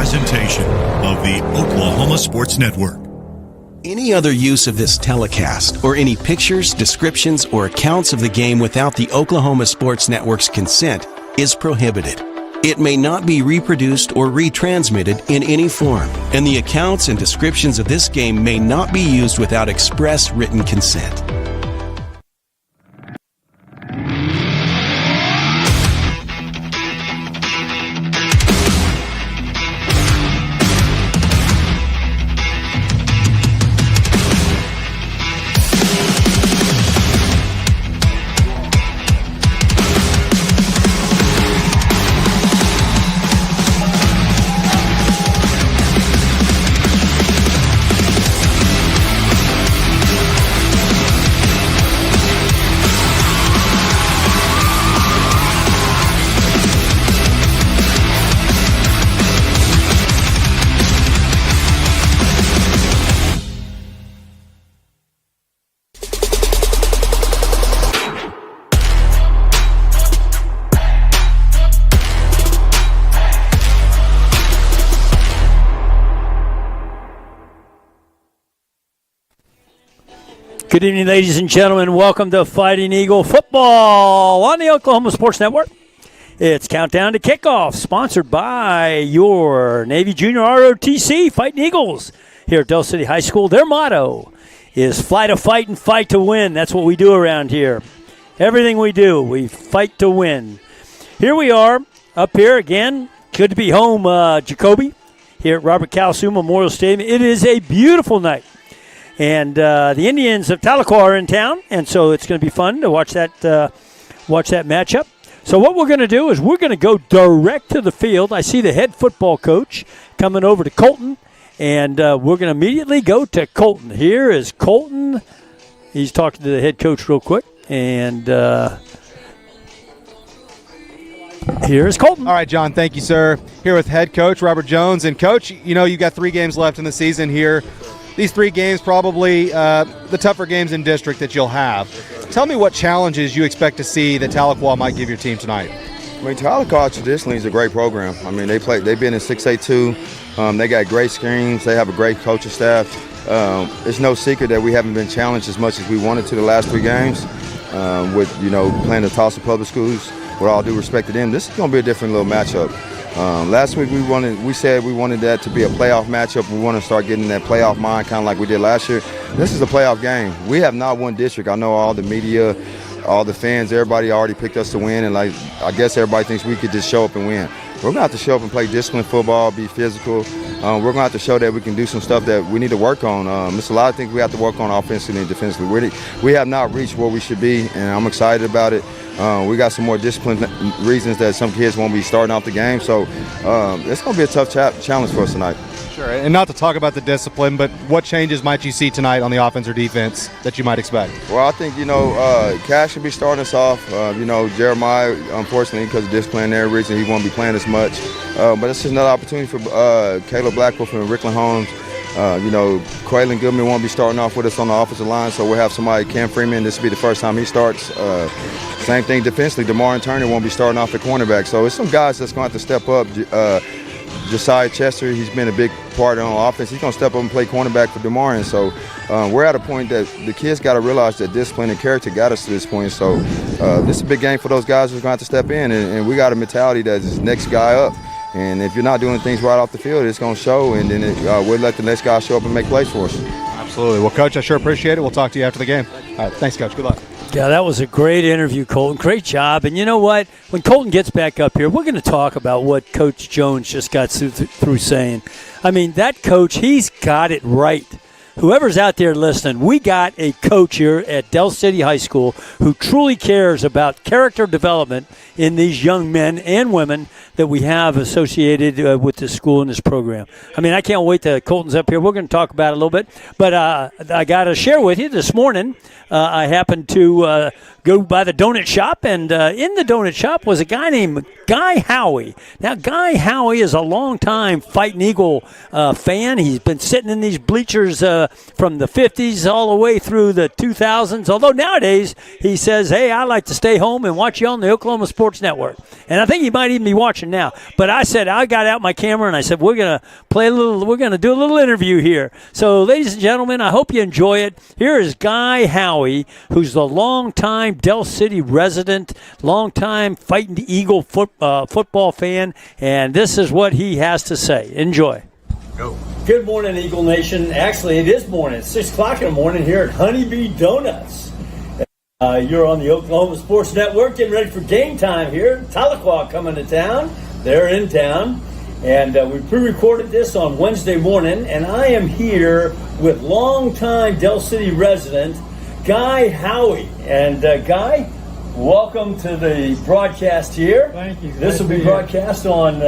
presentation of the Oklahoma Sports Network. Any other use of this telecast or any pictures, descriptions, or accounts of the game without the Oklahoma Sports Network's consent is prohibited. It may not be reproduced or retransmitted in any form, and the accounts and descriptions of this game may not be used without express written consent. Good evening, ladies and gentlemen. Welcome to Fighting Eagle Football on the Oklahoma Sports Network. It's Countdown to Kickoff, sponsored by your Navy Junior ROTC Fighting Eagles here at Del City High School. Their motto is fly to fight and fight to win. That's what we do around here. Everything we do, we fight to win. Here we are, up here again. Good to be home, Jacoby, here at Robert Calhoun Memorial Stadium. It is a beautiful night. And the Indians of Tahlequah are in town, and so it's going to be fun to watch that matchup. So what we're going to do is we're going to go direct to the field. I see the head football coach coming over to Colton, and we're going to immediately go to Colton. Here is Colton. He's talking to the head coach real quick, and here is Colton. All right, John, thank you, sir. Here with head coach Robert Jones. And, Coach, you know you've got 3 games left in the season here. These 3 games probably the tougher games in district that you'll have. Tell me what challenges you expect to see that Tahlequah might give your team tonight. I mean, Tahlequah traditionally is a great program. I mean, they've been in 6A2. They got great schemes. They have a great coaching staff. It's no secret that we haven't been challenged as much as we wanted to the last 3 games with, playing the Tulsa Public Schools. With all due respect to them, this is going to be a different little matchup. Last week we said we wanted that to be a playoff matchup. We want to start getting that playoff mind, kind of like we did last year. This is a playoff game. We have not won district. I know all the media, all the fans, everybody already picked us to win, and I guess everybody thinks we could just show up and win. We're going to have to show up and play disciplined football, be physical. We're going to have to show that we can do some stuff that we need to work on. There's a lot of things we have to work on offensively and defensively. We have not reached where we should be, and I'm excited about it. We got some more discipline reasons that some kids won't be starting off the game. So it's going to be a tough challenge for us tonight. Sure, and not to talk about the discipline, but what changes might you see tonight on the offense or defense that you might expect? Well, I think, Cash should be starting us off. Jeremiah, unfortunately, because of disciplinary reason, he won't be playing as much. But it's just another opportunity for Caleb Blackwolf and Rickland Holmes. Quaylen Goodman won't be starting off with us on the offensive line, so we'll have somebody, Cam Freeman, this will be the first time he starts. Same thing defensively, DeMar Turner won't be starting off at cornerback. So it's some guys that's going to have to step up. Josiah Chester, he's been a big part on offense. He's going to step up and play cornerback for DeMar. And so we're at a point that the kids got to realize that discipline and character got us to this point. So this is a big game for those guys who's going to have to step in. And we got a mentality that is next guy up. And if you're not doing things right off the field, it's going to show, and then we'll let the next guy show up and make plays for us. Absolutely. Well, Coach, I sure appreciate it. We'll talk to you after the game. All right, thanks, Coach. Good luck. Yeah, that was a great interview, Colton. Great job. And you know what? When Colton gets back up here, we're going to talk about what Coach Jones just got through saying. I mean, that coach, he's got it right. Whoever's out there listening, we got a coach here at Del City High School who truly cares about character development in these young men and women that we have associated with this school and this program. I mean, I can't wait till Colton's up here. We're going to talk about it a little bit. But I got to share with you this morning, I happened to go by the donut shop, and in the donut shop was a guy named Guy Howie. Now, Guy Howie is a longtime Fighting Eagle fan. He's been sitting in these bleachers from the 50s all the way through the 2000s, although nowadays he says, hey, I like to stay home and watch you on the Oklahoma Sports Network. And I think he might even be watching now. But I said, I got out my camera and I said, we're going to do a little interview here. So, ladies and gentlemen, I hope you enjoy it. Here is Guy Howie, who's the longtime Del City resident, longtime Fighting Eagle football fan, and this is what he has to say. Enjoy. Go. Good morning, Eagle Nation. Actually, it is morning. It's 6 o'clock in the morning here at Honeybee Donuts. You're on the Oklahoma Sports Network, getting ready for game time here. Tahlequah coming to town. They're in town. And we pre-recorded this on Wednesday morning, and I am here with longtime Del City resident Guy Howie. And Guy, welcome to the broadcast here. Thank you. This will be broadcast on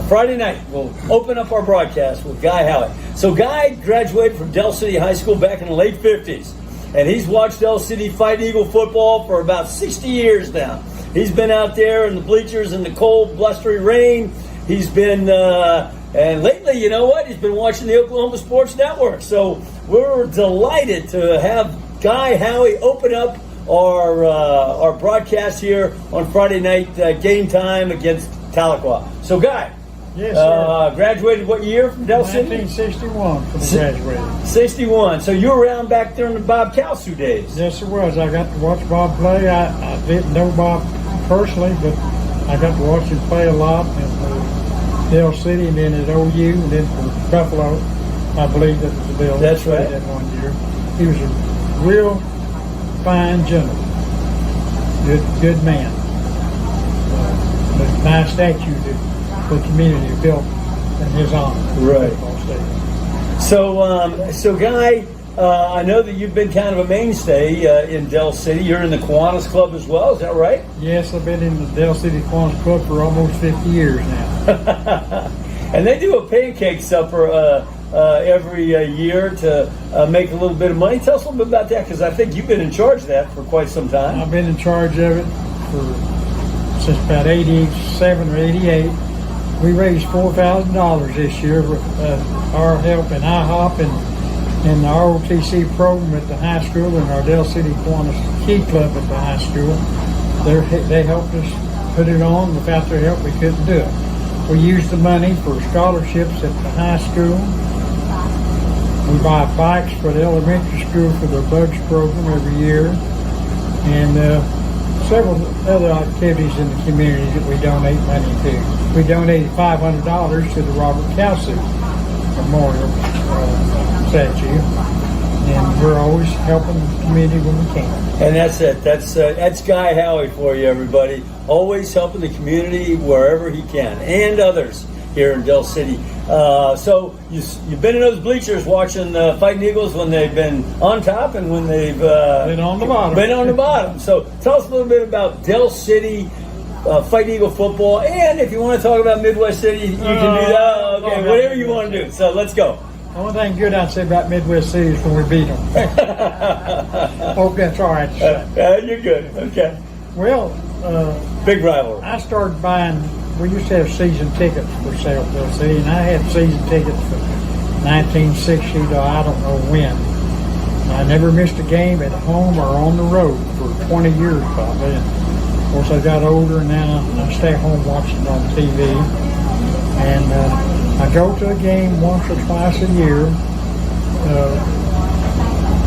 Friday night. We'll open up our broadcast with Guy Howie. So Guy graduated from Del City High School back in the late 50s, and he's watched Del City Fighting Eagle football for about 60 years now. He's been out there in the bleachers in the cold, blustery rain. He's been, and lately, you know what? He's been watching the Oklahoma Sports Network. So we're delighted to have Guy Howie open up our broadcast here on Friday night game time against Tahlequah. So, Guy, yes, sir. Graduated what year from Del City? 1961 from graduated. 61. So you were around back during the Bob Kalsu days. Yes, it was. I got to watch Bob play. I didn't know Bob personally, but I got to watch him play a lot in Del City and then at OU and then for Buffalo. I believe that was the Bill. That's right. That one year. He was a real fine gentleman. Good man. A nice statue that the community built in his honor. Right. So Guy, I know that you've been kind of a mainstay in Del City. You're in the Kiwanis Club as well, is that right? Yes, I've been in the Del City Kiwanis Club for almost 50 years now. And they do a pancake supper every year to make a little bit of money. Tell us a little bit about that, because I think you've been in charge of that for quite some time. I've been in charge of it since about 87 or 88. We raised $4,000 this year with our help in IHOP and the ROTC program at the high school and our Del City Kiwanis Key Club at the high school. They helped us put it on. Without their help, we couldn't do it. We use the money for scholarships at the high school. We buy bikes for the elementary school for their BUGS program every year. And several other activities in the community that we donate money to. We donated $500 to the Robert Kalsu Memorial statue. And we're always helping the community when we can. And that's it. That's Guy Howie for you, everybody. Always helping the community wherever he can, and others here in Del City. So you've been in those bleachers watching the Fighting Eagles when they've been on top and when they've been on the bottom. Been on the bottom. So tell us a little bit about Del City Fighting Eagle football, and if you want to talk about Midwest City, you can do that. Okay, whatever you want to do. So let's go. The only thing good I'd say about Midwest City is when we beat them. Hope that's all right to say. You're good. Okay. Well, big rivalry. I started buying. We used to have season tickets for sale at Del City, and I had season tickets from 1960 to I don't know when. I never missed a game at home or on the road for 20 years probably. And of course, I got older, and now I stay home watching on TV. And I go to a game once or twice a year.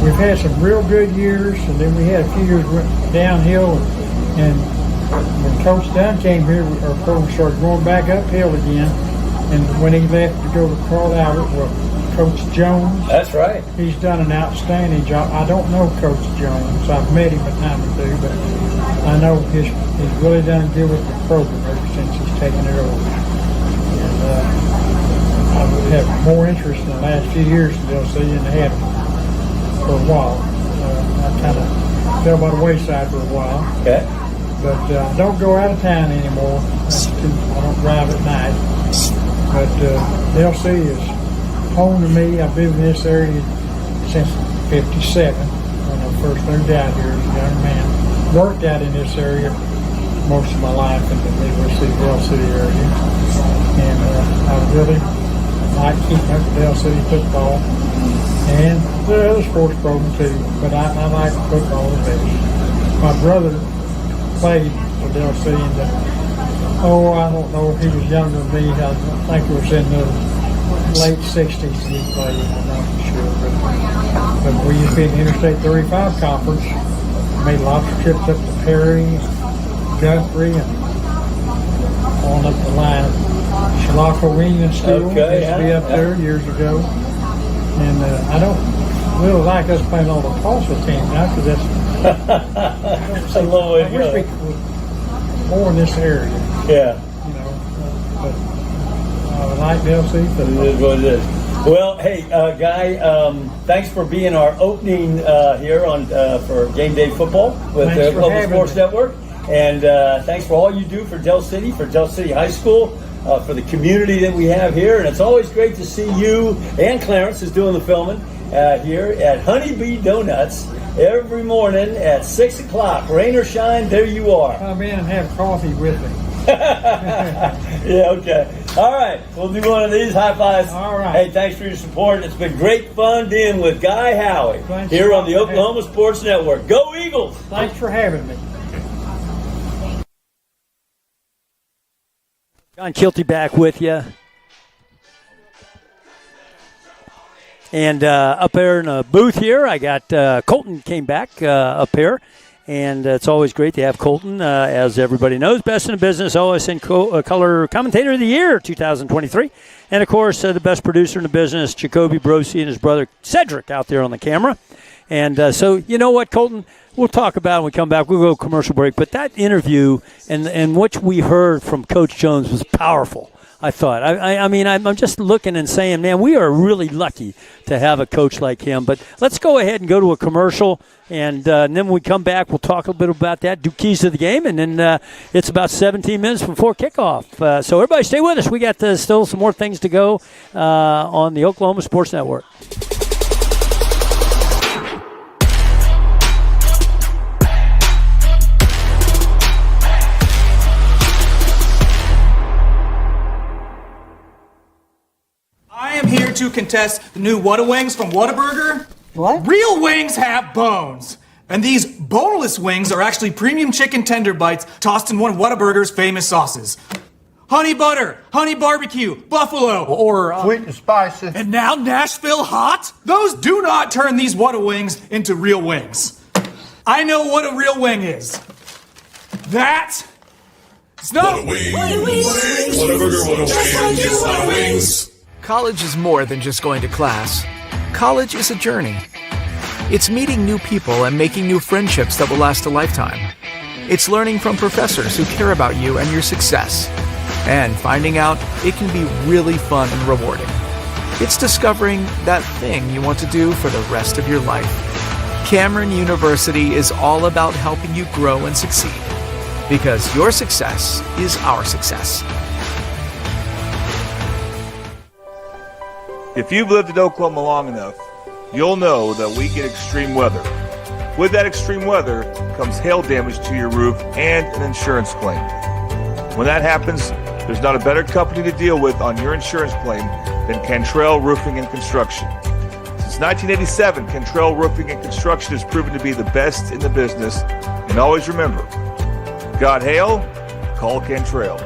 We've had some real good years, and then we had a few years went downhill. And when Coach Dunn came here, our program started going back uphill again. And when he left to go to Carl Albert, well, Coach Jones. That's right. He's done an outstanding job. I don't know Coach Jones. I've met him a time or two, but I know he's really done good with the program ever since he's taken it over. And I would have more interest in the last few years in Del City than I had for a while. I kind of fell by the wayside for a while. Okay. But I don't go out of town anymore. I don't drive at night. But Del City is home to me. I've been in this area since '57 when I first moved out here as a young man. Worked out in this area most of my life in the Midwest City, Dale City area. And I really like keeping up with Dale City football and the other sports program too, but I like football the best. My brother played for Dale City in the, I don't know if he was younger than me. I think it was in the late 60s he played, I'm not sure. But we used to be in the Interstate 35 conference, made lots of trips up to Perry, Guthrie, and on up the line. Tahlequah Wing and Steel used to be up there years ago. And I don't really like us playing all the Tulsa teams now because that's a long way to go. I wish we were more in this area. Yeah. You know, but I like Dale City. It is what it is. Well, hey, Guy, thanks for being our opening here on for Game Day Football with the Oklahoma Sports Network. And thanks for all you do for Dale City High School, for the community that we have here. And it's always great to see you and Clarence is doing the filming here at Honeybee Donuts every morning at 6 o'clock. Rain or shine, there you are. Come in and have coffee with me. Yeah, okay. All right, we'll do one of these. High fives. All right. Hey, thanks for your support. It's been great fun being with Guy Howie here on the Oklahoma Sports Network. Go Eagles! Thanks for having me. John Kilty back with you. And up there in the booth here, I got Colton came back up here. And it's always great to have Colton, as everybody knows, best in the business, OSN Color Commentator of the Year 2023. And, of course, the best producer in the business, Jacoby Brosi and his brother Cedric out there on the camera. And so, you know what, Colton, we'll talk about it when we come back. We'll go commercial break. But that interview and what we heard from Coach Jones was powerful, I thought. I mean, I'm just looking and saying, man, we are really lucky to have a coach like him. But let's go ahead and go to a commercial. And then when we come back, we'll talk a bit about that, do keys to the game, and then it's about 17 minutes before kickoff. So everybody stay with us. We got still some more things to go on the Oklahoma Sports Network. I am here to contest the new Whata Wings from Whataburger. What? Real wings have bones. And these boneless wings are actually premium chicken tender bites tossed in one of Whataburger's famous sauces. Honey butter, honey barbecue, buffalo, or Sweet and spicy. and now Nashville hot? Those do not turn these Whata Wings into real wings. I know what a real wing is. That is not Wings. College is more than just going to class. College is a journey. It's meeting new people and making new friendships that will last a lifetime. It's learning from professors who care about you and your success. And finding out it can be really fun and rewarding. It's discovering that thing you want to do for the rest of your life. Cameron University is all about helping you grow and succeed. Because your success is our success. If you've lived in Oklahoma long enough, you'll know that we get extreme weather. With that extreme weather comes hail damage to your roof and an insurance claim. When that happens, there's not a better company to deal with on your insurance claim than Cantrell Roofing and Construction. Since 1987, Cantrell Roofing and Construction has proven to be the best in the business. And always remember, got hail? Call Cantrell.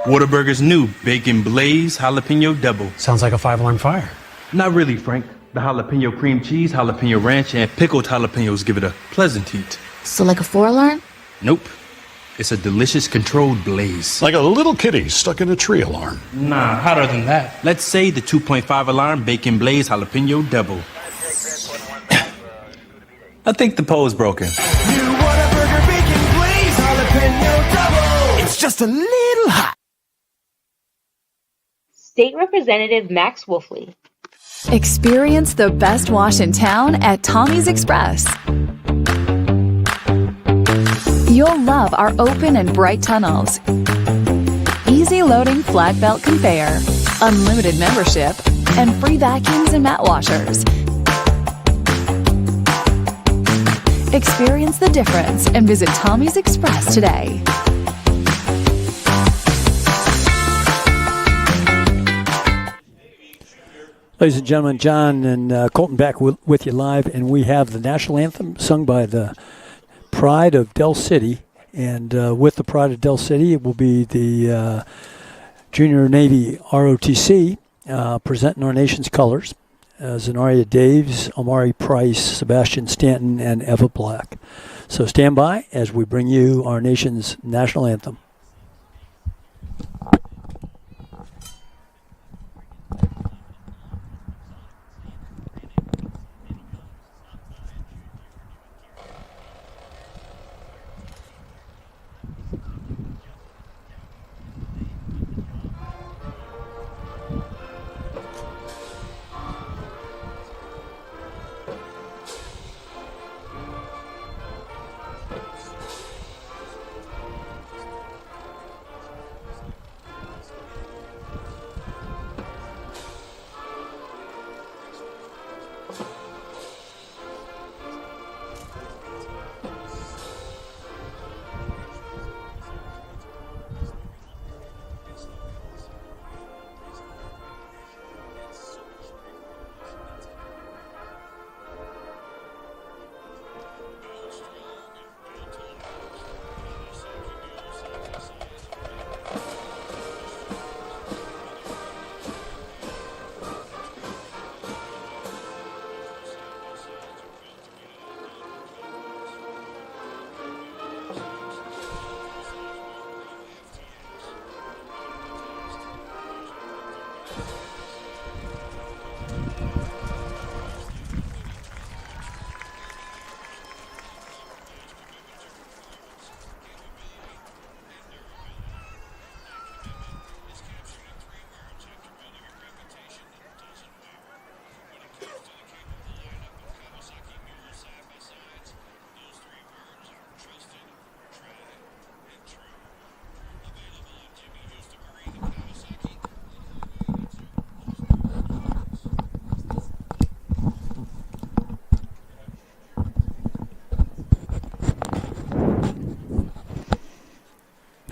Whataburger's new Bacon Blaze Jalapeno Double. Sounds like a 5-alarm fire. Not really, Frank. The jalapeno cream cheese, jalapeno ranch, and pickled jalapenos give it a pleasant heat. So like a 4-alarm? Nope. It's a delicious controlled blaze. Like a little kitty stuck in a tree alarm. Nah, hotter than that. Let's say the 2.5 alarm bacon blaze jalapeno double. I think the pole's broken. New Whataburger Bacon Blaze Jalapeno Double. It's just a little hot. State Representative Max Wolfley. Experience the best wash in town at Tommy's Express. You'll love our open and bright tunnels, easy loading flat belt conveyor, unlimited membership, and free vacuums and mat washers. Experience the difference and visit Tommy's Express today. Ladies and gentlemen, John and Colton back with you live, and we have the national anthem sung by the Pride of Del City. And with the Pride of Del City, it will be the Junior Navy ROTC presenting our nation's colors. Zenaria Daves, Amari Price, Sebastian Stanton, and Eva Black. So stand by as we bring you our nation's national anthem.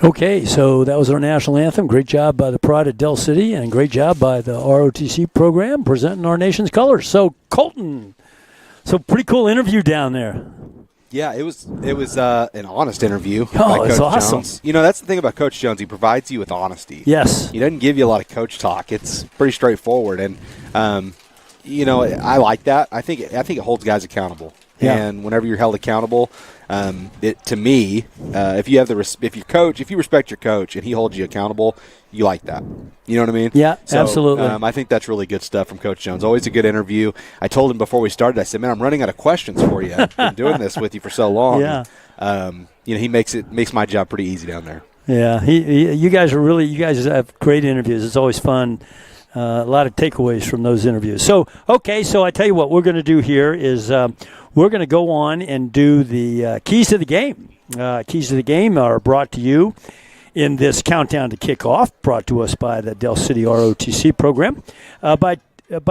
Okay, so that was our national anthem. Great job by the Pride of Del City, and great job by the ROTC program presenting our nation's colors. So, Colton, so pretty cool interview down there. Yeah, it was an honest interview by Oh, Coach it's awesome. Jones. You know, that's the thing about Coach Jones. He provides you with honesty. Yes. He doesn't give you a lot of coach talk. It's pretty straightforward, and you know, I like that. I think it holds guys accountable. Yeah. And whenever you're held accountable, to me, if you respect your coach and he holds you accountable, you like that. You know what I mean? Yeah, so, absolutely. I think that's really good stuff from Coach Jones. Always a good interview. I told him before we started, I said, man, I'm running out of questions for you. I've been doing this with you for so long. Yeah. And, you know, he makes my job pretty easy down there. Yeah, you guys have great interviews. It's always fun. A lot of takeaways from those interviews. So, okay, so I tell you what we're going to do here is we're going to go on and do the keys to the game. Keys to the game are brought to you in this countdown to kickoff, brought to us by the Del City ROTC program by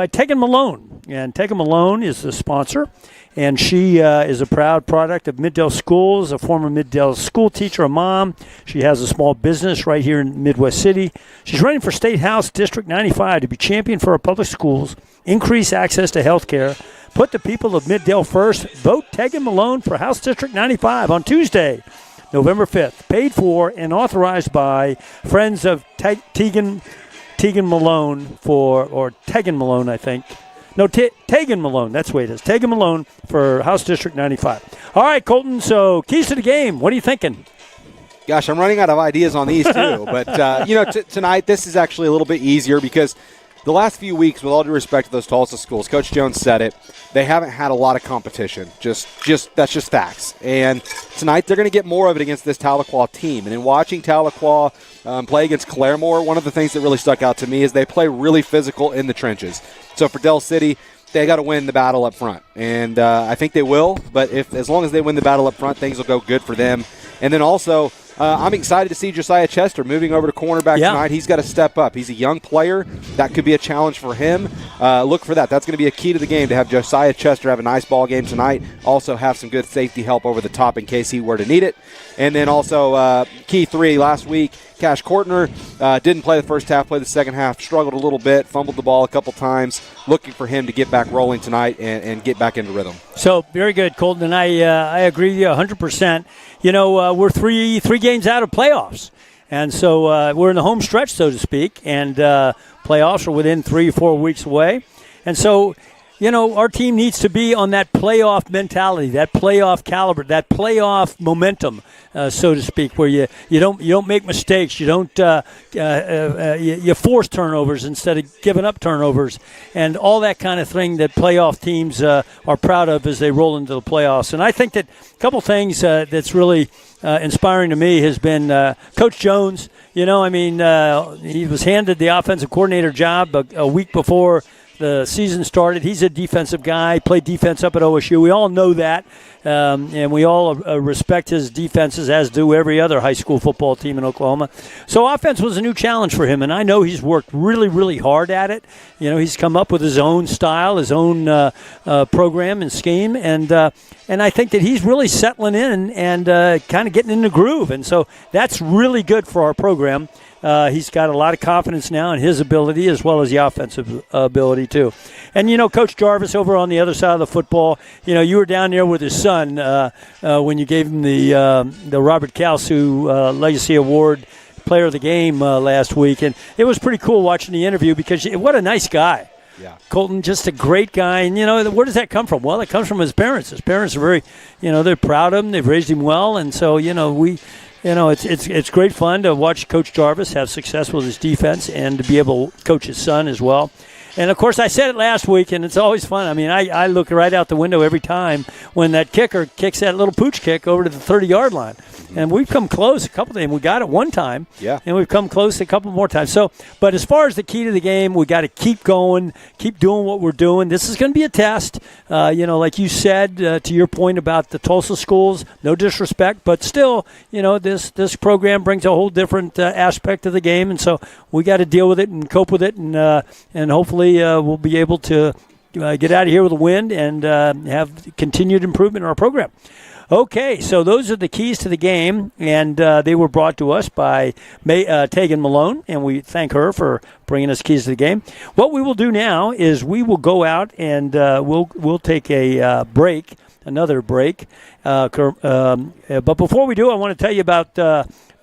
Tegan Malone. And Tegan Malone is the sponsor, and she is a proud product of Middale Schools, a former Middale school teacher, a mom. She has a small business right here in Midwest City. She's running for State House District 95 to be champion for our public schools, increase access to health care, put the people of Middale first. Vote Tegan Malone for House District 95 on Tuesday, November 5th. Paid for and authorized by friends of Tegan Malone or Tegan Malone, I think. No, Tegan Malone. That's the way it is. Tegan Malone for House District 95. All right, Colton, so keys to the game. What are you thinking? Gosh, I'm running out of ideas on these too. But, tonight this is actually a little bit easier because the last few weeks, with all due respect to those Tulsa schools, Coach Jones said it, they haven't had a lot of competition. Just that's just facts. And tonight they're going to get more of it against this Tahlequah team. And in watching Tahlequah play against Claremore, one of the things that really stuck out to me is they play really physical in the trenches. So for Del City, they got to win the battle up front. And I think they will, but as long as they win the battle up front, things will go good for them. And then also, I'm excited to see Josiah Chester moving over to cornerback tonight. He's got to step up. He's a young player. That could be a challenge for him. Look for that. That's going to be a key to the game, to have Josiah Chester have a nice ball game tonight. Also have some good safety help over the top in case he were to need it. And then also key 3 last week, Cash Kortner didn't play the first half, played the second half, struggled a little bit, fumbled the ball a couple times. Looking for him to get back rolling tonight and get back into rhythm. So, very good, Colton, and I agree with you 100%. We're three games out of playoffs, and so we're in the home stretch, so to speak, and playoffs are within 3-4 weeks away. And so, our team needs to be on that playoff mentality, that playoff caliber, that playoff momentum, so to speak, where you don't make mistakes, you don't you force turnovers instead of giving up turnovers, and all that kind of thing that playoff teams are proud of as they roll into the playoffs. And I think that a couple things that's really inspiring to me has been Coach Jones. He was handed the offensive coordinator job a week before the season started. He's a defensive guy, played defense up at OSU. We all know that, and we all respect his defenses, as do every other high school football team in Oklahoma. So offense was a new challenge for him, and I know he's worked really, really hard at it. He's come up with his own style, his own program and scheme, and I think that he's really settling in and kind of getting in the groove, and so that's really good for our program. He's got a lot of confidence now in his ability as well as the offensive ability too. And, Coach Jarvis over on the other side of the football, you were down there with his son when you gave him the Robert Kalsu Legacy Award Player of the Game last week. And it was pretty cool watching the interview because what a nice guy. Yeah. Colton, just a great guy. And, where does that come from? Well, it comes from his parents. His parents are very, they're proud of him. They've raised him well. And so, it's great fun to watch Coach Jarvis have success with his defense and to be able to coach his son as well. And, of course, I said it last week, and it's always fun. I mean, I look right out the window every time when that kicker kicks that little pooch kick over to the 30-yard line. And we've come close a couple times. We got it one time, and we've come close a couple more times. So, but as far as the key to the game, we got to keep going, keep doing what we're doing. This is going to be a test. Like you said, to your point about the Tulsa schools, no disrespect, but still, this program brings a whole different aspect of the game, and so we got to deal with it and cope with it, and hopefully we'll be able to get out of here with a win and have continued improvement in our program. Okay, so those are the keys to the game, and they were brought to us by Tegan Malone, and we thank her for bringing us keys to the game. What we will do now is we will go out and we'll take a break, another break. But before we do, I want to tell you about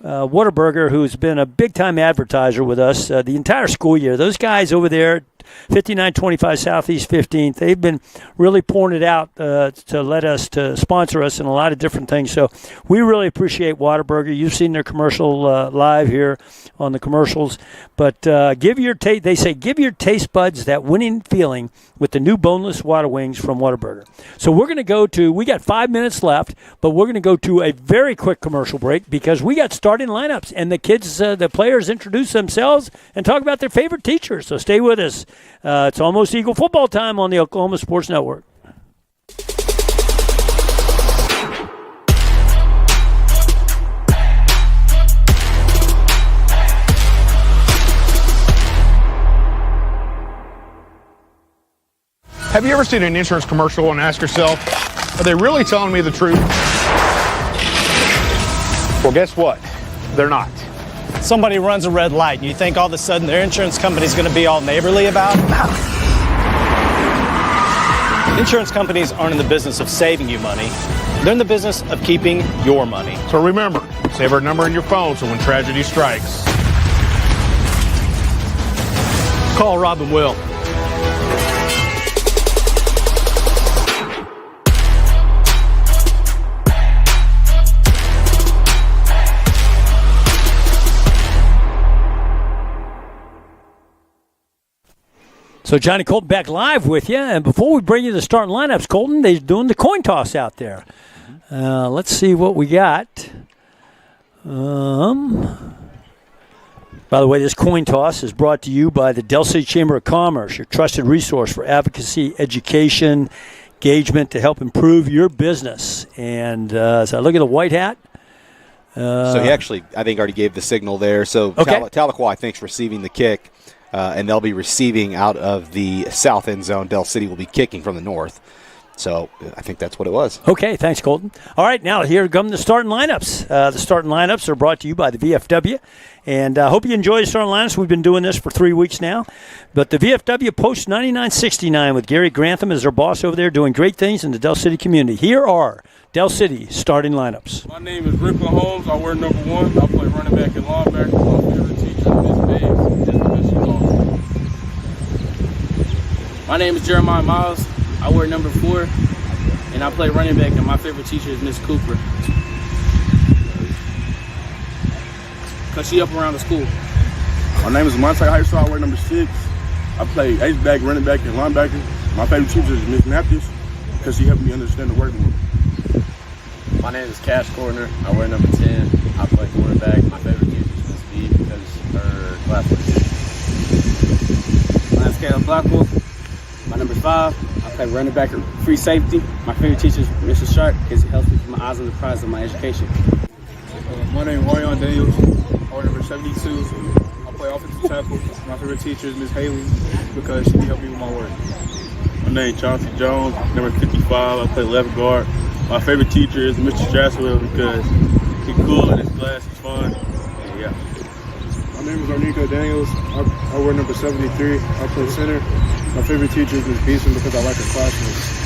Whataburger, who's been a big-time advertiser with us the entire school year. Those guys over there, 5925 Southeast 15th, they've been really pouring it out to sponsor us in a lot of different things. So we really appreciate Whataburger. You've seen their commercial live here on the commercials. But give your taste buds that winning feeling with the new boneless water wings from Whataburger. So we're going to we got 5 minutes left, but we're going to go to a very quick commercial break because we got starting lineups, and the kids, the players introduce themselves and talk about their favorite teachers. So stay with us. It's almost Eagle football time on the Oklahoma Sports Network. Have you ever seen an insurance commercial and ask yourself, are they really telling me the truth? Well, guess what? They're not. Somebody runs a red light and you think all of a sudden their insurance company is going to be all neighborly about it? Insurance companies aren't in the business of saving you money. They're in the business of keeping your money. So remember, save our number in your phone so when tragedy strikes, call Rob and Will. So Johnny Colton back live with you, and before we bring you the starting lineups, Colton, they're doing the coin toss out there. Let's see what we got. By the way, this coin toss is brought to you by the Del City Chamber of Commerce, your trusted resource for advocacy, education, engagement to help improve your business. And as I look at the white hat. So he actually, I think, already gave the signal there. So Tahlequah, I think, is receiving the kick. And they'll be receiving out of the south end zone. Del City will be kicking from the north. So I think that's what it was. Okay, thanks, Colton. All right, now here come the starting lineups. The starting lineups are brought to you by the VFW. And I hope you enjoy the starting lineups. We've been doing this for 3 weeks now. But the VFW Post 9969 with Gary Grantham as their boss over there doing great things in the Del City community. Here are Del City starting lineups. My name is Rickland Holmes. I wear number 1. I play running back and linebacker. My favorite teacher is Miss Bates. Just the best she calls. My name is Jeremiah Miles. I wear number 4, and I play running back, and my favorite teacher is Miss Cooper. Because she up around the school. My name is Monte Heisel. I wear number 6. I play H-back, running back, and linebacker. My favorite teacher is Miss Matthews because she helped me understand the work more. My name is Cash Corner. I wear number 10. I play quarterback. My favorite teacher is Miss B because her class was good. My name is Caleb Blackwell. My number 5. I play running back or free safety. My favorite teacher is Mr. Sharp because it helps me keep my eyes on the prize of my education. My name is Marion Daniels. I wear number 72. I play offensive tackle. My favorite teacher is Miss Haley because she helped me with my work. My name is Chauncey Jones, number 55. I play left guard. My favorite teacher is Mr. Straswell because he's cool in his class, he's fun. And yeah. My name is Arnico Daniels. I wear number 73. I play center. My favorite teacher is Ms. Beeson because I like her classmates.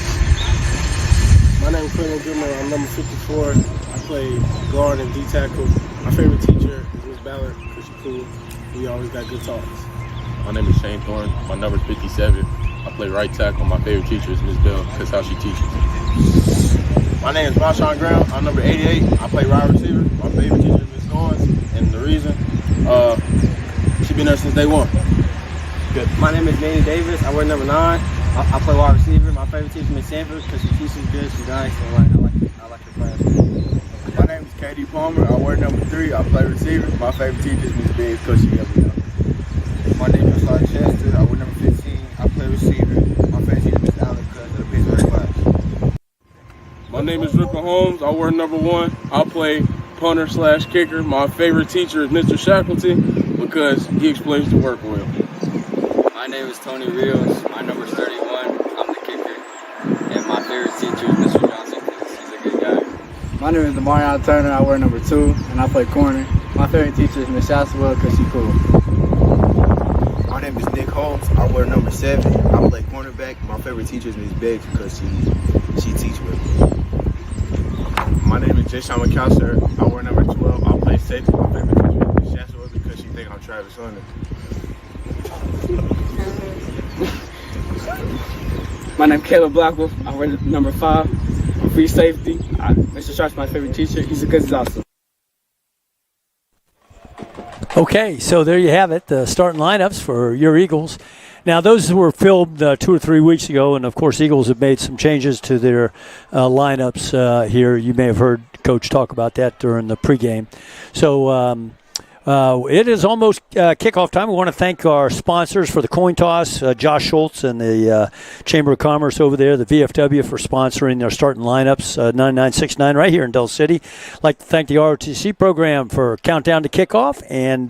My name is Quentin Goodman. I'm number 54. I play guard and D-tackle. My favorite teacher is Ms. Ballard because she's cool. We always got good talks. My name is Shane Thorne. My number is 57. I play right tackle. My favorite teacher is Ms. Bell because how she teaches. My name is Marshawn Graham. I'm number 88. I play wide receiver. My favorite teacher is Ms. Goins. And the reason, she's been there since day one. Good. My name is Danny Davis. I wear number 9. I play wide receiver. My favorite teacher is Miss Sanford because she teaches good. She's nice. And I like her class. My name is Katie Palmer. I wear number 3. I play receiver. My favorite teacher is Ms. Biggs because she helped me out. My name is Rashad Chester. I wear number 15. I play receiver. My favorite teacher is Ms. Allen because of the Pittsburgh class. My name is Rickland Holmes. I wear number 1. I play punter/kicker. My favorite teacher is Mr. Shackleton because he explains the work well. My name is Tony Rios. My number is 31. I'm the kicker. And my favorite teacher is Mr. Johnson because he's a good guy. My name is Demarion Turner. I wear number 2, and I play corner. My favorite teacher is Miss Shaswell because she's cool. My name is Nick Holmes. I wear number 7. I play cornerback. My favorite teacher is Ms. Biggs because she teaches with me. My name is Jason McAllister. I wear number 12. I play safety. My favorite teacher is Miss Shaswell because she thinks I'm Travis Hunter. My name is Caleb Blackwell. I wear number 5. I'm free safety. Mr. Sharp's my favorite teacher. He's awesome. Okay, so there you have it, the starting lineups for your Eagles. Now, those were filmed 2 or 3 weeks ago, and, of course, Eagles have made some changes to their lineups here. You may have heard Coach talk about that during the pregame. So it is almost kickoff time. We want to thank our sponsors for the coin toss, Josh Schultz and the Chamber of Commerce over there, the VFW for sponsoring their starting lineups, 9969 right here in Del City. I'd like to thank the ROTC program for Countdown to Kickoff and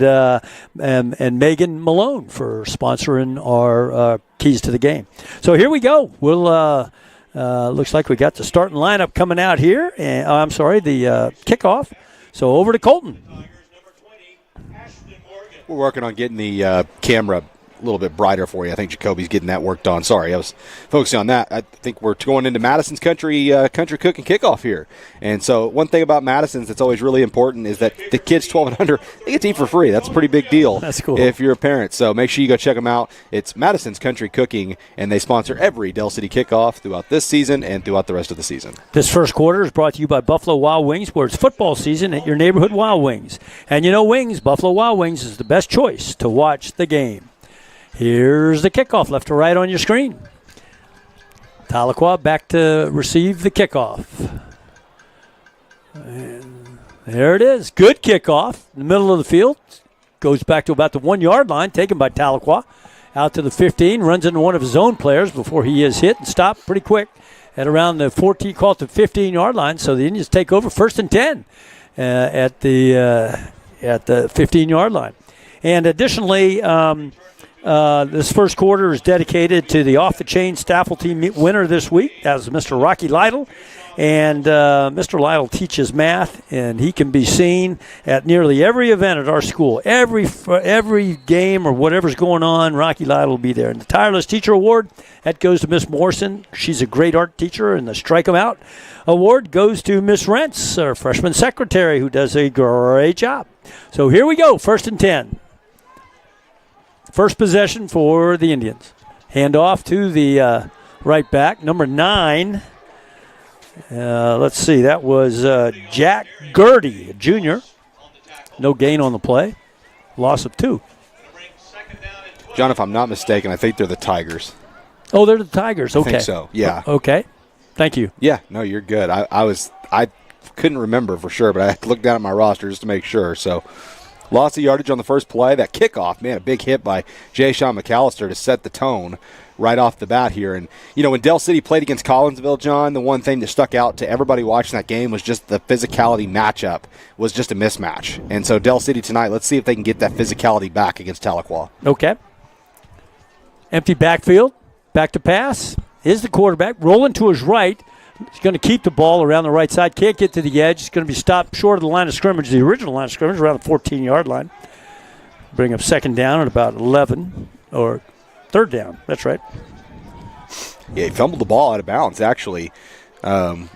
Megan Malone for sponsoring our Keys to the Game. So here we go. We'll looks like we got the starting lineup coming out here. And, the kickoff. So over to Colton. We're working on getting the camera a little bit brighter for you. I think Jacoby's getting that work done. Sorry, I was focusing on that. I think we're going into Madison's country cooking kickoff here. And so one thing about Madison's that's always really important is that the kids 12 and under, they get to eat for free. That's a pretty big deal. That's cool. If you're a parent. So make sure you go check them out. It's Madison's Country Cooking, and they sponsor every Del City kickoff throughout this season and throughout the rest of the season. This first quarter is brought to you by Buffalo Wild Wings, where it's football season at your neighborhood Wild Wings. And you know Buffalo Wild Wings is the best choice to watch the game. Here's the kickoff, left to right on your screen. Tahlequah back to receive the kickoff. And there it is. Good kickoff in the middle of the field. Goes back to about the 1 yard line, taken by Tahlequah. Out to the 15, runs into one of his own players before he is hit and stopped pretty quick at around the 14, call it the 15 yard line. So the Indians take over 1st and 10 at the 15 yard line. And additionally, this first quarter is dedicated to the off-the-chain Staffelty winner this week. That was Mr. Rocky Lytle. And Mr. Lytle teaches math, and he can be seen at nearly every event at our school. Every game or whatever's going on, Rocky Lytle will be there. And the Tireless Teacher Award, that goes to Miss Morrison. She's a great art teacher. And the Strike 'em Out Award goes to Miss Rentz, our freshman secretary, who does a great job. So here we go, 1st and 10. First possession for the Indians. Hand off to the right back, number 9. Let's see, that was Jack Gertie, a junior. No gain on the play. Loss of 2. John, if I'm not mistaken, I think they're the Tigers. Oh, they're the Tigers. Okay. I think so, yeah. Okay. Thank you. Yeah, no, you're good. I couldn't remember for sure, but I had to look down at my roster just to make sure. So, lost of yardage on the first play. That kickoff, man, a big hit by J. Sean McAllister to set the tone right off the bat here. And, when Del City played against Collinsville, John, the one thing that stuck out to everybody watching that game was just the physicality matchup was just a mismatch. And so Del City tonight, let's see if they can get that physicality back against Tahlequah. Okay. Empty backfield. Back to pass. Is the quarterback. Rolling to his right. He's going to keep the ball around the right side. Can't get to the edge. He's going to be stopped short of the line of scrimmage, the original line of scrimmage, around the 14-yard line. Bring up 2nd down at about 11, or 3rd down. That's right. Yeah, he fumbled the ball out of bounds, actually,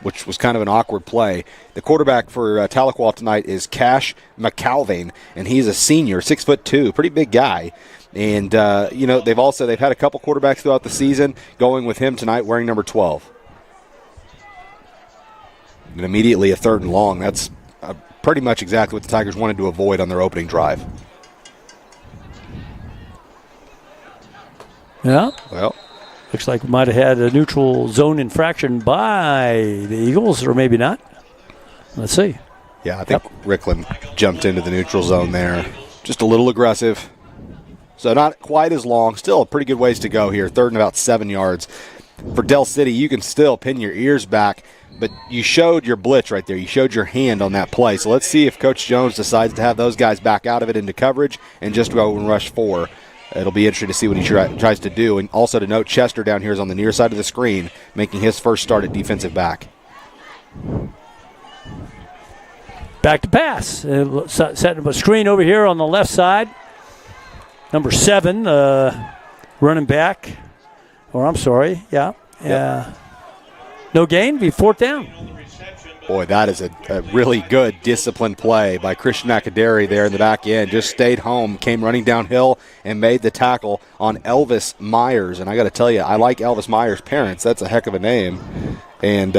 which was kind of an awkward play. The quarterback for Tahlequah tonight is Cash McAlvain, and he's a senior, 6'2", pretty big guy. And, they've had a couple quarterbacks throughout the season going with him tonight wearing number 12. And immediately a 3rd and long. That's pretty much exactly what the Tigers wanted to avoid on their opening drive. Yeah. Well, looks like we might have had a neutral zone infraction by the Eagles, or maybe not. Let's see. Yeah, I think Rickland jumped into the neutral zone there. Just a little aggressive. So not quite as long. Still a pretty good ways to go here. 3rd and about 7 yards. For Del City, you can still pin your ears back, but you showed your blitz right there. You showed your hand on that play. So let's see if Coach Jones decides to have those guys back out of it into coverage and just go and rush 4. It'll be interesting to see what he tries to do. And also to note, Chester down here is on the near side of the screen, making his first start at defensive back. Back to pass. Setting up a screen over here on the left side. Number 7, running back. No gain, be 4th down. Boy, that is a really good disciplined play by Christian Akaderi there in the back end. Just stayed home, came running downhill, and made the tackle on Elvis Myers. And I got to tell you, I like Elvis Myers' parents. That's a heck of a name. And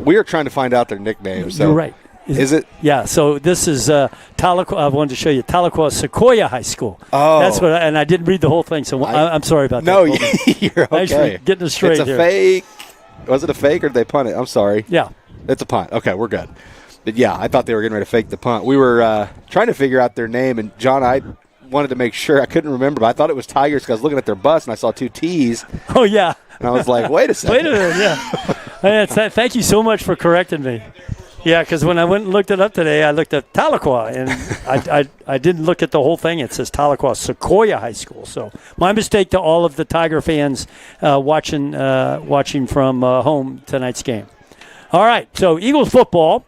we are trying to find out their nicknames. So you're right. Is it? Yeah, so this is Tahlequah. I wanted to show you Tahlequah Sequoia High School. Oh. That's what, and I didn't read the whole thing, so I'm sorry about that. No, you're okay. Thanks for getting it straight. It's a fake. Was it a fake or did they punt it? I'm sorry. Yeah. It's a punt. Okay, we're good. But, yeah, I thought they were getting ready to fake the punt. We were trying to figure out their name, and, John, I wanted to make sure. I couldn't remember, but I thought it was Tigers because I was looking at their bus, and I saw 2 T's. Oh, yeah. And I was like, wait a second. Wait a minute, yeah. Thank you so much for correcting me. Yeah, because when I went and looked it up today, I looked at Tahlequah, and I didn't look at the whole thing. It says Tahlequah Sequoia High School. So my mistake to all of the Tiger fans watching from home tonight's game. All right, so Eagles football,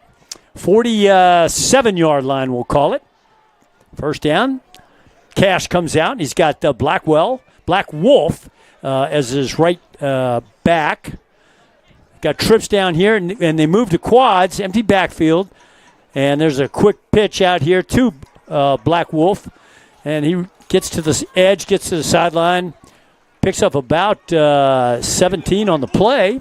47-yard line, we'll call it. First down. Cash comes out, and he's got Black Wolf as his right back. Got trips down here, and they move to quads, empty backfield. And there's a quick pitch out here to Black Wolf. And he gets to the edge, gets to the sideline, picks up about 17 on the play.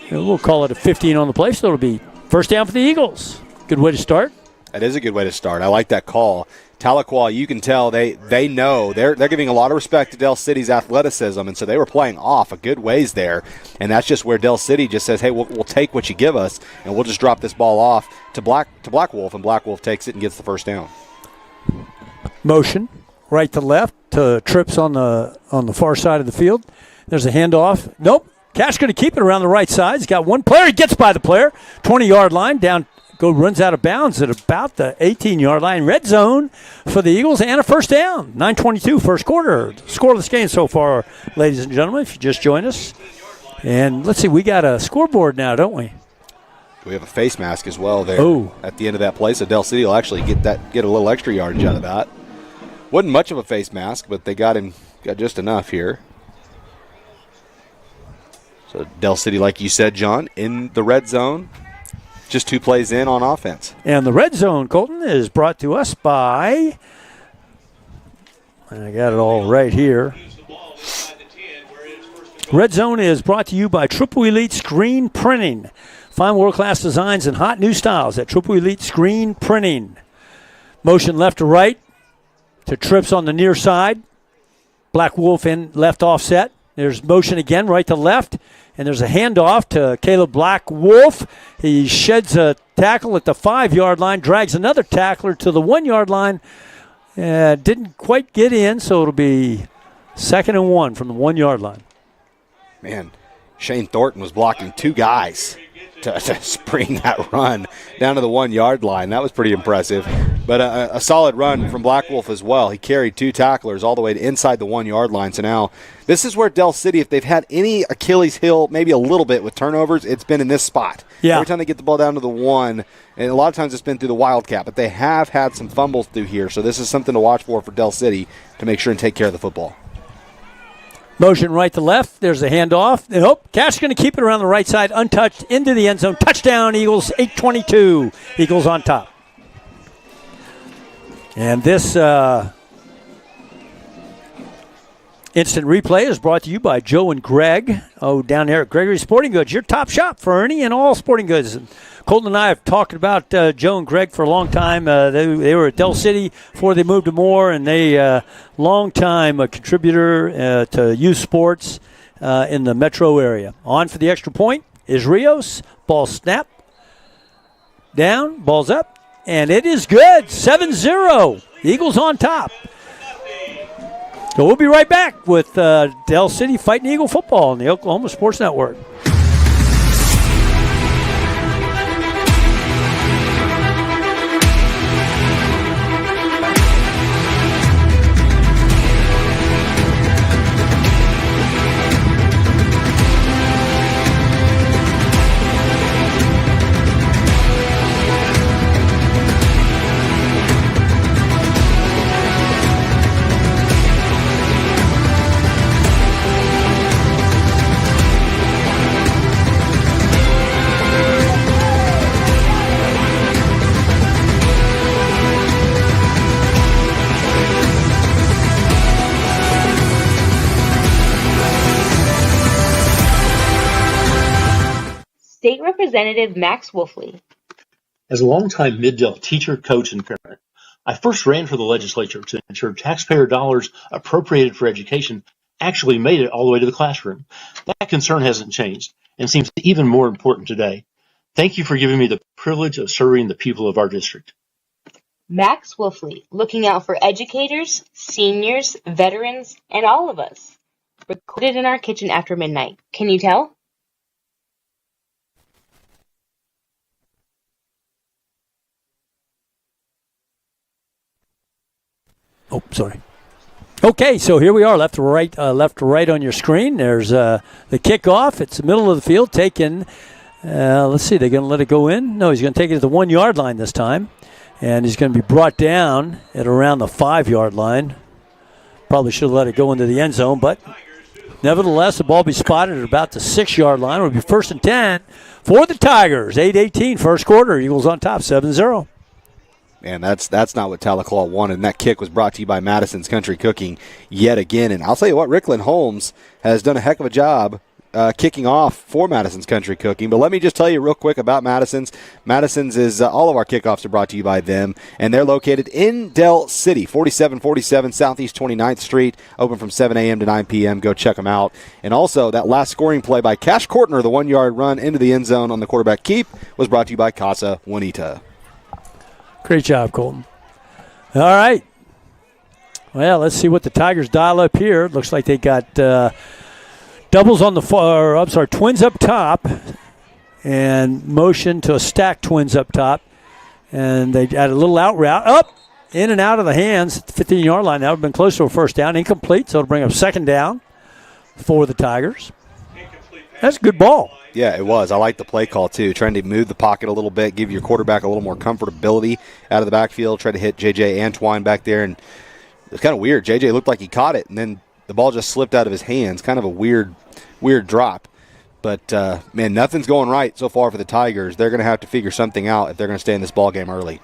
And we'll call it a 15 on the play, so it'll be first down for the Eagles. Good way to start. That is a good way to start. I like that call. Tahlequah, you can tell they know they're giving a lot of respect to Del City's athleticism, and so they were playing off a good ways there. And that's just where Del City just says, hey, we'll take what you give us, and we'll just drop this ball off to Black Wolf, and Black Wolf takes it and gets the first down. Motion right to left to trips on the far side of the field. There's a handoff. Nope. Cash going to keep it around the right side. He's got one player. He gets by the player. 20-yard line down. Runs out of bounds at about the 18-yard line. Red zone for the Eagles and a first down. 9:22 first quarter. Scoreless game so far, ladies and gentlemen, if you just joined us. And let's see, we got a scoreboard now, don't we? We have a face mask as well there at the end of that play, so Del City will actually get a little extra yardage out of that. Wasn't much of a face mask, but they got just enough here. So Del City, like you said, John, in the red zone. Just 2 plays in on offense. And the red zone, Colton, is brought to us by, I got it all right here. Red zone is brought to you by Triple Elite Screen Printing. Find world-class designs and hot new styles at Triple Elite Screen Printing. Motion left to right to trips on the near side. Black Wolf in left offset. There's motion again right to left. And there's a handoff to Caleb Black Wolf. He sheds a tackle at the 5-yard line, drags another tackler to the 1-yard line. Didn't quite get in, so it'll be 2nd and 1 from the 1-yard line. Man, Shane Thornton was blocking 2 guys to spring that run down to the 1-yard line. That was pretty impressive. But a solid run from Black Wolf as well. He carried 2 tacklers all the way to inside the 1-yard line. So now this is where Del City, if they've had any Achilles heel, maybe a little bit with turnovers, it's been in this spot. Yeah. Every time they get the ball down to the 1, and a lot of times it's been through the Wildcat, but they have had some fumbles through here. So this is something to watch for Del City to make sure and take care of the football. Motion right to left. There's a handoff. Cash going to keep it around the right side, untouched, into the end zone. Touchdown, Eagles, 8:22. Eagles on top. And this instant replay is brought to you by Joe and Greg. Down there at Gregory Sporting Goods, your top shop for any and all sporting goods. And Colton and I have talked about Joe and Greg for a long time. They were at Del City before they moved to Moore, and they long-time contributor to youth sports in the metro area. On for the extra point is Rios. Ball snap. Down, ball's up, and it is good. 7-0. Eagles on top. So we'll be right back with Del City Fighting Eagle football on the Oklahoma Sports Network. State Representative Max Wolfley. As a longtime Mid-Del teacher, coach, and parent, I first ran for the legislature to ensure taxpayer dollars appropriated for education actually made it all the way to the classroom. That concern hasn't changed and seems even more important today. Thank you for giving me the privilege of serving the people of our district. Max Wolfley, looking out for educators, seniors, veterans, and all of us. Recorded in our kitchen after midnight. Can you tell? Oh, sorry. Okay, so here we are, left to right on your screen. There's the kickoff. It's the middle of the field, taken. Let's see, they're going to let it go in? No, he's going to take it to the 1-yard line this time. And he's going to be brought down at around the 5-yard line. Probably should have let it go into the end zone, but nevertheless, the ball will be spotted at about the 6-yard line. It will be 1st and 10 for the Tigers. 8:18, first quarter. Eagles on top, 7-0. Man, that's not what Tahlequah wanted. And that kick was brought to you by Madison's Country Cooking yet again. And I'll tell you what, Rickland Holmes has done a heck of a job kicking off for Madison's Country Cooking. But let me just tell you real quick about Madison's. Madison's is all of our kickoffs are brought to you by them, and they're located in Del City, 4747 Southeast 29th Street, open from 7 a.m. to 9 p.m. Go check them out. And also, that last scoring play by Cash Kortner, the 1-yard run into the end zone on the quarterback keep, was brought to you by Casa Juanita. Great job, Colton. All right. Well, let's see what the Tigers dial up here. Looks like they got doubles on the far. I'm sorry, twins up top, and motion to a stack twins up top, and they add a little out route up, in and out of the hands at the 15-yard line. That would have been close to a first down, incomplete. So it'll bring up second down for the Tigers. That's a good ball. Yeah, it was. I like the play call, too. Trying to move the pocket a little bit, give your quarterback a little more comfortability out of the backfield. Try to hit J.J. Antoine back there, and it's kind of weird. J.J. looked like he caught it, and then the ball just slipped out of his hands. Kind of a weird drop. But, man, nothing's going right so far for the Tigers. They're going to have to figure something out if they're going to stay in this ball game early.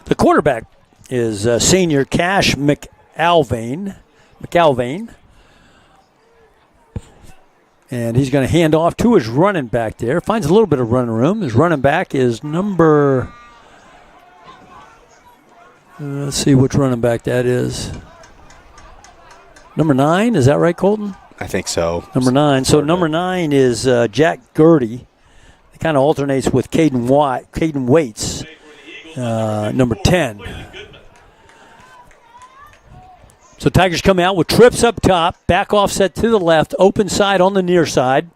The quarterback is senior Cash McAlvain. And he's going to hand off to his running back there. Finds a little bit of running room. His running back is number... let's see which running back that is. Number 9, is that right, Colton? I think so. Number 9. So number 9 is Jack Gertie. It kind of alternates with Caden Waits, number 10. So Tigers come out with trips up top, back offset to the left, open side on the near side.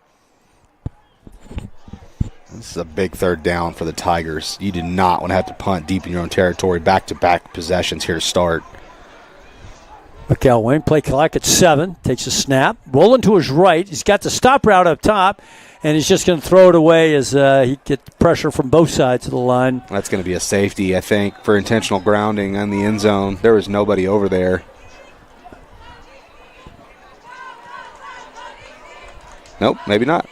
This is a big third down for the Tigers. You do not want to have to punt deep in your own territory. Back-to-back possessions here to start. McElwain, play clock at 7, takes a snap, rolling to his right. He's got the stop route up top, and he's just going to throw it away as he gets pressure from both sides of the line. That's going to be a safety, I think, for intentional grounding on the end zone. There was nobody over there. Nope, maybe not.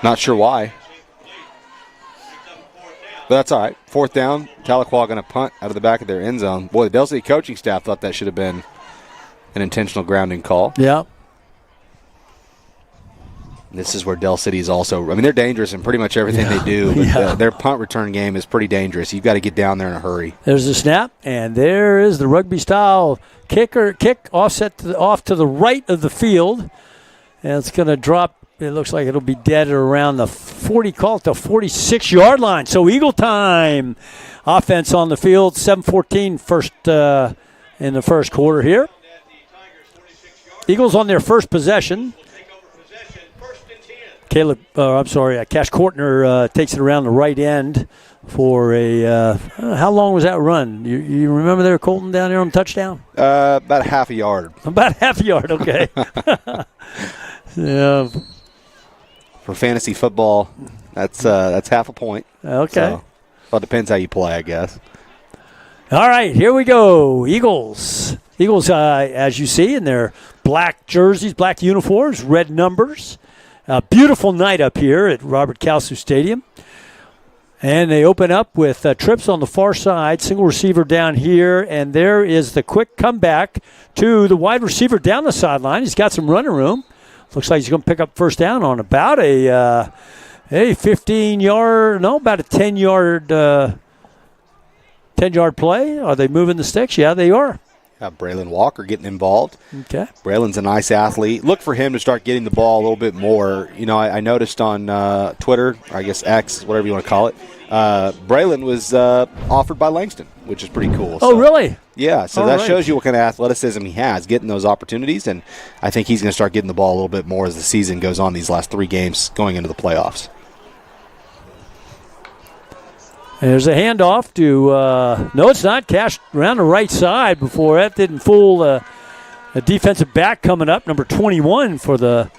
Not sure why. But that's all right. Fourth down, Tahlequah going to punt out of the back of their end zone. Boy, the Del City coaching staff thought that should have been an intentional grounding call. Yeah. This is where Del City is also, I mean, they're dangerous in pretty much everything they do, but their punt return game is pretty dangerous. You've got to get down there in a hurry. There's the snap, and there is the rugby-style kick offset off to the right of the field. And it's going to drop. It looks like it'll be dead at around the 46-yard line. So Eagle time. Offense on the field, 7:14 first in the first quarter here. Eagles on their first possession. Cash Kortner takes it around the right end for a how long was that run? You remember there, Colton, down there on the touchdown? About half a yard. About half a yard, okay. Yeah. For fantasy football, that's half a point. Okay. So, well, it depends how you play, I guess. All right, here we go. Eagles, as you see, in their black jerseys, black uniforms, red numbers. Beautiful night up here at Robert Kalsu Stadium. And they open up with trips on the far side, single receiver down here, and there is the quick comeback to the wide receiver down the sideline. He's got some running room. Looks like he's going to pick up first down on about a 15-yard, about a 10-yard play. Are they moving the sticks? Yeah, they are. Braylon Walker getting involved. Okay. Braylon's a nice athlete. Look for him to start getting the ball a little bit more. You know, I noticed on Twitter, or I guess X, whatever you want to call it, Braylon was offered by Langston, which is pretty cool. Oh, really? Yeah, so that shows you what kind of athleticism he has, getting those opportunities, and I think he's going to start getting the ball a little bit more as the season goes on, these last 3 games going into the playoffs. There's a handoff to, no, it's not. Cash around the right side before. That didn't fool a defensive back coming up, number 21 for the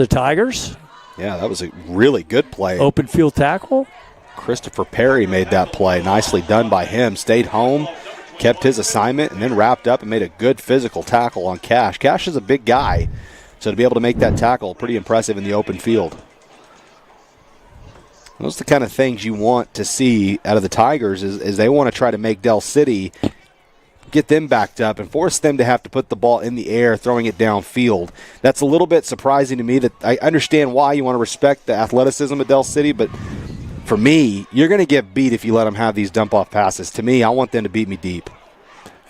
Tigers. Yeah, that was a really good play. Open field tackle. Christopher Perry made that play. Nicely done by him. Stayed home, kept his assignment, and then wrapped up and made a good physical tackle on Cash. Cash is a big guy, so to be able to make that tackle, pretty impressive in the open field. Those are the kind of things you want to see out of the Tigers is they want to try to make Del City get them backed up and force them to have to put the ball in the air, throwing it downfield. That's a little bit surprising to me. That I understand why you want to respect the athleticism of Del City, but for me, you're going to get beat if you let them have these dump-off passes. To me, I want them to beat me deep.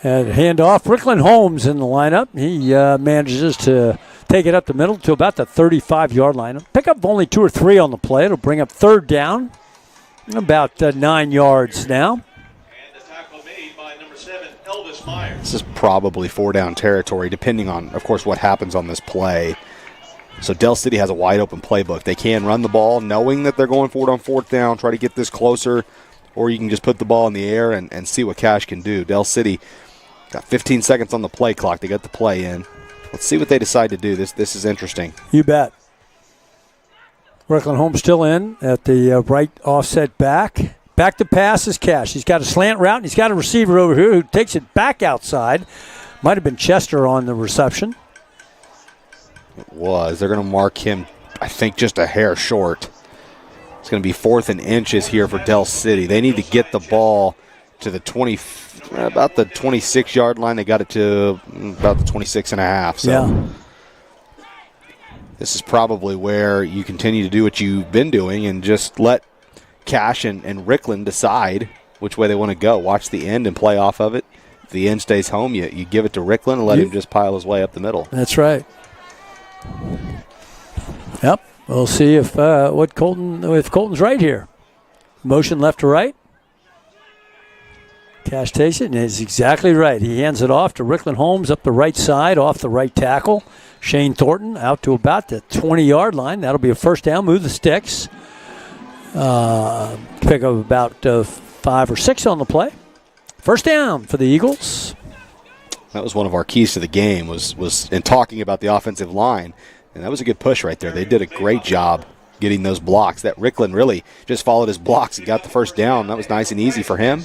And handoff, Rickland Holmes in the lineup. He manages to take it up the middle to about the 35-yard line. Pick up only 2 or 3 on the play. It'll bring up third down, about 9 yards now. This is probably 4-down territory, depending on, of course, what happens on this play. So Del City has a wide-open playbook. They can run the ball knowing that they're going for it on 4th down, try to get this closer, or you can just put the ball in the air and see what Cash can do. Del City got 15 seconds on the play clock. They got the play in. Let's see what they decide to do. This is interesting. You bet. Rickland Holmes still in at the right offset back. Back to pass is Cash. He's got a slant route, and he's got a receiver over here who takes it back outside. Might have been Chester on the reception. It was. They're going to mark him, I think, just a hair short. It's going to be 4th and inches here for Del City. They need to get the ball to the about the 26-yard line. They got it to about the 26.5. So yeah. This is probably where you continue to do what you've been doing and just let Cash and Rickland decide which way they want to go. Watch the end and play off of it. If the end stays home, you give it to Rickland and let him just pile his way up the middle. That's right. Yep. We'll see if Colton's right here. Motion left to right. Cash takes it, and he's exactly right. He hands it off to Rickland Holmes up the right side, off the right tackle. Shane Thornton out to about the 20-yard line. That'll be a first down. Move the sticks. Pick up about 5 or 6 on the play. First down for the Eagles. That was one of our keys to the game was in talking about the offensive line, and that was a good push right there. They did a great job getting those blocks. That Rickland really just followed his blocks and got the first down. That was nice and easy for him.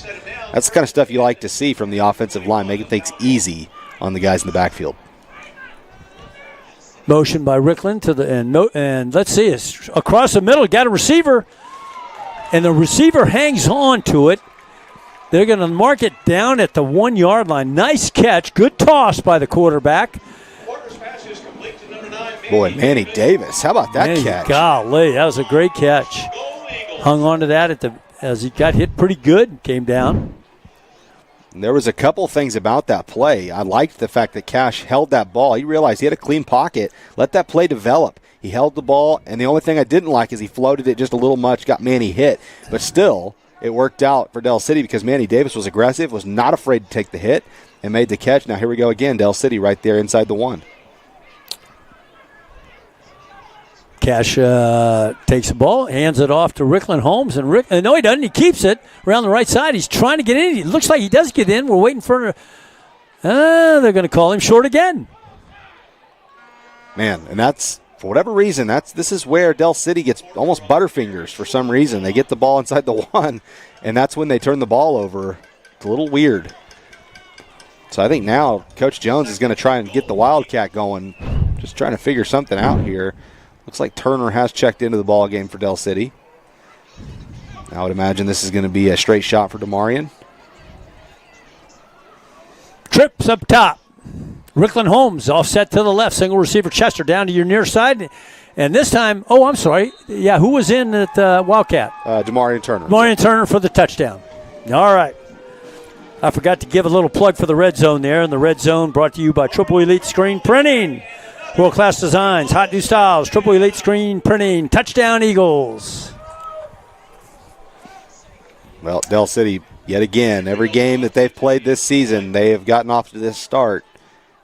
That's the kind of stuff you like to see from the offensive line, making things easy on the guys in the backfield. Motion by Rickland to the and let's see, it's across the middle. Got a receiver, and the receiver hangs on to it. They're going to mark it down at the 1-yard line. Nice catch. Good toss by the quarterback. Boy, Manny Davis. How about that catch? Golly, that was a great catch. Hung on to that as he got hit pretty good and came down. And there was a couple things about that play. I liked the fact that Cash held that ball. He realized he had a clean pocket. Let that play develop. He held the ball, and the only thing I didn't like is he floated it just a little much, got Manny hit. But still, it worked out for Del City because Manny Davis was aggressive, was not afraid to take the hit, and made the catch. Now here we go again, Del City right there inside the 1. Cash takes the ball, hands it off to Rickland Holmes, and no, he doesn't. He keeps it around the right side. He's trying to get in. It looks like he does get in. We're waiting for they're going to call him short again. Man, and that's, for whatever reason, this is where Del City gets almost butterfingers for some reason. They get the ball inside the 1, and that's when they turn the ball over. It's a little weird. So I think now Coach Jones is going to try and get the Wildcat going, just trying to figure something out here. Looks like Turner has checked into the ball game for Del City. I would imagine this is going to be a straight shot for DeMarion. Trips up top. Rickland Holmes offset to the left. Single receiver Chester down to your near side. And this time, I'm sorry. Yeah, who was in at Wildcat? DeMarion Turner. DeMarion Turner for the touchdown. All right. I forgot to give a little plug for the Red Zone there. And the Red Zone brought to you by Triple Elite Screen Printing. World-class designs, hot new styles, Triple Elite Screen Printing, touchdown Eagles. Well, Del City, yet again, every game that they've played this season, they have gotten off to this start.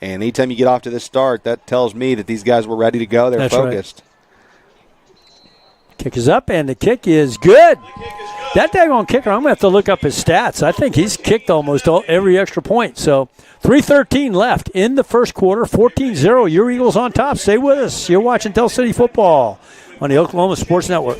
And anytime you get off to this start, that tells me that these guys were ready to go. They're focused. Right. Kick is up, and the kick is good. That daggone kicker, I'm going to have to look up his stats. I think he's kicked almost every extra point. So 3:13 left in the first quarter, 14-0. Your Eagles on top. Stay with us. You're watching Del City football on the Oklahoma Sports Network.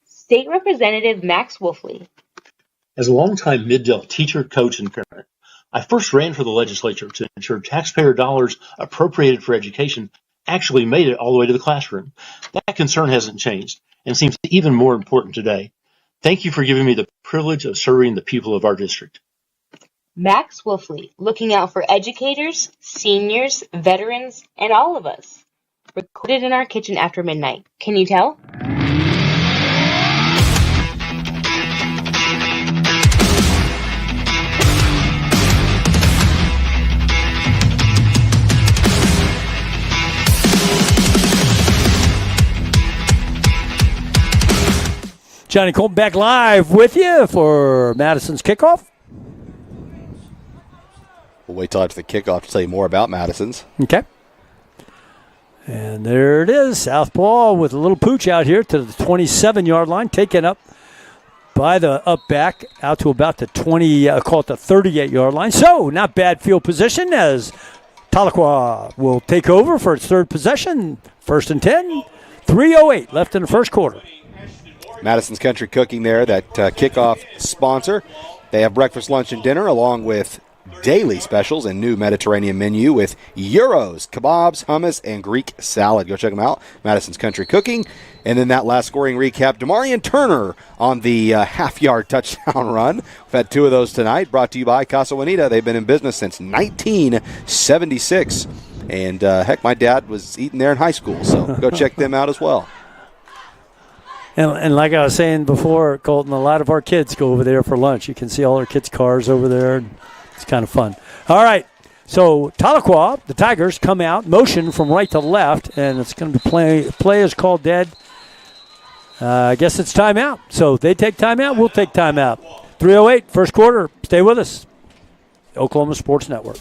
State Representative Max Wolfley. As a longtime Mid-Del teacher, coach, and parent, I first ran for the legislature to ensure taxpayer dollars appropriated for education actually made it all the way to the classroom. That concern hasn't changed and seems even more important today. Thank you for giving me the privilege of serving the people of our district. Max Wolfley, looking out for educators, seniors, veterans, and all of us. Recorded in our kitchen after midnight. Can you tell? Johnny Colton back live with you for Madison's kickoff. We'll wait till after the kickoff to tell you more about Madison's. Okay. And there it is. Southpaw with a little pooch out here to the 27-yard line, taken up by the up back out to about the 38-yard line. So not bad field position as Tahlequah will take over for its third possession. 1st and 10, 3:08 left in the first quarter. Madison's Country Cooking there, that kickoff sponsor. They have breakfast, lunch, and dinner along with daily specials and new Mediterranean menu with gyros, kebabs, hummus, and Greek salad. Go check them out. Madison's Country Cooking. And then that last scoring recap, Damarian Turner on the half-yard touchdown run. We've had 2 of those tonight, brought to you by Casa Juanita. They've been in business since 1976. And, heck, my dad was eating there in high school, so go check them out as well. And like I was saying before, Colton, a lot of our kids go over there for lunch. You can see all our kids' cars over there. It's kind of fun. All right, so Tahlequah, the Tigers, come out, motion from right to left, and it's going to be play is called dead. I guess it's timeout. So they take timeout, we'll take timeout. 3:08, first quarter. Stay with us. Oklahoma Sports Network.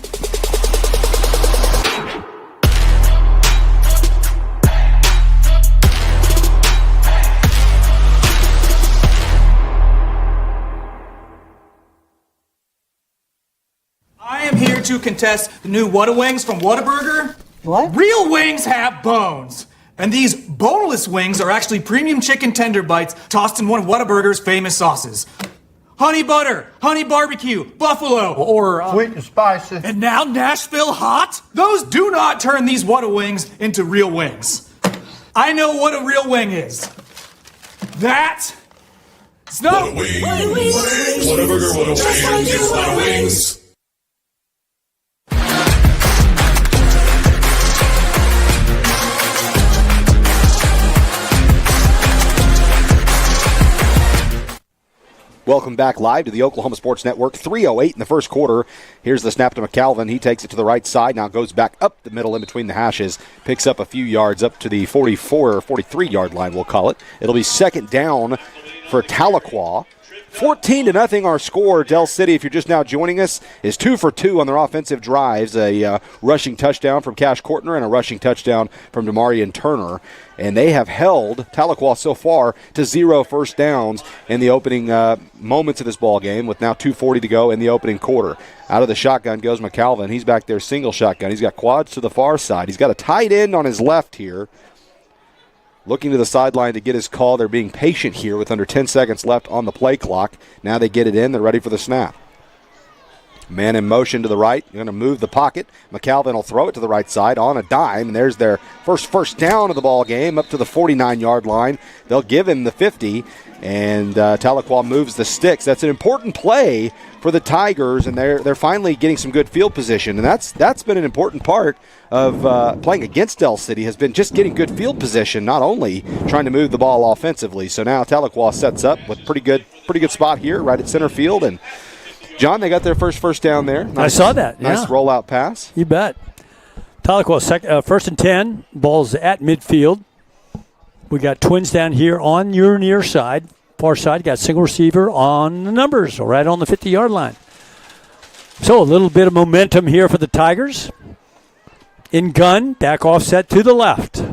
I am here to contest the new Whataburger from Whataburger. What? Real wings have bones. And these boneless wings are actually premium chicken tender bites tossed in one of Whataburger's famous sauces. Honey butter, honey barbecue, buffalo, or sweet and spicy. And now Nashville hot? Those do not turn these Whata wings into real wings. I know what a real wing is. That. It's not a wing. Whataburger, Whata wings. Welcome back live to the Oklahoma Sports Network. 3:08 in the first quarter. Here's the snap to McCalvin. He takes it to the right side. Now goes back up the middle in between the hashes. Picks up a few yards up to the 44 or 43-yard line, we'll call it. It'll be second down for Tahlequah. 14-0 our score. Del City, if you're just now joining us, is 2 for 2 on their offensive drives. A rushing touchdown from Cash Kortner and a rushing touchdown from Damarian Turner. And they have held Tahlequah so far to 0 first downs in the opening moments of this ball game, with now 2:40 to go in the opening quarter. Out of the shotgun goes McCalvin. He's back there single shotgun. He's got quads to the far side. He's got a tight end on his left here. Looking to the sideline to get his call. They're being patient here with under 10 seconds left on the play clock. Now they get it in. They're ready for the snap. Man in motion to the right. You're going to move the pocket. McCalvin will throw it to the right side on a dime. And there's their first down of the ball game up to the 49-yard line. They'll give him the 50. And Tahlequah moves the sticks. That's an important play for the Tigers, and they're finally getting some good field position. And that's been an important part of playing against Del City, has been just getting good field position, not only trying to move the ball offensively. So now Tahlequah sets up with pretty good spot here right at center field. And John, they got their first down there. Nice, I saw that. Nice rollout pass. You bet. Tahlequah, first and 10. Ball's at midfield. We got Twins down here on your near side. Far side, got single receiver on the numbers, right on the 50-yard line. So a little bit of momentum here for the Tigers. In gun, back offset to the left.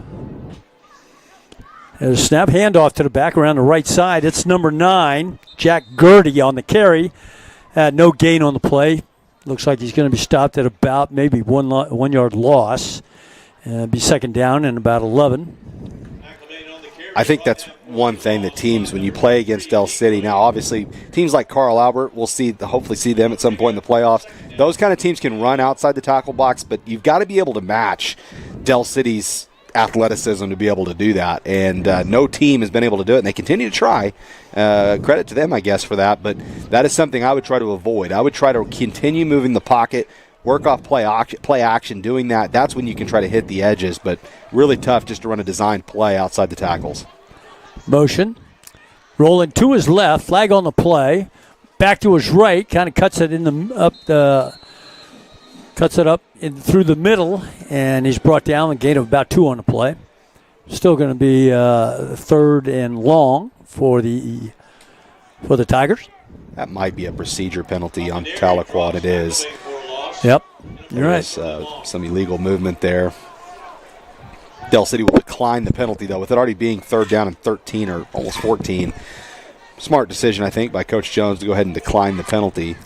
There's a snap handoff to the back around the right side. It's number 9, Jack Gertie on the carry. No gain on the play. Looks like he's going to be stopped at about maybe 1 yard loss. Be second down and about 11. I think that's one thing that teams, when you play against Del City, now obviously teams like Carl Albert, we'll hopefully see them at some point in the playoffs. those kind of teams can run outside the tackle box, but you've got to be able to match Del City's athleticism to be able to do that. And no team has been able to do it, and they continue to try. Credit to them, I guess, for that. But that is something I would try to avoid. I would try to continue moving the pocket, work off play action, doing that. That's when you can try to hit the edges, but really tough just to run a designed play outside the tackles. Motion. Rolling to his left, flag on the play. Back to his right, kind of cuts it up through the middle, and he's brought down a gain of about 2 on the play. Still going to be 3rd and long for the Tigers. That might be a procedure penalty on Tahlequah. It is. Yep, you're right. Some illegal movement there. Del City will decline the penalty, though, with it already being 3rd down and 13 or almost 14. Smart decision, I think, by Coach Jones to go ahead and decline the penalty.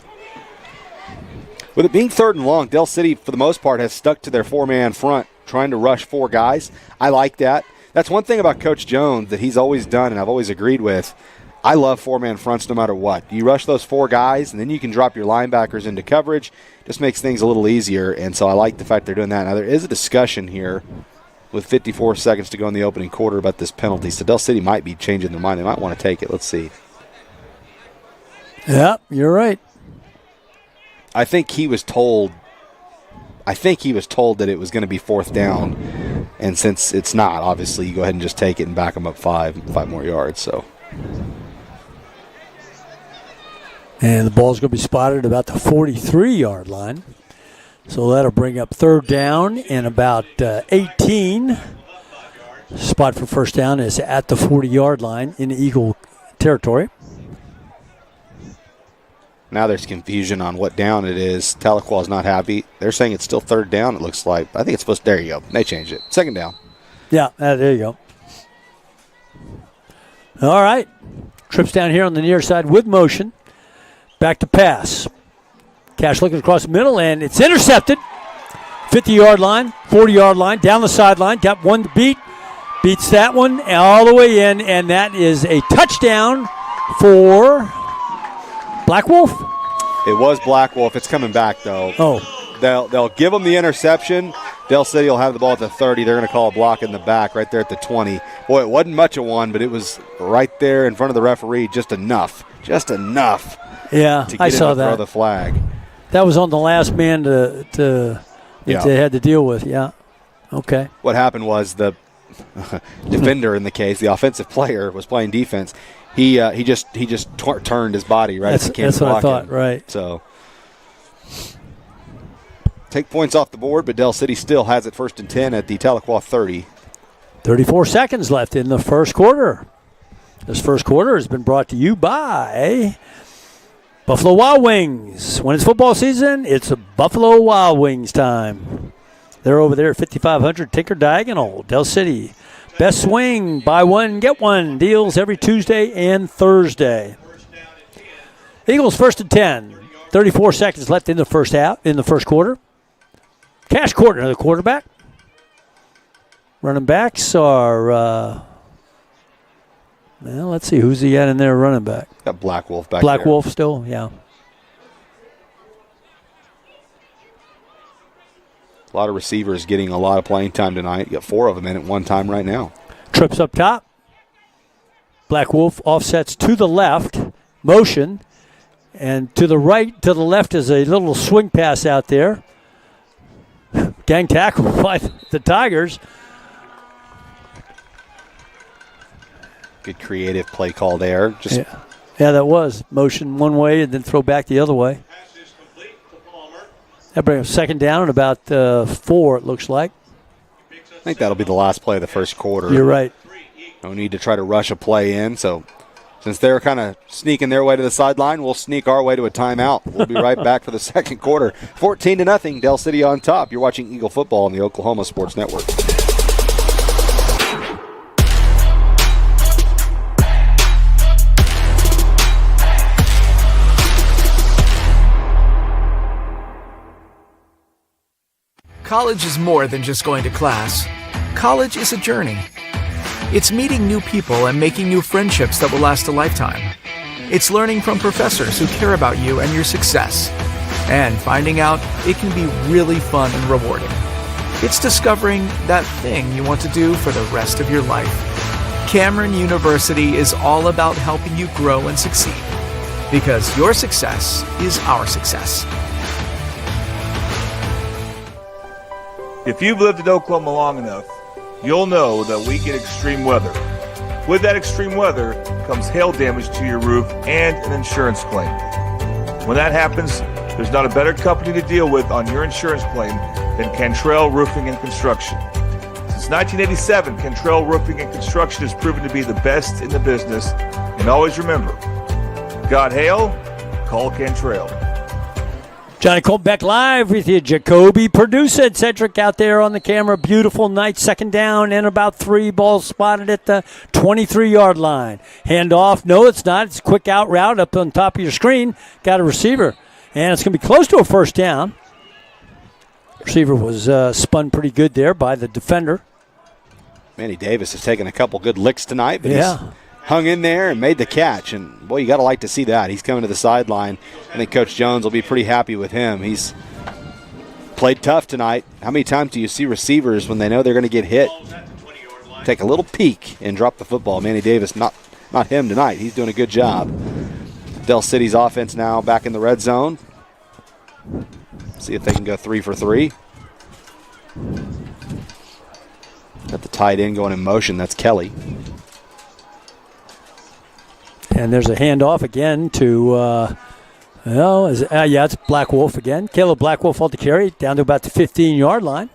With it being 3rd and long, Del City, for the most part, has stuck to their 4-man front, trying to rush 4 guys. I like that. That's one thing about Coach Jones that he's always done and I've always agreed with. I love 4-man fronts no matter what. You rush those 4 guys, and then you can drop your linebackers into coverage. Just makes things a little easier, and so I like the fact they're doing that. Now, there is a discussion here with 54 seconds to go in the opening quarter about this penalty, so Del City might be changing their mind. They might want to take it. Let's see. Yeah, you're right. I think he was told that it was going to be 4th down, and since it's not, obviously you go ahead and just take it and back them up 5 more yards. So, and the ball's going to be spotted about the 43-yard line. So that'll bring up 3rd down and about 18. Spot for 1st down is at the 40-yard line in Eagle territory. Now there's confusion on what down it is. Tahlequah is not happy. They're saying it's still 3rd down, it looks like. I think it's supposed to. There you go. They changed it. 2nd down. Yeah, there you go. All right. Trips down here on the near side with motion. Back to pass. Cash looking across the middle, and it's intercepted. 50-yard line, 40-yard line, down the sideline. Got one to beat. Beats that one all the way in, and that is a touchdown for Black Wolf? It was Black Wolf. It's coming back, though. Oh. They'll give them the interception. Del City will have the ball at the 30. They're going to call a block in the back right there at the 20. Boy, it wasn't much of one, but it was right there in front of the referee, just enough. Just enough. Yeah, to get I saw him to that. Throw the flag. That was on the last man that they had to deal with. Yeah. Okay. What happened was the defender in the case, the offensive player, was playing defense. He just turned his body right as he came That's to block what I thought. him. Right. So take points off the board, but Del City still has it 1st and 10 at the Tahlequah 30. 34 seconds left in the first quarter. This first quarter has been brought to you by Buffalo Wild Wings. When it's football season, it's a Buffalo Wild Wings time. They're over there at 5500 Tinker Diagonal, Del City. Best swing, buy one, get one. Deals every Tuesday and Thursday. Eagles 1st and 10. 34 seconds left in the first quarter. Cash Courtner, the quarterback. Running backs are, let's see, who's he got in there running back? Got Black Wolf back Black there. Wolf still, yeah. A lot of receivers getting a lot of playing time tonight. You got 4 of them in at one time right now. Trips up top. Black Wolf offsets to the left, motion, and to the right, to the left is a little swing pass out there. Gang tackle by the Tigers. Good creative play call there. Yeah, that was. Motion one way and then throw back the other way. That brings 2nd down at about 4, it looks like. I think that'll be the last play of the first quarter. You're right. No need to try to rush a play in. So since they're kind of sneaking their way to the sideline, we'll sneak our way to a timeout. We'll be right back for the second quarter. 14-0, Del City on top. You're watching Eagle Football on the Oklahoma Sports Network. College is more than just going to class. College is a journey. It's meeting new people and making new friendships that will last a lifetime. It's learning from professors who care about you and your success. and finding out it can be really fun and rewarding. It's discovering that thing you want to do for the rest of your life. Cameron University is all about helping you grow and succeed, because your success is our success. If you've lived in Oklahoma long enough, you'll know that we get extreme weather. With that extreme weather comes hail damage to your roof and an insurance claim. When that happens, there's not a better company to deal with on your insurance claim than Cantrell Roofing and Construction. Since 1987, Cantrell Roofing and Construction has proven to be the best in the business. And always remember, got hail? Call Cantrell. Johnny Colbeck live with you. Jacoby Purdue said Cedric out there on the camera. Beautiful night. Second down and about 3. Ball spotted at the 23-yard line. Hand off. No, it's not. It's a quick out route up on top of your screen. Got a receiver. And it's going to be close to a first down. Receiver was spun pretty good there by the defender. Manny Davis has taken a couple good licks tonight, but he's hung in there and made the catch. And, boy, you got to like to see that. He's coming to the sideline. I think Coach Jones will be pretty happy with him. He's played tough tonight. How many times do you see receivers when they know they're going to get hit take a little peek and drop the football? Manny Davis, not him tonight. He's doing a good job. Del City's offense now back in the red zone. See if they can go 3 for 3. Got the tight end going in motion. That's Kelly. And there's a handoff again to, it's Black Wolf again. Caleb Black Wolf on the carry down to about the 15-yard line.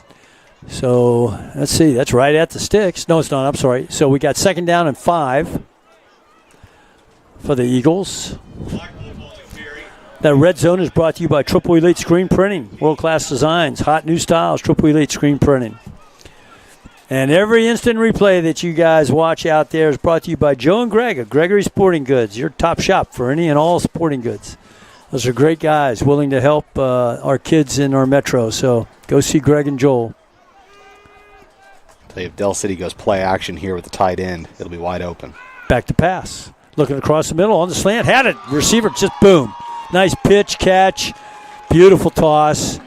So let's see, that's right at the sticks. No, it's not. I'm sorry. So we got second down and 5 for the Eagles. That red zone is brought to you by Triple Elite Screen Printing. World-class designs, hot new styles, Triple Elite Screen Printing. And every instant replay that you guys watch out there is brought to you by Joe and Greg of Gregory Sporting Goods, your top shop for any and all sporting goods. Those are great guys willing to help our kids in our metro. So go see Greg and Joel. Tell you, if Del City goes play action here with the tight end, it'll be wide open. Back to pass. Looking across the middle on the slant. Had it. Receiver just boom. Nice pitch, catch. Beautiful toss.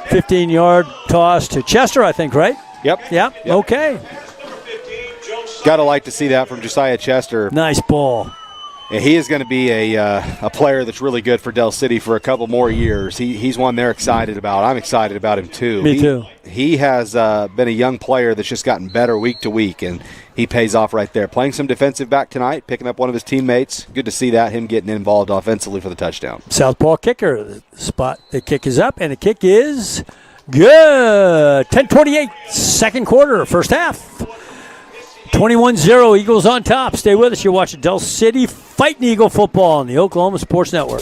15-yard toss to Chester, I think, right? Yep. Okay. Got to like to see that from Josiah Chester. Nice ball. Yeah, he is going to be a player that's really good for Del City for a couple more years. He's one they're excited about. I'm excited about him, too. Me too. He has been a young player that's just gotten better week to week, and he pays off right there. Playing some defensive back tonight, picking up one of his teammates. Good to see that, him getting involved offensively for the touchdown. Southpaw kicker. The spot. The kick is up, and the kick is good. 10:28, second quarter, first half. 21-0, Eagles on top. Stay with us. You're watching Del City Fighting Eagle football on the Oklahoma Sports Network.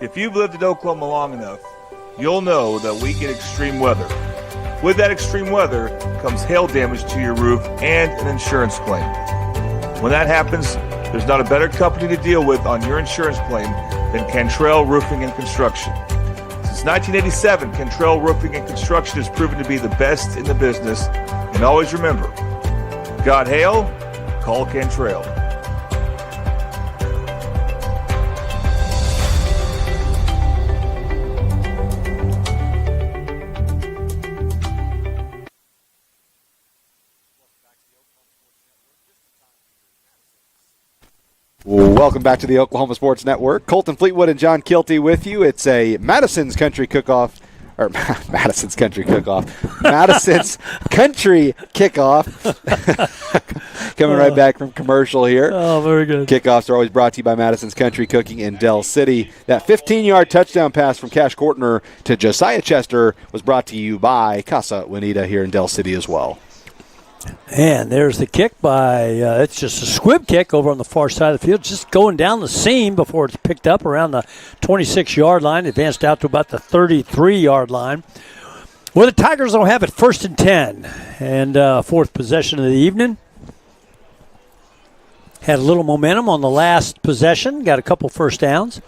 If you've lived in Oklahoma long enough, you'll know that we get extreme weather. With that extreme weather comes hail damage to your roof and an insurance claim. When that happens, there's not a better company to deal with on your insurance claim than Cantrell Roofing and Construction. Since 1987, Cantrell Roofing and Construction has proven to be the best in the business. And always remember, got hail? Call Cantrell. Welcome back to the Oklahoma Sports Network. Colton Fleetwood and John Kilty with you. It's a Madison's Country Cook-Off. Or Madison's Country Cook-Off. Madison's Country Kickoff. Coming right back from commercial here. Oh, very good. Kickoffs are always brought to you by Madison's Country Cooking in Del City. That 15-yard touchdown pass from Cash Kortner to Josiah Chester was brought to you by Casa Juanita here in Del City as well. And there's the kick by, it's just a squib kick over on the far side of the field, just going down the seam before it's picked up around the 26-yard line, advanced out to about the 33-yard line. Well, the Tigers will have it 1st and 10, and fourth possession of the evening. Had a little momentum on the last possession, got a couple first downs.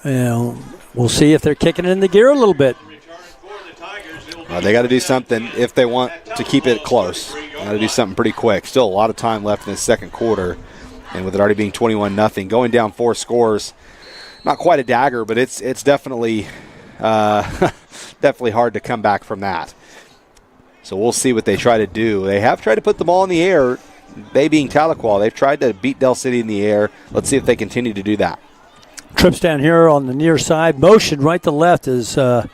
And we'll see if they're kicking it in the gear a little bit. They got to do something if they want to keep it close. Got to do something pretty quick. Still a lot of time left in the second quarter, and with it already being 21-0, going down 4 scores, not quite a dagger, but it's definitely definitely hard to come back from that. So we'll see what they try to do. They have tried to put the ball in the air. They being Tahlequah, they've tried to beat Del City in the air. Let's see if they continue to do that. Trips down here on the near side. Motion right to left is the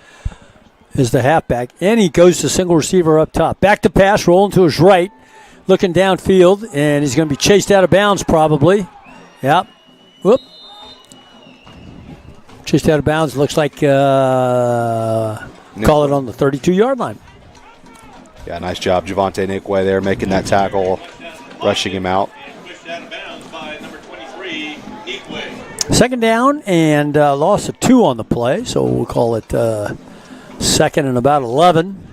halfback. And he goes to single receiver up top. Back to pass, rolling to his right, looking downfield, and he's going to be chased out of bounds probably. Yep. Whoop. Chased out of bounds. Looks like call it on the 32-yard line. Yeah, nice job, Javante Nickway there making that tackle, rushing him out. Second down and loss of 2 on the play, so we'll call it second and about 11.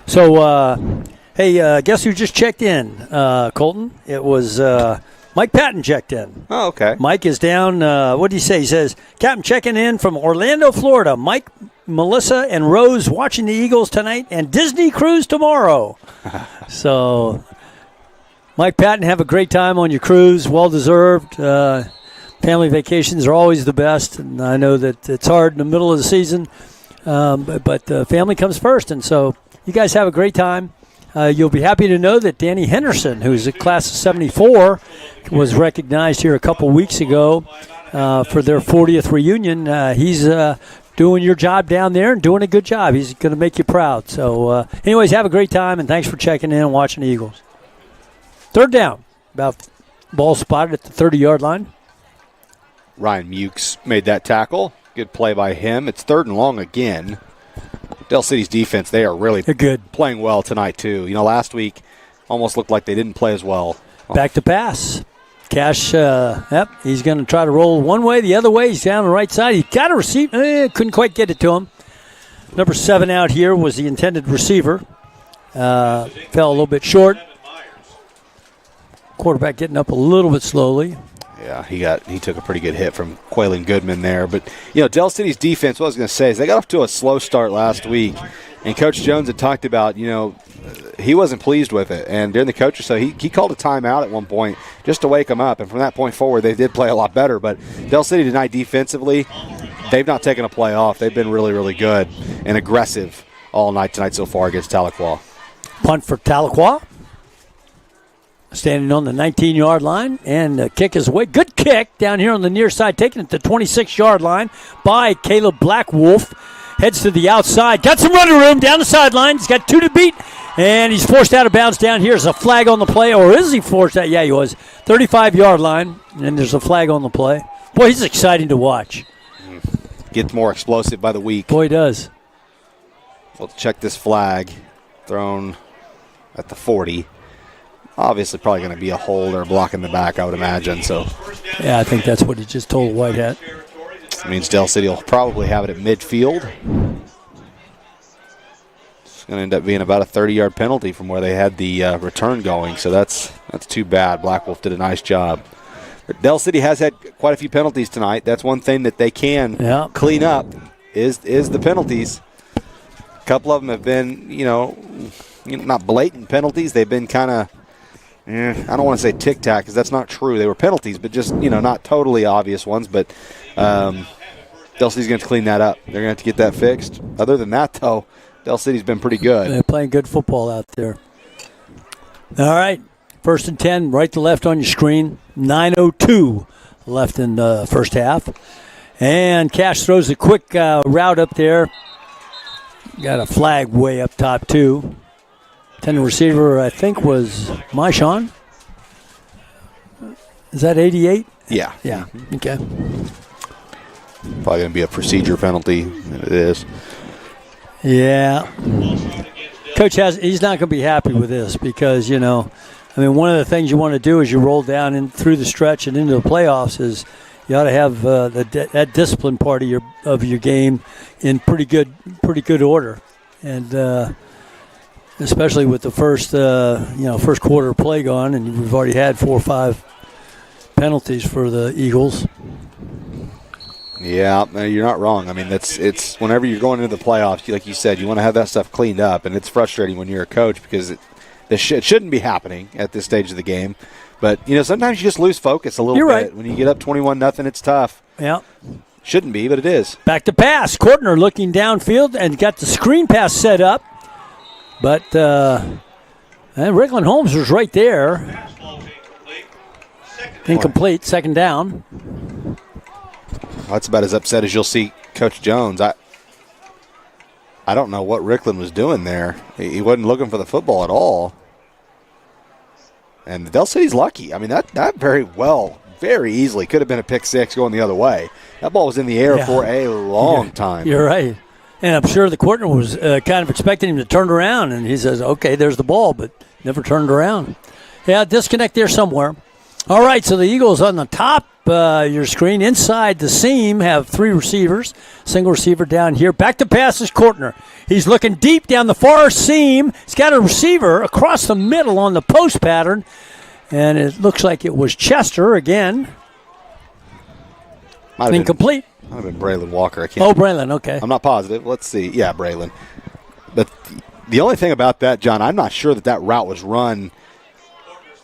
So, hey, guess who just checked in, Colton? It was Mike Patton checked in. Oh, okay. Mike is down. What did he say? He says, Captain checking in from Orlando, Florida. Mike, Melissa, and Rose watching the Eagles tonight and Disney cruise tomorrow. So, Mike Patton, have a great time on your cruise. Well-deserved. Family vacations are always the best, and I know that it's hard in the middle of the season, but family comes first, and so you guys have a great time. You'll be happy to know that Danny Henderson, who's a class of 74, was recognized here a couple weeks ago for their 40th reunion. He's doing your job down there and doing a good job. He's going to make you proud. So, anyways, have a great time, and thanks for checking in and watching the Eagles. Third down, about ball spotted at the 30-yard line. Ryan Mukes made that tackle. Good play by him. It's 3rd and long again. Del City's defense, they're good. Playing well tonight, too. You know, last week almost looked like they didn't play as well. Back to pass. Cash, he's going to try to roll one way, the other way. He's down the right side. He got a receive. Couldn't quite get it to him. Number 7 out here was the intended receiver. Fell a little bit short. Quarterback getting up a little bit slowly. Yeah, he took a pretty good hit from Quaylen Goodman there. But, you know, Del City's defense, what I was going to say is they got off to a slow start last week. And Coach Jones had talked about, you know, he wasn't pleased with it. And during the coach so he called a timeout at one point just to wake them up. And from that point forward, they did play a lot better. But Del City tonight defensively, they've not taken a play off. They've been really, really good and aggressive all night tonight so far against Tahlequah. Punt for Tahlequah. Standing on the 19-yard line, and the kick is away. Good kick down here on the near side, taking it to the 26-yard line by Caleb Blackwolf. Heads to the outside. Got some running room down the sideline. He's got 2 to beat, and he's forced out of bounds down here. There's a flag on the play, or is he forced out? Yeah, he was. 35-yard line, and there's a flag on the play. Boy, he's exciting to watch. Gets more explosive by the week. Boy, he does. We'll check this flag. Thrown at the 40. Obviously, probably going to be a hold or a block in the back, I would imagine. So, yeah, I think that's what he just told White Hat. It means Del City will probably have it at midfield. It's going to end up being about a 30-yard penalty from where they had the return going. So that's too bad. Blackwolf did a nice job. But Del City has had quite a few penalties tonight. That's one thing that they can clean up is the penalties. A couple of them have been, not blatant penalties. They've been kind of, I don't want to say tic-tac because that's not true. They were penalties, but just, not totally obvious ones. But Del City's going to clean that up. They're going to have to get that fixed. Other than that, though, Del City's been pretty good. They're playing good football out there. All right, 1st and 10, right to left on your screen. 9:02 left in the first half. And Cash throws a quick route up there. Got a flag way up top, too. 10 receiver, I think, was Maishan. Is that 88? Yeah. Yeah, okay. Probably going to be a procedure penalty, and it is. Yeah. Coach he's not going to be happy with this because, one of the things you want to do as you roll down in through the stretch and into the playoffs is you ought to have that discipline part of your game in pretty good order. And especially with the first quarter play gone, and we've already had 4 or 5 penalties for the Eagles. Yeah, no, you're not wrong. I mean, it's whenever you're going into the playoffs, like you said, you want to have that stuff cleaned up, and it's frustrating when you're a coach because it shouldn't be happening at this stage of the game. But, sometimes you just lose focus a little bit. Right. When you get up 21-0, it's tough. Yeah. Shouldn't be, but it is. Back to pass. Kortner looking downfield and got the screen pass set up. But Rickland Holmes was right there. Incomplete, second down. That's about as upset as you'll see Coach Jones. I don't know what Rickland was doing there. He wasn't looking for the football at all. And Del City's lucky. I mean, that very easily could have been a pick six going the other way. That ball was in the air for a long time. You're right. And I'm sure the Kortner was kind of expecting him to turn around, and he says, okay, there's the ball, but never turned around. Yeah, disconnect there somewhere. All right, so the Eagles on the top your screen. Inside the seam have three receivers. Single receiver down here. Back to pass is Kortner. He's looking deep down the far seam. He's got a receiver across the middle on the post pattern. And it looks like it was Chester again. Incomplete. Might have been Braylon Walker. I can't. Braylon, okay. I'm not positive. Let's see. Yeah, Braylon. But the only thing about that, John, I'm not sure that route was run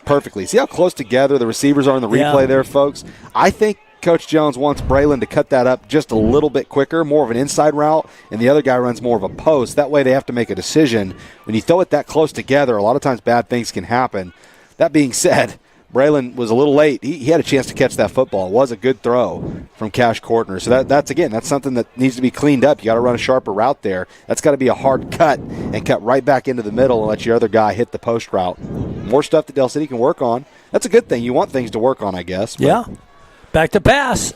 perfectly. See how close together the receivers are in the replay there, folks? I think Coach Jones wants Braylon to cut that up just a little bit quicker, more of an inside route, and the other guy runs more of a post. That way they have to make a decision. When you throw it that close together, a lot of times bad things can happen. That being said, Braylon was a little late. He had a chance to catch that football. It was a good throw from Cash Kortner. So that's something that needs to be cleaned up. You got to run a sharper route there. That's got to be a hard cut and cut right back into the middle and let your other guy hit the post route. More stuff that Del City can work on. That's a good thing. You want things to work on, I guess. But. Yeah. Back to pass.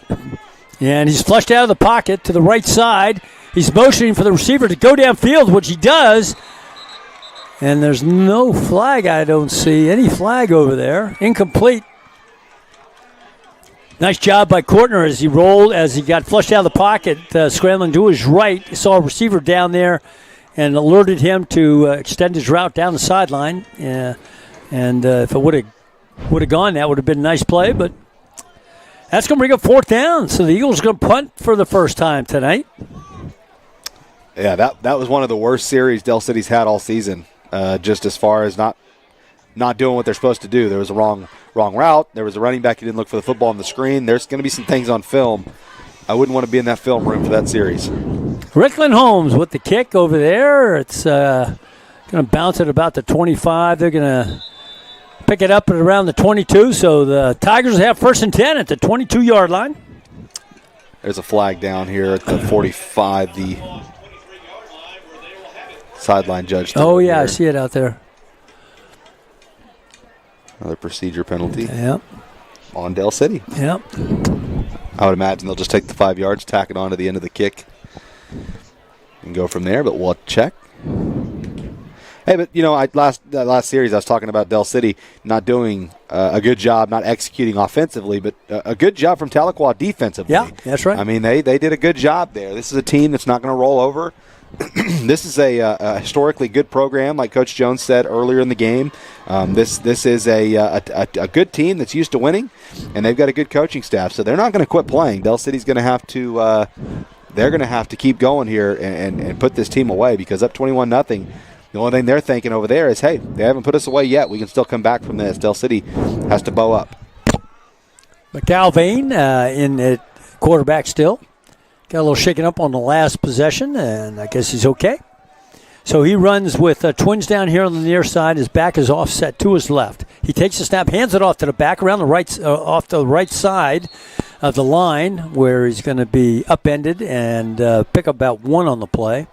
And he's flushed out of the pocket to the right side. He's motioning for the receiver to go downfield, which he does. And there's no flag. I don't see any flag over there. Incomplete. Nice job by Kortner as he got flushed out of the pocket, scrambling to his right. He saw a receiver down there and alerted him to extend his route down the sideline. And if it would have gone, that would have been a nice play. But that's going to bring up fourth down. So the Eagles are going to punt for the first time tonight. Yeah, that was one of the worst series Del City's had all season. Just as far as not doing what they're supposed to do. There was a wrong route. There was a running back who didn't look for the football on the screen. There's going to be some things on film. I wouldn't want to be in that film room for that series. Rickland Holmes with the kick over there. It's going to bounce at about the 25. They're going to pick it up at around the 22. So the Tigers have first and 10 at the 22-yard line. There's a flag down here at the 45. The sideline judge. Oh, yeah, I see it out there. Another procedure penalty. Yep. On Del City. Yep. I would imagine they'll just take the 5 yards, tack it on to the end of the kick, and go from there, but we'll check. Hey, but, last series I was talking about Del City not doing a good job, not executing offensively, but a good job from Tahlequah defensively. Yeah, that's right. I mean, they did a good job there. This is a team that's not going to roll over. This is a historically good program, like Coach Jones said earlier in the game. This is a good team that's used to winning, and they've got a good coaching staff, so they're not going to quit playing. Del City's going to have to they're going to have to keep going here and put this team away, because up 21-0, the only thing they're thinking over there is, hey, they haven't put us away yet. We can still come back from this. Del City has to bow up. McAlvain in at quarterback still. Got a little shaken up on the last possession, and I guess he's okay. So he runs with twins down here on the near side. His back is offset to his left. He takes the snap, hands it off to the back around the right, off the right side of the line, where he's going to be upended and pick up about one on the play.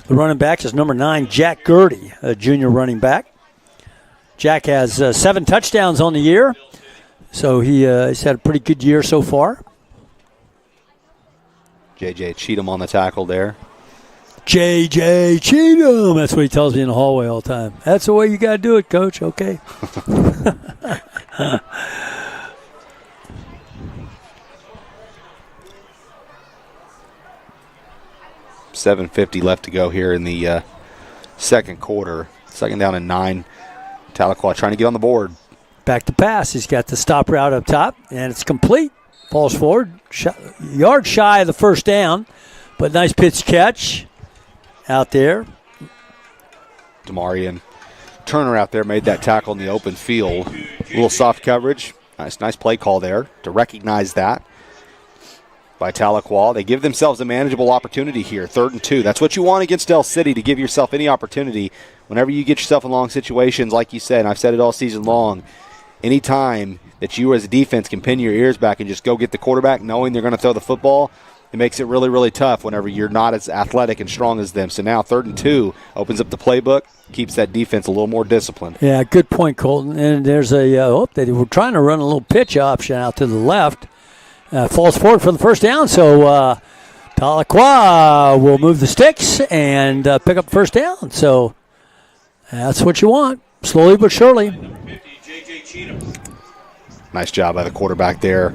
The running back is number 9, Jack Gertie, a junior running back. Jack has 7 touchdowns on the year, so he's had a pretty good year so far. J.J. Cheatham on the tackle there. J.J. Cheatham. That's what he tells me in the hallway all the time. That's the way you got to do it, Coach. Okay. $7:50 left to go here in the second quarter. Second down and 9. Tahlequah trying to get on the board. Back to pass. He's got the stop route up top, and it's complete. falls forward. Yard shy of the first down, but nice pitch catch out there. Demarian Turner out there made that tackle in the open field. A little soft coverage. Nice play call there to recognize that by Tahlequah. They give themselves a manageable opportunity here, 3rd and 2. That's what you want against Del City, to give yourself any opportunity. Whenever you get yourself in long situations, like you said, and I've said it all season long, any time that you as a defense can pin your ears back and just go get the quarterback knowing they're going to throw the football, it makes it really, really tough whenever you're not as athletic and strong as them. So now 3rd and 2 opens up the playbook, keeps that defense a little more disciplined. Yeah, good point, Colton. And there's they were trying to run a little pitch option out to the left. Falls forward for the first down, so Tahlequah will move the sticks and pick up first down. So that's what you want, slowly but surely. Nice job by the quarterback there,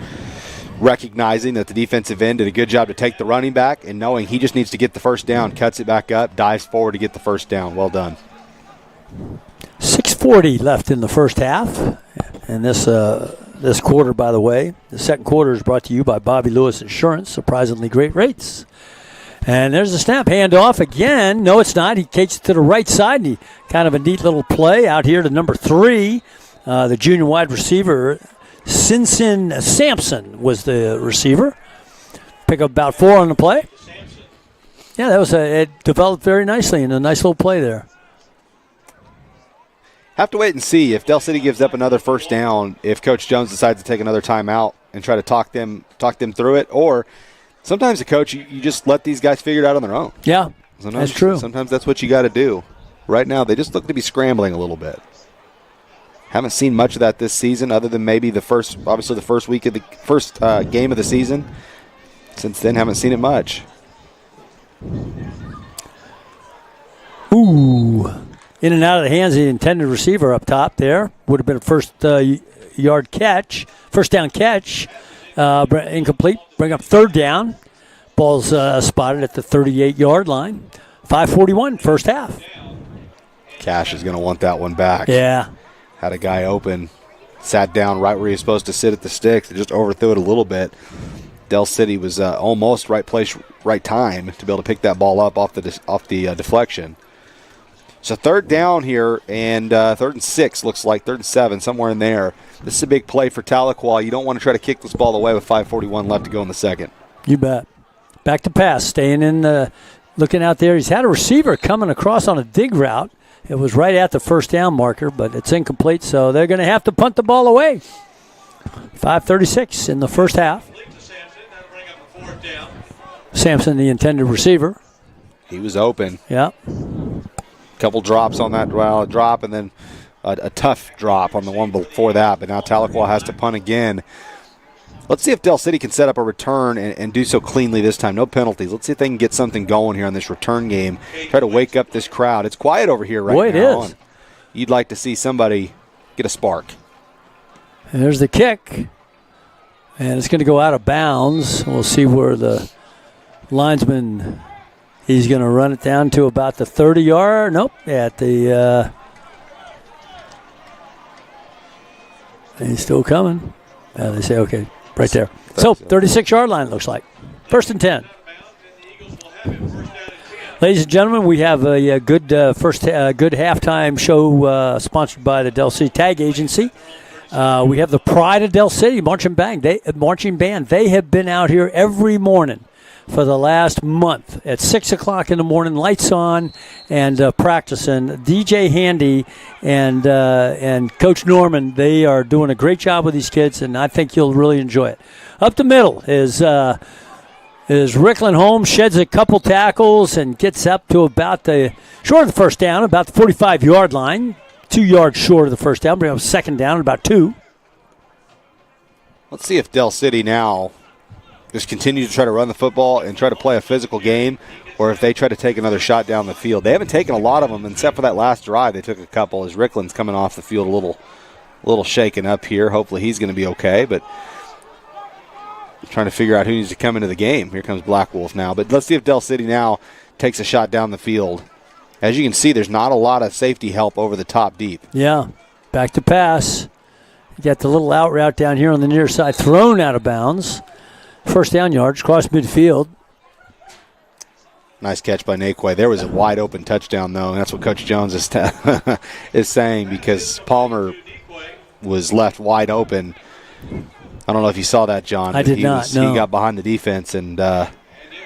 recognizing that the defensive end did a good job to take the running back and knowing he just needs to get the first down, cuts it back up, dives forward to get the first down. Well done. 6:40 left in the first half. And this quarter, by the way, the second quarter is brought to you by Bobby Lewis Insurance, surprisingly great rates. And there's a snap handoff again. No, it's not. He takes it to the right side. And he kind of a neat little play out here to number 3, the junior wide receiver. Sinsin Sampson was the receiver. Pick up about 4 on the play. Yeah, it developed very nicely and a nice little play there. Have to wait and see if Del City gives up another first down, if Coach Jones decides to take another timeout and try to talk them through it, or sometimes the coach, you just let these guys figure it out on their own. Yeah, that's true. Sometimes that's what you got to do. Right now, they just look to be scrambling a little bit. Haven't seen much of that this season, other than maybe the first week of the first game of the season. Since then, haven't seen it much. Ooh. In and out of the hands of the intended receiver up top there. Would have been a first down catch. Incomplete. Bring up 3rd down. Ball's spotted at the 38-yard line. 5:41 first half. Cash is going to want that one back. Yeah. Had a guy open. Sat down right where he was supposed to sit at the sticks. They just overthrew it a little bit. Del City was almost right place, right time to be able to pick that ball up off the deflection. So 3rd down here, and 3rd and 6 looks like, 3rd and 7, somewhere in there. This is a big play for Tahlequah. You don't want to try to kick this ball away with 5:41 left to go in the second. You bet. Back to pass, staying in, looking out there. He's had a receiver coming across on a dig route. It was right at the first down marker, but it's incomplete, so they're going to have to punt the ball away. 5:36 in the first half. Sampson, the intended receiver. He was open. Yeah. Couple drops on that drop, and then a tough drop on the one before that. But now Tahlequah has to punt again. Let's see if Del City can set up a return and do so cleanly this time. No penalties. Let's see if they can get something going here on this return game. Try to wake up this crowd. It's quiet over here right now. Boy, it is. You'd like to see somebody get a spark. And there's the kick. And it's going to go out of bounds. We'll see where the linesman... He's going to run it down to about the 30-yard. Nope, at the. He's still coming. They say, okay, right there. So 36-yard line looks like. 1st and 10. Ladies and gentlemen, we have a good good halftime show sponsored by the Del City Tag Agency. We have the Pride of Del City marching band. They have been out here every morning for the last month at 6 o'clock in the morning, lights on, and practicing. DJ Handy and Coach Norman, they are doing a great job with these kids, and I think you'll really enjoy it. Up the middle is Rickland Holmes, sheds a couple tackles and gets up to about short of the first down, about the 45-yard line, 2 yards short of the first down, bring up 2nd down, about 2. Let's see if Del City now just continue to try to run the football and try to play a physical game, or if they try to take another shot down the field. They haven't taken a lot of them, except for that last drive. They took a couple as Rickland's coming off the field a little shaken up here. Hopefully he's going to be okay, but trying to figure out who needs to come into the game. Here comes Black Wolf now. But let's see if Del City now takes a shot down the field. As you can see, there's not a lot of safety help over the top deep. Yeah, back to pass. You got the little out route down here on the near side, thrown out of bounds. First down yards, cross midfield. Nice catch by Tahlequah. There was a wide open touchdown, though, and that's what Coach Jones is, is saying, because Palmer was left wide open. I don't know if you saw that, John. I did not, no. He got behind the defense, and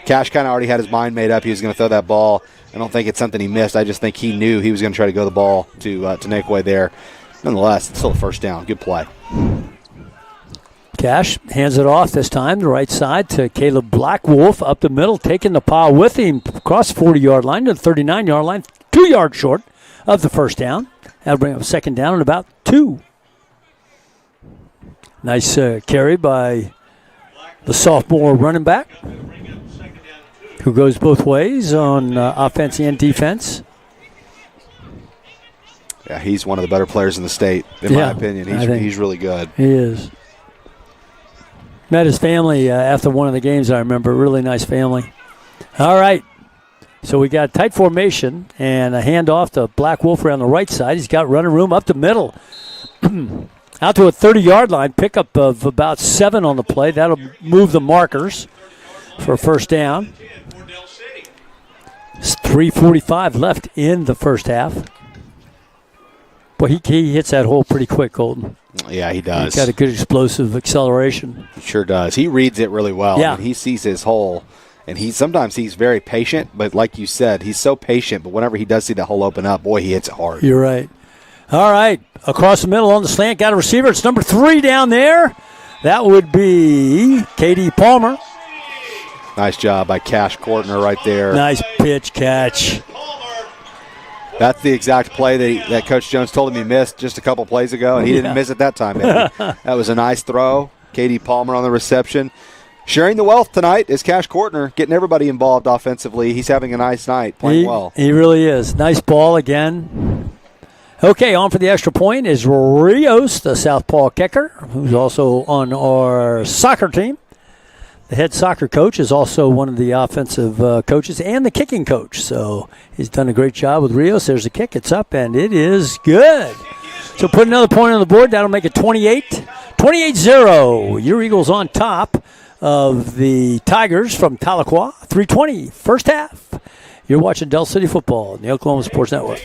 Cash kind of already had his mind made up. He was going to throw that ball. I don't think it's something he missed. I just think he knew he was going to try to go the ball to Tahlequah there. Nonetheless, it's still a first down. Good play. Cash hands it off this time, the right side to Caleb Blackwolf up the middle, taking the pile with him across the 40-yard line to the 39-yard line, 2 yards short of the first down. That'll bring up second down and about 2. Nice carry by the sophomore running back, who goes both ways on offense and defense. Yeah, he's one of the better players in the state, in my opinion. He's really good. He is. Met his family after one of the games, I remember. Really nice family. All right. So we got tight formation and a handoff to Black Wolf around the right side. He's got running room up the middle. Out to a 30-yard line. Pickup of about 7 on the play. That'll move the markers for a first down. It's 3:45 left in the first half. Boy, he hits that hole pretty quick, Colton. Yeah, he does. He's got a good explosive acceleration. He sure does. He reads it really well. Yeah. I mean, he sees his hole, and sometimes he's very patient, but like you said, he's so patient, but whenever he does see the hole open up, boy, he hits it hard. You're right. All right, across the middle on the slant, got a receiver. It's number 3 down there. That would be Katie Palmer. Nice job by Cash Courtner right there. Nice pitch catch. That's the exact play that Coach Jones told him he missed just a couple plays ago, and he didn't miss it that time, baby. That was a nice throw. Katie Palmer on the reception. Sharing the wealth tonight is Cash Courtner, getting everybody involved offensively. He's having a nice night, playing well. He really is. Nice ball again. Okay, on for the extra point is Rios, the southpaw kicker, who's also on our soccer team. The head soccer coach is also one of the offensive coaches and the kicking coach. So he's done a great job with Rios. There's the kick. It's up, and it is good. So put another point on the board. That'll make it 28-0. Your Eagles on top of the Tigers from Tahlequah. 3:20, first half. You're watching Del City Football on the Oklahoma Sports Network.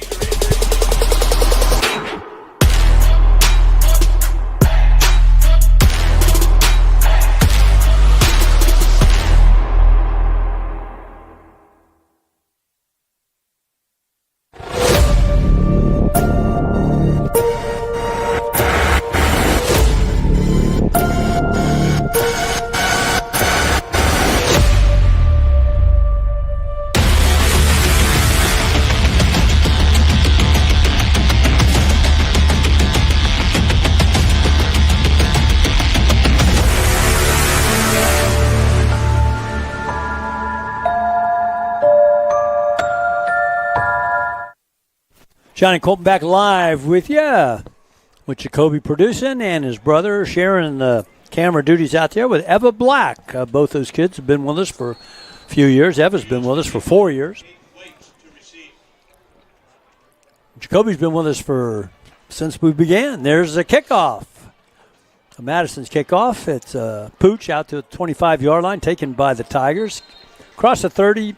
Johnny Colton back live with you, with Jacoby producing and his brother sharing the camera duties out there with Eva Black. Both those kids have been with us for a few years. Eva's been with us for 4 years. Jacoby's been with us since we began. There's a kickoff. Madison's kickoff. It's a pooch out to the 25-yard line, taken by the Tigers. Across the 30,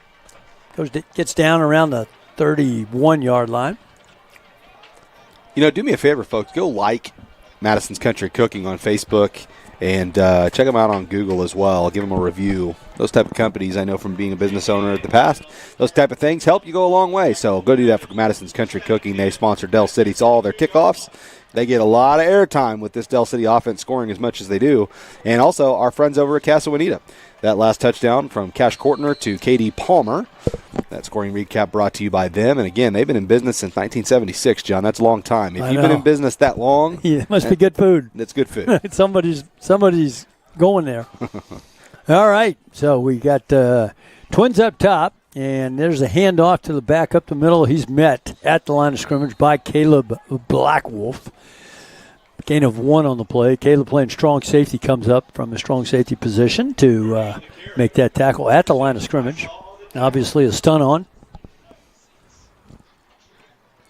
gets down around the 31-yard line. You know, do me a favor, folks. Go like Madison's Country Cooking on Facebook and check them out on Google as well. Give them a review. Those type of companies, I know from being a business owner in the past, those type of things help you go a long way. So go do that for Madison's Country Cooking. They sponsor Del City. It's all their kickoffs. They get a lot of airtime with this Del City offense scoring as much as they do. And also our friends over at Casa Bonita. That last touchdown from Cash Courtner to Katie Palmer. That scoring recap brought to you by them. And, again, they've been in business since 1976, John. That's a long time. If you've been in business that long. Yeah, it must be good food. It's good food. Somebody's going there. All right. So we got Twins up top. And there's a handoff to the back up the middle. He's met at the line of scrimmage by Caleb Blackwolf. Gain of 1 on the play. Caleb playing strong safety comes up from a strong safety position to make that tackle at the line of scrimmage. Obviously a stun on.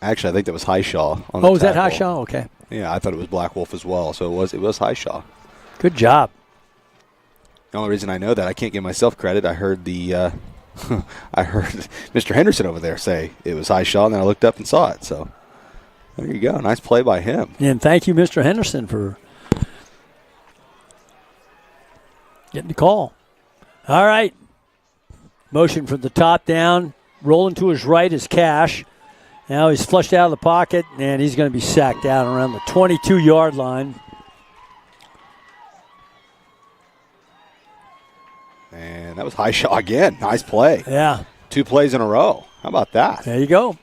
Actually, I think that was Highshaw. Oh, was that Highshaw? Okay. Yeah, I thought it was Black Wolf as well. So it was Highshaw. Good job. The only reason I know that, I can't give myself credit. I heard I heard Mr. Henderson over there say it was Highshaw, and then I looked up and saw it. So there you go. Nice play by him. And thank you, Mr. Henderson, for getting the call. All right. Motion from the top down. Rolling to his right is Cash. Now he's flushed out of the pocket, and he's going to be sacked down around the 22-yard line. And that was Highshaw again. Nice play. Yeah. 2 plays in a row. How about that? There you go.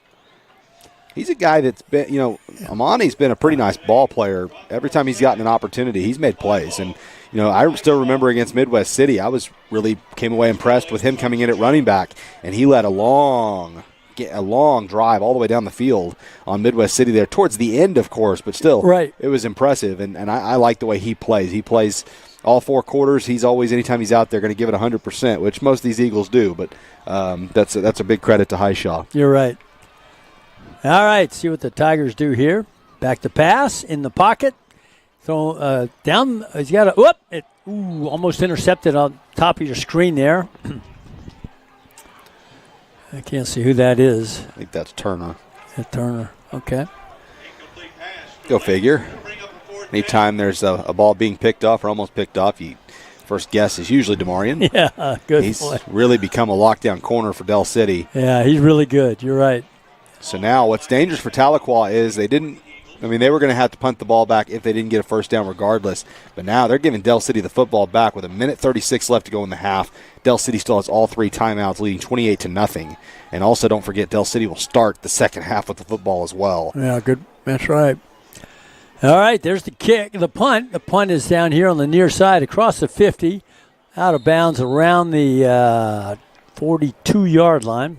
He's a guy that's been, Amani's been a pretty nice ball player. Every time he's gotten an opportunity, he's made plays. And, I still remember against Midwest City, I was really came away impressed with him coming in at running back. And he led a long drive all the way down the field on Midwest City there towards the end, of course, but still, right. It was impressive. And I like the way he plays. He plays all 4 quarters. He's always, anytime he's out there, going to give it 100%, which most of these Eagles do. But that's a big credit to Highshaw. You're right. All right, see what the Tigers do here. Back to pass in the pocket. Throw down. He's got a almost intercepted on top of your screen there. I can't see who that is. I think that's Turner. Turner. Okay. Go figure. Anytime there's a ball being picked off or almost picked off, first guess is usually DeMarion. Yeah, good. He's boy. really become a lockdown corner for Del City. Yeah, he's really good. You're right. So now what's dangerous for Tahlequah is they were going to have to punt the ball back if they didn't get a first down regardless. But now they're giving Del City the football back with 1:36 left to go in the half. Del City still has all 3 timeouts, leading 28-0. And also don't forget, Del City will start the second half with the football as well. Yeah, good. That's right. All right, there's the kick, the punt. The punt is down here on the near side across the 50, out of bounds around the 42-yard line.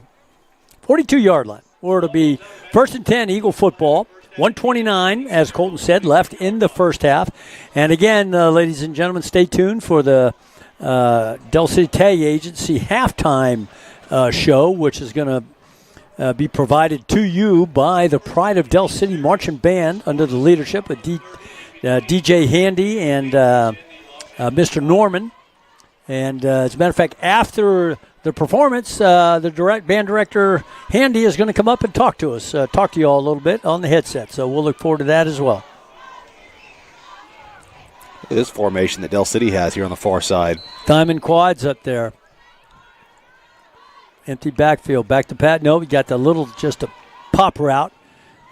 42-yard line. Or it'll be 1st and 10, Eagle football. 129, as Colton said, left in the first half. And again, ladies and gentlemen, stay tuned for the Del City Tag Agency halftime show, which is going to be provided to you by the Pride of Del City Marching Band under the leadership of DJ Handy and Mr. Norman. And as a matter of fact, after the performance, the band director, Handy, is going to come up and talk to us, talk to you all a little bit on the headset. So we'll look forward to that as well. This formation that Del City has here on the far side. Diamond quads up there. Empty backfield. Back to Pat. No, we got just a pop route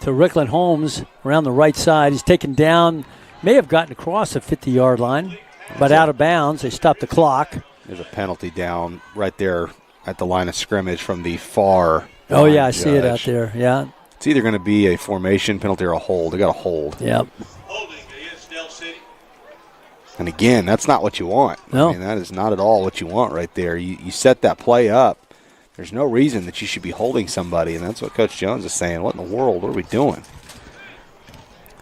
to Rickland Holmes around the right side. He's taken down, may have gotten across the 50-yard line, but out of bounds. They stopped the clock. There's a penalty down right there at the line of scrimmage from the far. Oh, yeah, I see it out there. Yeah. It's either going to be a formation penalty or a hold. They got a hold. Yep. And again, that's not what you want. No. I mean, that is not at all what you want right there. You set that play up. There's no reason that you should be holding somebody, and that's what Coach Jones is saying. What in the world? What are we doing?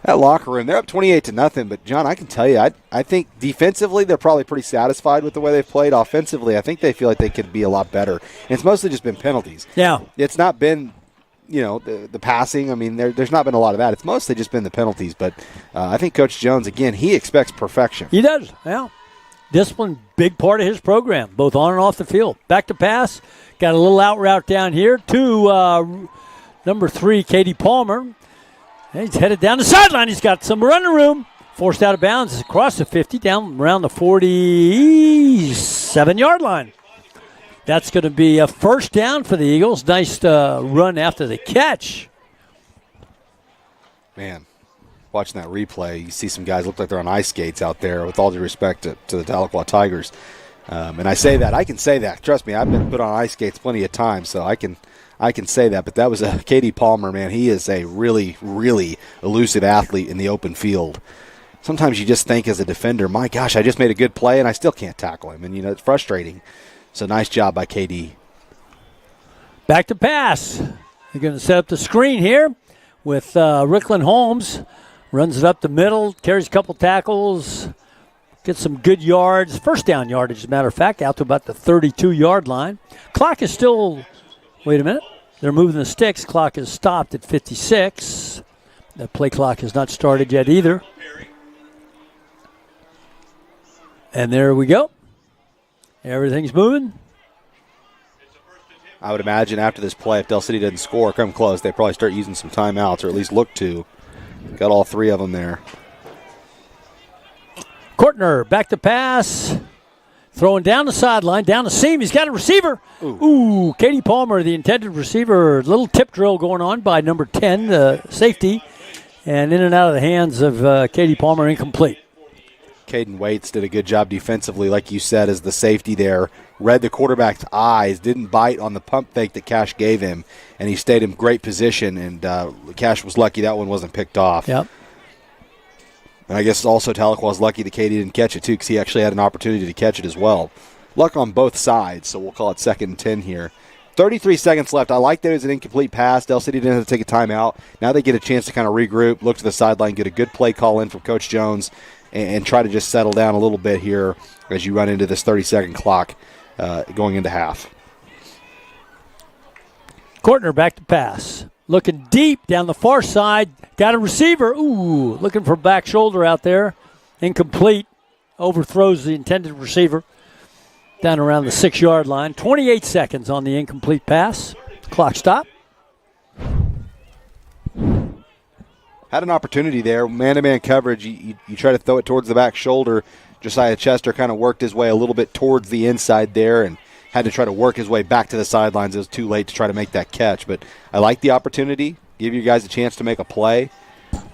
That locker room, they're up 28-0, but, John, I can tell you, I think defensively they're probably pretty satisfied with the way they've played. Offensively, I think they feel like they could be a lot better. And it's mostly just been penalties. Yeah. It's not been, the passing. I mean, there's not been a lot of that. It's mostly just been the penalties. But I think Coach Jones, again, he expects perfection. He does, yeah. Discipline, big part of his program, both on and off the field. Back to pass. Got a little out route down here to number 3, Katie Palmer. He's headed down the sideline. He's got some running room. Forced out of bounds across the 50, down around the 47-yard line. That's going to be a first down for the Eagles. Nice run after the catch. Man, watching that replay, you see some guys look like they're on ice skates out there, with all due respect to the Tahlequah Tigers. And I can say that. Trust me, I've been put on ice skates plenty of times, so I can say that. But that was Katie Palmer, man. He is a really, really elusive athlete in the open field. Sometimes you just think as a defender, my gosh, I just made a good play and I still can't tackle him. And, it's frustrating. So nice job by KD. Back to pass. They're going to set up the screen here with Rickland Holmes. Runs it up the middle, carries a couple tackles, gets some good yards. First down yardage, as a matter of fact, out to about the 32-yard line. Clock is still, wait a minute. They're moving the sticks. Clock is stopped at 56. The play clock has not started yet either. And there we go. Everything's moving. I would imagine after this play, if Del City doesn't score or come close, they probably start using some timeouts, or at least look to. Got all 3 of them there. Kortner back to pass. Throwing down the sideline, down the seam. He's got a receiver. Ooh, Katie Palmer, the intended receiver. Little tip drill going on by number 10, the safety. And in and out of the hands of Katie Palmer, incomplete. Caden Waits did a good job defensively, like you said, as the safety there. Read the quarterback's eyes, didn't bite on the pump fake that Cash gave him, and he stayed in great position, and Cash was lucky that one wasn't picked off. Yep. And I guess also Tahlequah was lucky that Katie didn't catch it, too, because he actually had an opportunity to catch it as well. Luck on both sides, so we'll call it 2nd and 10 here. 33 seconds left. I like that it was an incomplete pass. Del City didn't have to take a timeout. Now they get a chance to kind of regroup, look to the sideline, get a good play call in from Coach Jones, and try to just settle down a little bit here as you run into this 30-second clock going into half. Kortner back to pass. Looking deep down the far side. Got a receiver. Ooh, looking for back shoulder out there. Incomplete. Overthrows the intended receiver down around the 6-yard line. 28 seconds on the incomplete pass. Clock stop. Had an opportunity there. Man-to-man coverage. You try to throw it towards the back shoulder. Josiah Chester kind of worked his way a little bit towards the inside there and had to try to work his way back to the sidelines. It was too late to try to make that catch. But I like the opportunity. Give you guys a chance to make a play.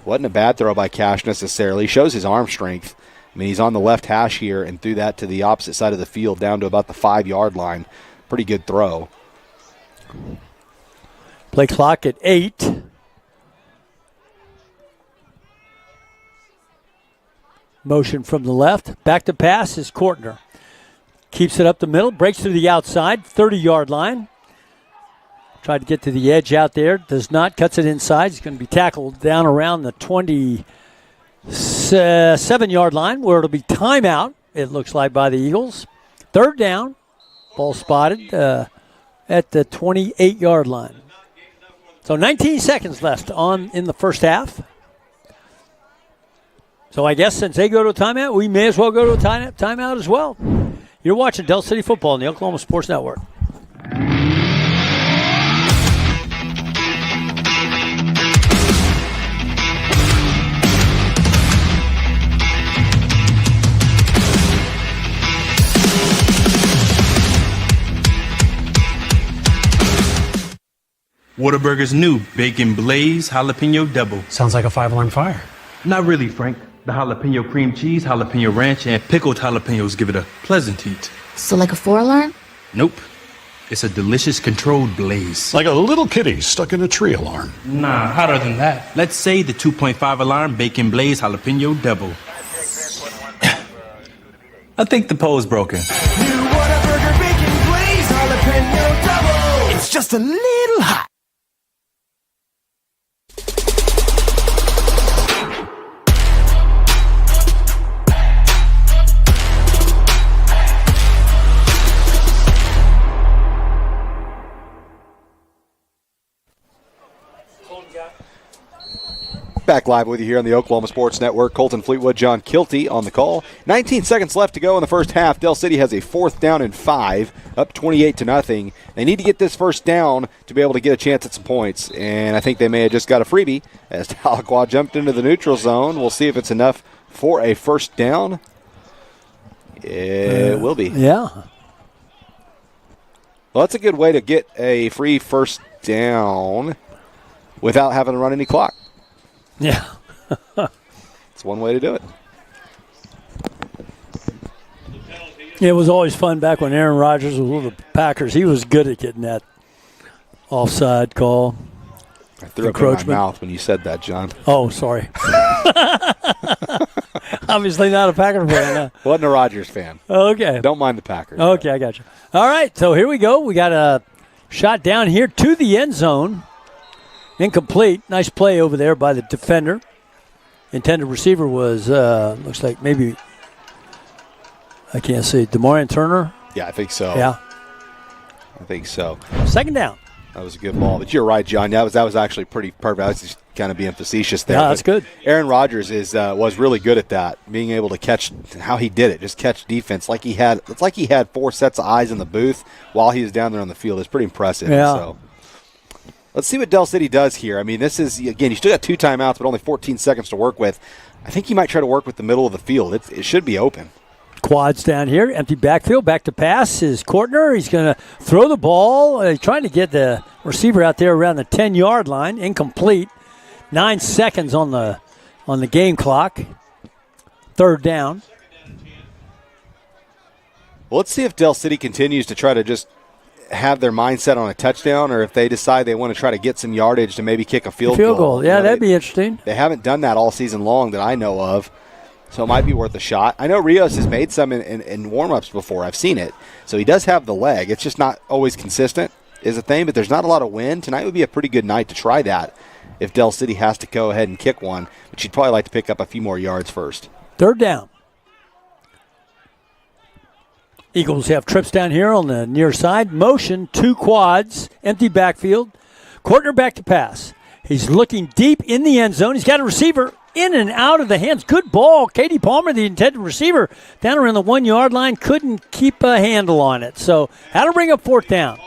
Wasn't a bad throw by Cash necessarily. He shows his arm strength. I mean, he's on the left hash here and threw that to the opposite side of the field down to about the 5-yard line. Pretty good throw. Play clock at 8. Motion from the left. Back to pass is Kortner. Keeps it up the middle. Breaks to the outside. 30-yard line. Tried to get to the edge out there. Does not. Cuts it inside. He's going to be tackled down around the 27-yard line where it'll be timeout, it looks like, by the Eagles. 3rd down. Ball spotted at the 28-yard line. So 19 seconds left in the first half. So I guess since they go to a timeout, we may as well go to a timeout as well. You're watching Del City Football on the Oklahoma Sports Network. Whataburger's new Bacon Blaze Jalapeno Double. Sounds like a 5-alarm fire. Not really, Frank. The jalapeno cream cheese, jalapeno ranch, and pickled jalapenos give it a pleasant heat. So like a 4-alarm? Nope. It's a delicious controlled blaze. Like a little kitty stuck in a tree alarm. Nah, hotter than that. Let's say the 2.5 alarm Bacon Blaze Jalapeno Double. I think the pole's broken. New Whataburger Bacon Blaze Jalapeno Double. It's just a little hot. Back live with you here on the Oklahoma Sports Network. Colton Fleetwood, John Kilty on the call. 19 seconds left to go in the first half. Del City has a 4th down and 5, up 28-0. They need to get this first down to be able to get a chance at some points, and I think they may have just got a freebie as Tahlequah jumped into the neutral zone. We'll see if it's enough for a first down. It will be. Yeah. Well, that's a good way to get a free first down without having to run any clock. Yeah. It's one way to do it. It was always fun back when Aaron Rodgers was with the Packers. He was good at getting that offside call. I threw up in my mouth when you said that, John. Oh, sorry. Obviously not a Packer fan. Wasn't a Rodgers fan. Okay. Don't mind the Packers. Okay, I got you. All right, so here we go. We got a shot down here to the end zone. Incomplete. Nice play over there by the defender. Intended receiver was, looks like maybe, I can't see, DeMarion Turner? Yeah, I think so. Yeah. I think so. 2nd down. That was a good ball. But you're right, John. That was actually pretty perfect. I was just kind of being facetious there. Yeah, that's good. Aaron Rodgers was really good at that, being able to catch how he did it, just catch defense like he had. It's like he had 4 sets of eyes in the booth while he was down there on the field. It's pretty impressive. Yeah. So let's see what Del City does here. I mean, this is, again, you still got 2 timeouts, but only 14 seconds to work with. I think you might try to work with the middle of the field. It should be open. Quads down here, empty backfield, back to pass is Kortner. He's going to throw the ball, trying to get the receiver out there around the 10-yard line, incomplete. 9 seconds on the game clock. 3rd down. Well, let's see if Del City continues to try to just have their mindset on a touchdown, or if they decide they want to try to get some yardage to maybe kick a field goal. Yeah, that'd be interesting. They haven't done that all season long that I know of, so it might be worth a shot. I know Rios has made some in warm-ups before. I've seen it. So he does have the leg. It's just not always consistent is a thing, but there's not a lot of wind. Tonight would be a pretty good night to try that if Del City has to go ahead and kick one, but you'd probably like to pick up a few more yards first. 3rd down. Eagles have trips down here on the near side. Motion, 2 quads, empty backfield. Kortner back to pass. He's looking deep in the end zone. He's got a receiver in and out of the hands. Good ball. Katie Palmer, the intended receiver, down around the 1-yard line, couldn't keep a handle on it. So how to bring up 4th down.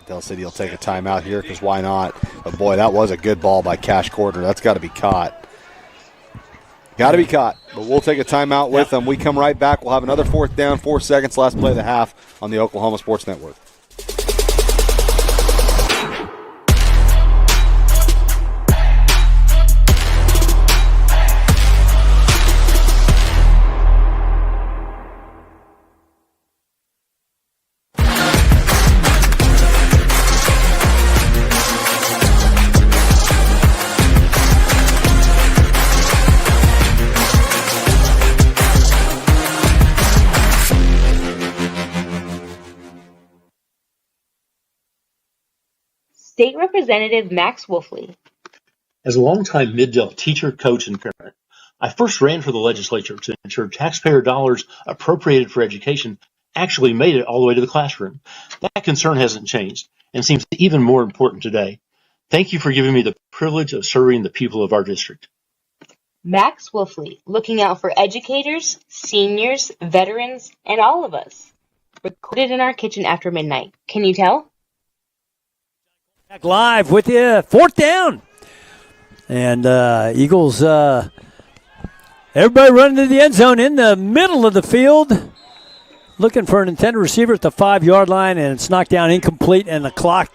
Del City will take a timeout here because why not? But, boy, that was a good ball by Cash Kortner. That's got to be caught. Got to be caught. But we'll take a timeout with them. We come right back. We'll have another 4th down, 4 seconds, last play of the half on the Oklahoma Sports Network. State Representative Max Wolfley. As a longtime Mid-Del teacher, coach, and parent, I first ran for the legislature to ensure taxpayer dollars appropriated for education actually made it all the way to the classroom. That concern hasn't changed and seems even more important today. Thank you for giving me the privilege of serving the people of our district. Max Wolfley, looking out for educators, seniors, veterans, and all of us. Recorded in our kitchen after midnight. Can you tell? Back live with you, 4th down. And Eagles, everybody running to the end zone in the middle of the field. Looking for an intended receiver at the 5-yard line, and it's knocked down incomplete, and the clock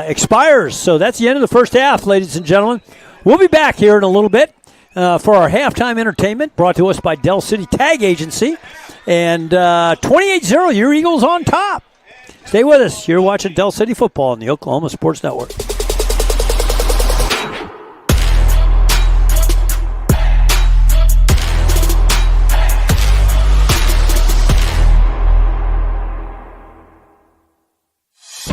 expires. So that's the end of the first half, ladies and gentlemen. We'll be back here in a little bit for our halftime entertainment, brought to us by Del City Tag Agency. And 28-0, your Eagles on top. Stay with us. You're watching Del City football on the Oklahoma Sports Network.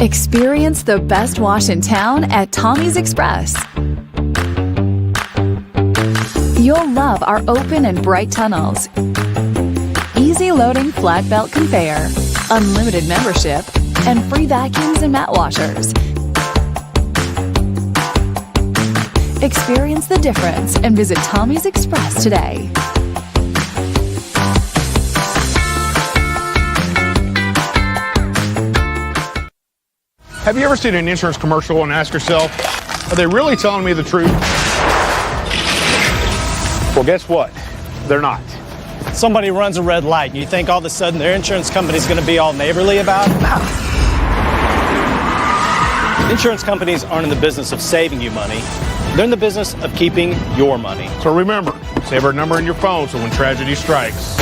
Experience the best wash in town at Tommy's Express. You'll love our open and bright tunnels, easy loading flat belt conveyor, unlimited membership, and free vacuums and mat washers. Experience the difference and visit Tommy's Express today. Have you ever seen an insurance commercial and ask yourself, are they really telling me the truth? Well, guess what? They're not. Somebody runs a red light and you think all of a sudden their insurance company's going to be all neighborly about it? No. Insurance companies aren't in the business of saving you money. They're in the business of keeping your money. So remember, save our number in your phone so when tragedy strikes,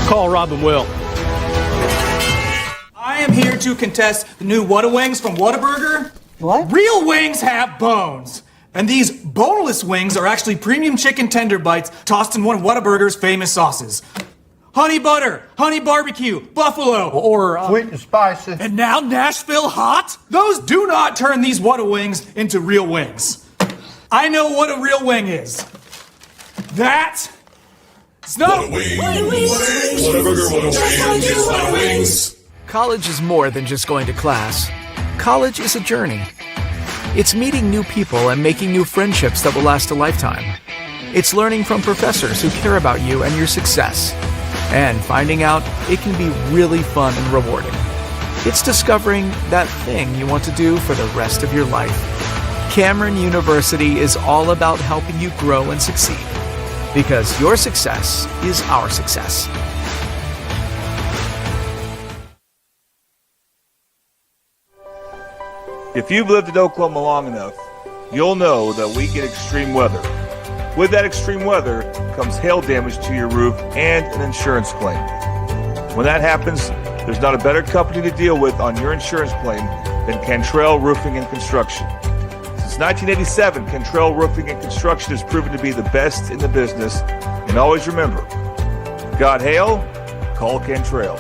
call Rob and Will. I am here to contest the new Whataburger from Whataburger. What? Real wings have bones. And these boneless wings are actually premium chicken tender bites tossed in one of Whataburger's famous sauces. Honey butter, honey barbecue, buffalo, or sweet and spicy. And now Nashville hot? Those do not turn these Whata wings into real wings. I know what a real wing is. That is not Whataburger, Whataburger, Whataburger, Whataburger, Whataburger, College is more than just going to class. College is a journey. It's meeting new people and making new friendships that will last a lifetime. It's learning from professors who care about you and your success. And finding out it can be really fun and rewarding. It's discovering that thing you want to do for the rest of your life. Cameron University is all about helping you grow and succeed. Because your success is our success. If you've lived in Oklahoma long enough, you'll know that we get extreme weather. With that extreme weather comes hail damage to your roof and an insurance claim. When that happens, there's not a better company to deal with on your insurance claim than Cantrell Roofing and Construction. Since 1987, Cantrell Roofing and Construction has proven to be the best in the business. And always remember, got hail? Call Cantrell.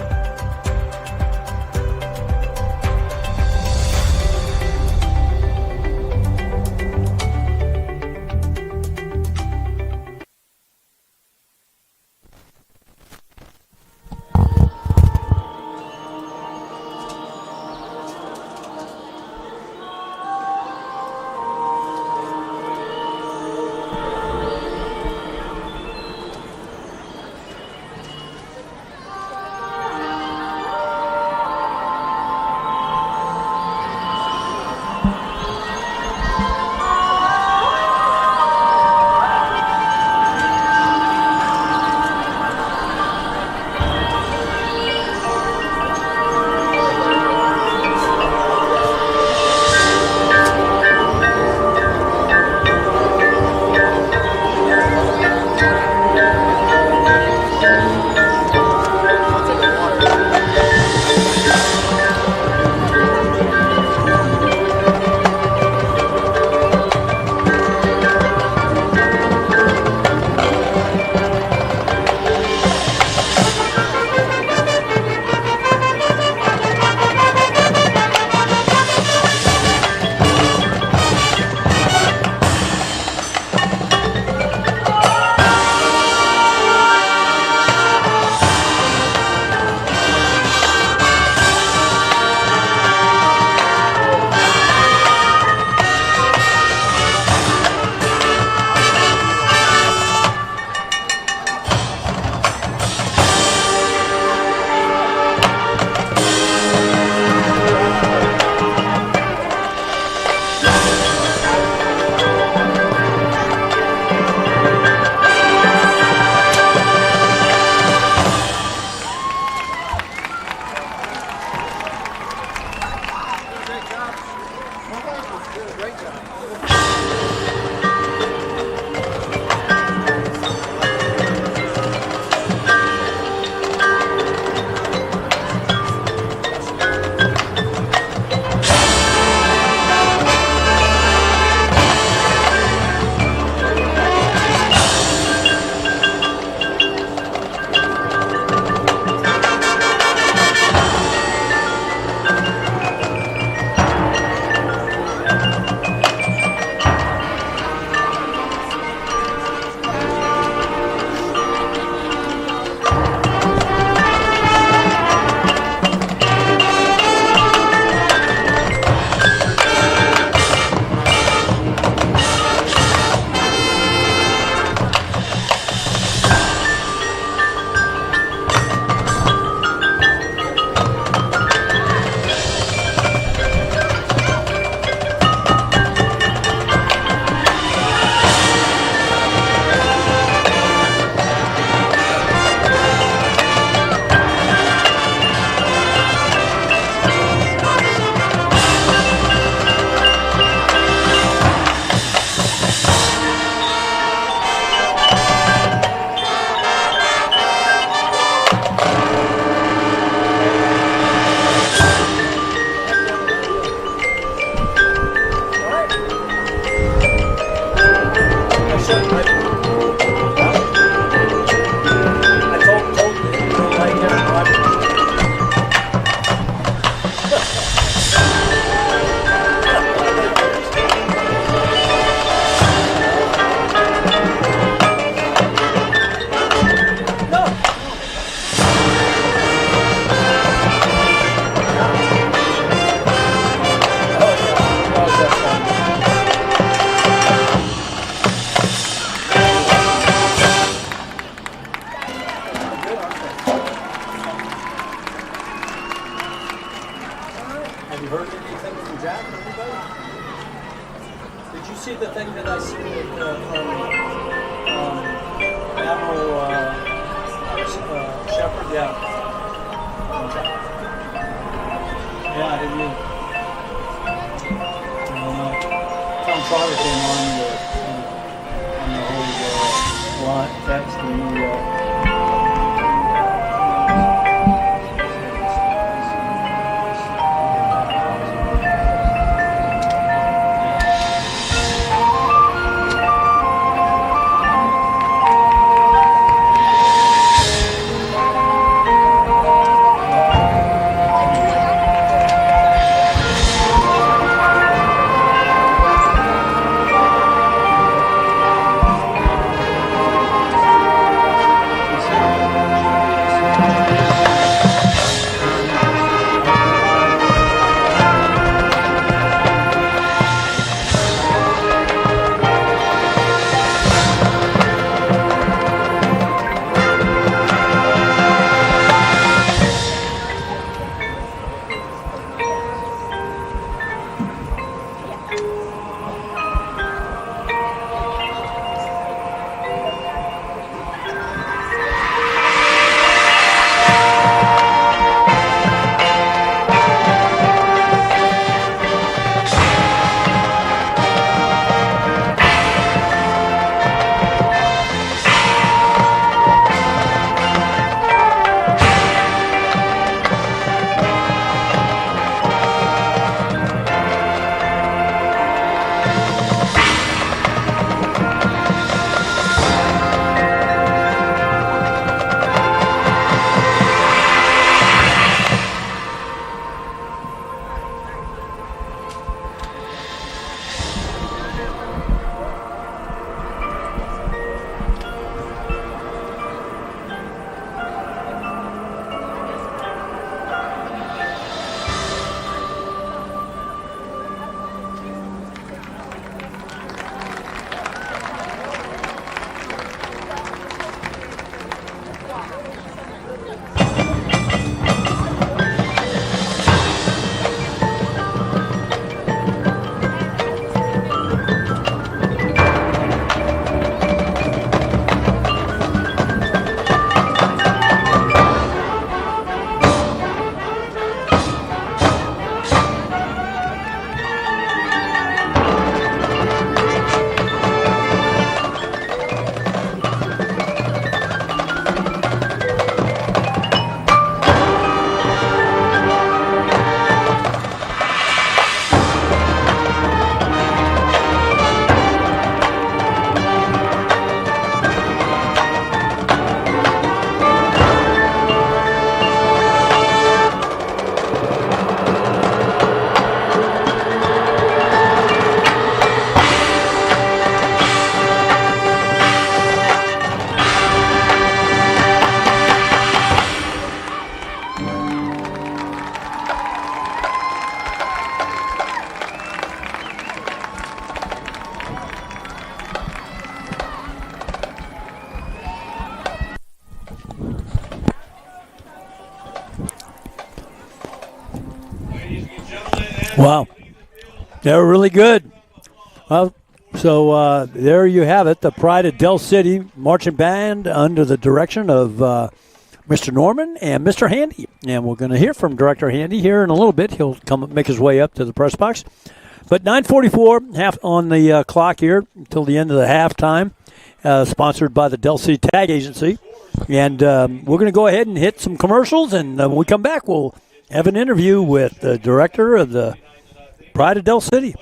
you heard anything from Jack or anybody? Did you see the thing that I seen with Admiral Shepard? Yeah. Yeah, I didn't know. Tom Trotter came on the whole line text and wow, they were really good. Well, so there you have it, the Pride of Del City Marching Band under the direction of Mr. Norman and Mr. Handy. And we're going to hear from Director Handy here in a little bit. He'll come make his way up to the press box. But 9:44 half on the clock here until the end of the halftime, sponsored by the Del City Tag Agency. And we're going to go ahead and hit some commercials, and when we come back, we'll have an interview with the director of the Pride of Del City.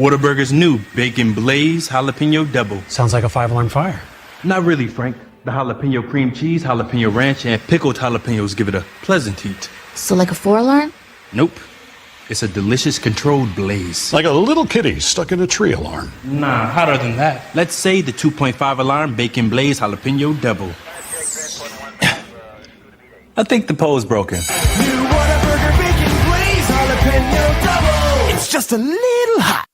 Whataburger's new Bacon Blaze Jalapeno Double. Sounds like a 5-alarm fire. Not really, Frank. The jalapeno cream cheese, jalapeno ranch, and pickled jalapenos give it a pleasant heat. So like a 4-alarm? Nope. It's a delicious controlled blaze. Like a little kitty stuck in a tree alarm. Nah, hotter than that. Let's say the 2.5 alarm Bacon Blaze Jalapeno Double. I think the pole's broken. New Whataburger Bacon Blaze Jalapeno Double. It's just a little hot.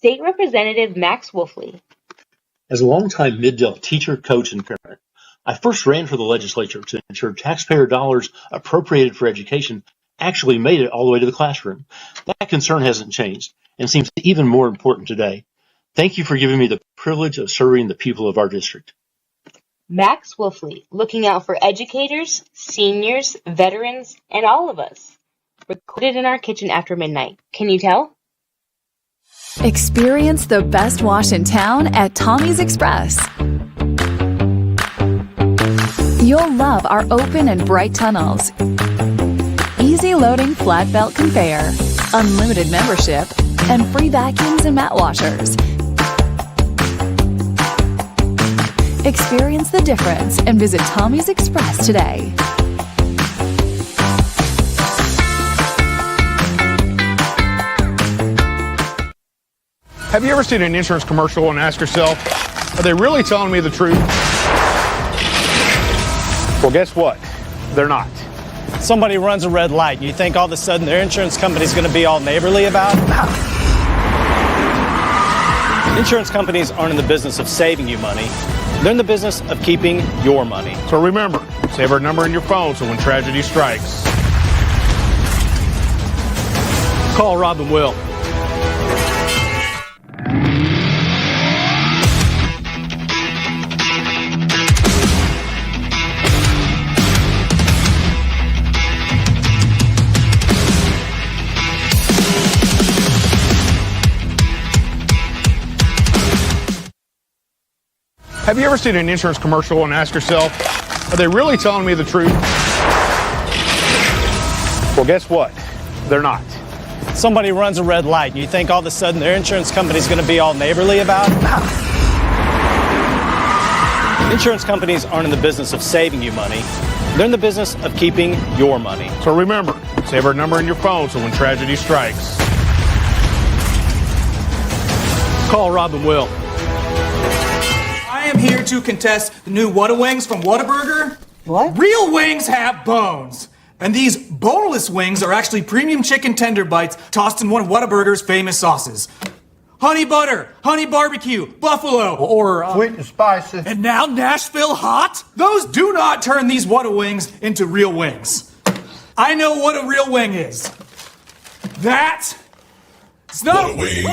State Representative Max Wolfley. As a longtime Mid-Dell teacher, coach, and parent, I first ran for the legislature to ensure taxpayer dollars appropriated for education actually made it all the way to the classroom. That concern hasn't changed and seems even more important today. Thank you for giving me the privilege of serving the people of our district. Max Wolfley, looking out for educators, seniors, veterans, and all of us. Recorded in our kitchen after midnight. Can you tell? Experience the best wash in town at Tommy's Express. You'll love our open and bright tunnels, easy loading flat belt conveyor, unlimited membership, and free vacuums and mat washers. Experience the difference and visit Tommy's Express today. Have you ever seen an insurance commercial and ask yourself, are they really telling me the truth? Well, guess what? They're not. Somebody runs a red light and you think all of a sudden their insurance company's going to be all neighborly about it? Insurance companies aren't in the business of saving you money. They're in the business of keeping your money. So remember, save our number in your phone so when tragedy strikes, call Rob and Will. have you ever seen an insurance commercial and ask yourself, are they really telling me the truth? Well, guess what? They're not. Somebody runs a red light and you think all of a sudden their insurance company's going to be all neighborly about it? Insurance companies aren't in the business of saving you money. They're in the business of keeping your money. So remember, save our number in your phone so when tragedy strikes, call Rob and Will. I am here to contest the new Whata Wings from Whataburger. What? Real wings have bones. And these boneless wings are actually premium chicken tender bites tossed in one of Whataburger's famous sauces. Honey butter, honey barbecue, buffalo, or sweet and spicy. And now Nashville hot? Those do not turn these Whata Wings into real wings. I know what a real wing is. That Whata Wings.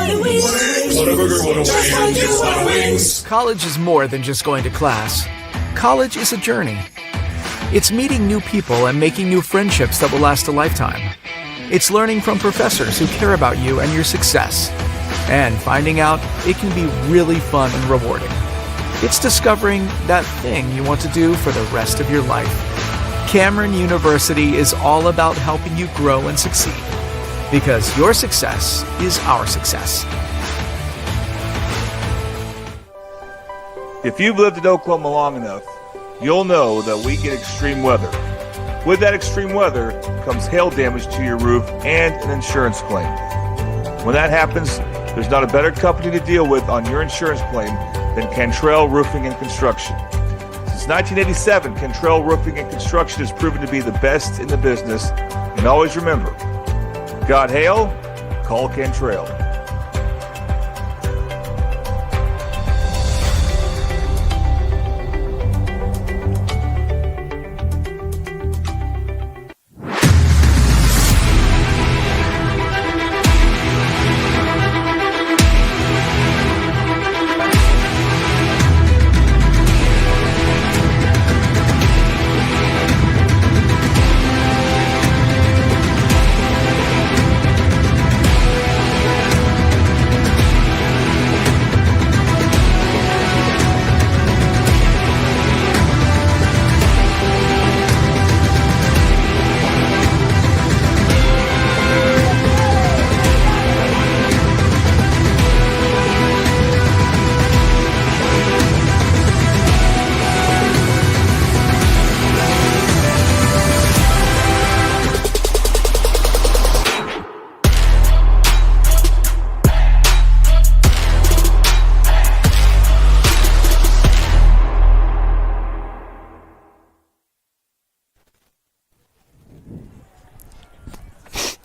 Whataburger, Whata Wings. It's Whata Wings. College is more than just going to class. College is a journey. It's meeting new people and making new friendships that will last a lifetime. It's learning from professors who care about you and your success. And finding out it can be really fun and rewarding. It's discovering that thing you want to do for the rest of your life. Cameron University is all about helping you grow and succeed. Because your success is our success. If you've lived in Oklahoma long enough, you'll know that we get extreme weather. With that extreme weather comes hail damage to your roof and an insurance claim. When that happens, there's not a better company to deal with on your insurance claim than Cantrell Roofing and Construction. Since 1987, Cantrell Roofing and Construction has proven to be the best in the business. And always remember, got hail? Call Cantrell.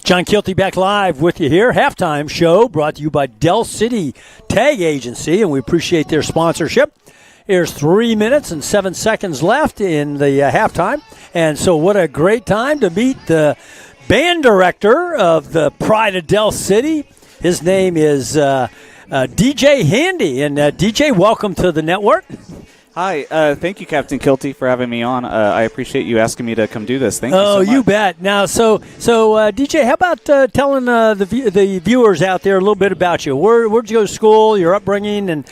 John Kilty back live with you here. Halftime show brought to you by Del City Tag Agency, and we appreciate their sponsorship. Here's 3 minutes and 7 seconds left in the halftime. And so what a great time to meet the band director of the Pride of Del City. His name is DJ Handy. And DJ, welcome to the network. Hi, thank you, Captain Kilty, for having me on. I appreciate you asking me to come do this. Thank you so much. Oh, you bet. Now, so DJ, how about telling the viewers out there a little bit about you? Where'd you go to school, your upbringing, and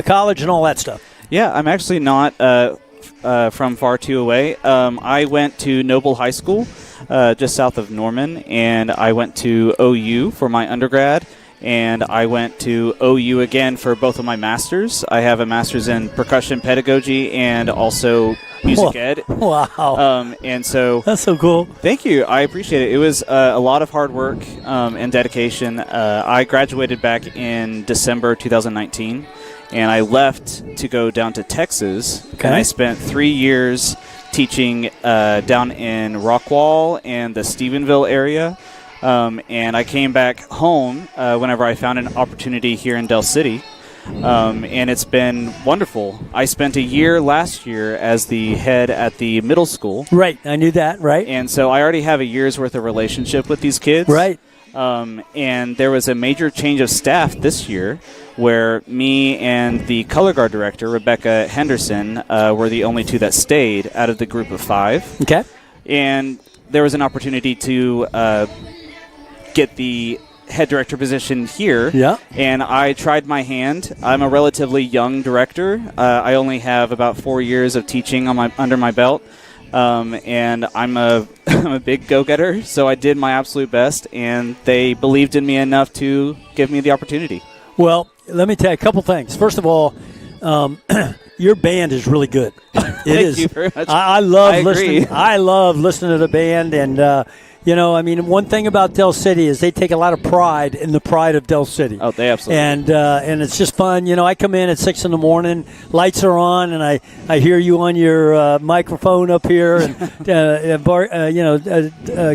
college, and all that stuff? Yeah, I'm actually not from far too away. I went to Noble High School, just south of Norman, and I went to OU for my undergrad. And I went to OU again for both of my masters. I have a master's in percussion pedagogy and also music ed. Wow. And so that's so cool. Thank you. I appreciate it. It was a lot of hard work and dedication. I graduated back in December 2019, and I left to go down to Texas. Okay. And I spent 3 years teaching down in Rockwall and the Stephenville area. And I came back home whenever I found an opportunity here in Del City, and it's been wonderful. I spent a year last year as the head at the middle school. Right, I knew that, right. And so I already have a year's worth of relationship with these kids. Right. And there was a major change of staff this year where me and the color guard director, Rebecca Henderson, were the only two that stayed out of the group of 5. Okay. And there was an opportunity to get the head director position here. Yeah. And I tried my hand. I'm a relatively young director. I only have about 4 years of teaching under my belt. And I'm a big go-getter, so I did my absolute best, and they believed in me enough to give me the opportunity. Well, let me tell you a couple things. First of all, your band is really good. Thank you very much. I love agree. listening. I love listening to the band, and one thing about Del City is they take a lot of pride in the pride of Del City. Oh, they absolutely. And it's just fun. I come in at 6 a.m, lights are on, and I hear you on your microphone up here, and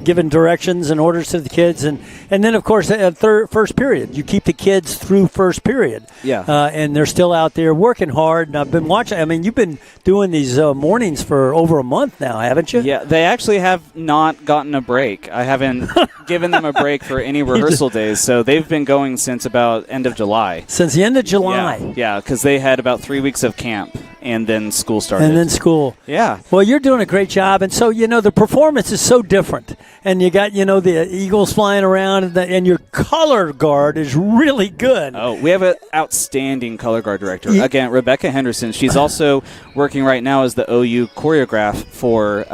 giving directions and orders to the kids, and then of course at first period, you keep the kids through first period. Yeah. And they're still out there working hard. And I've been watching. I mean, you've been doing these mornings for over a month now, haven't you? Yeah, they actually have not gotten a break. I haven't given them a break for any rehearsal days, so they've been going since about end of July. Since the end of July? Yeah, because they had about 3 weeks of camp, and then school started. And then school. Yeah. Well, you're doing a great job, and so, the performance is so different. And you got, the eagles flying around, and your color guard is really good. Oh, we have an outstanding color guard director. Again, Rebecca Henderson. She's also working right now as the OU choreograph for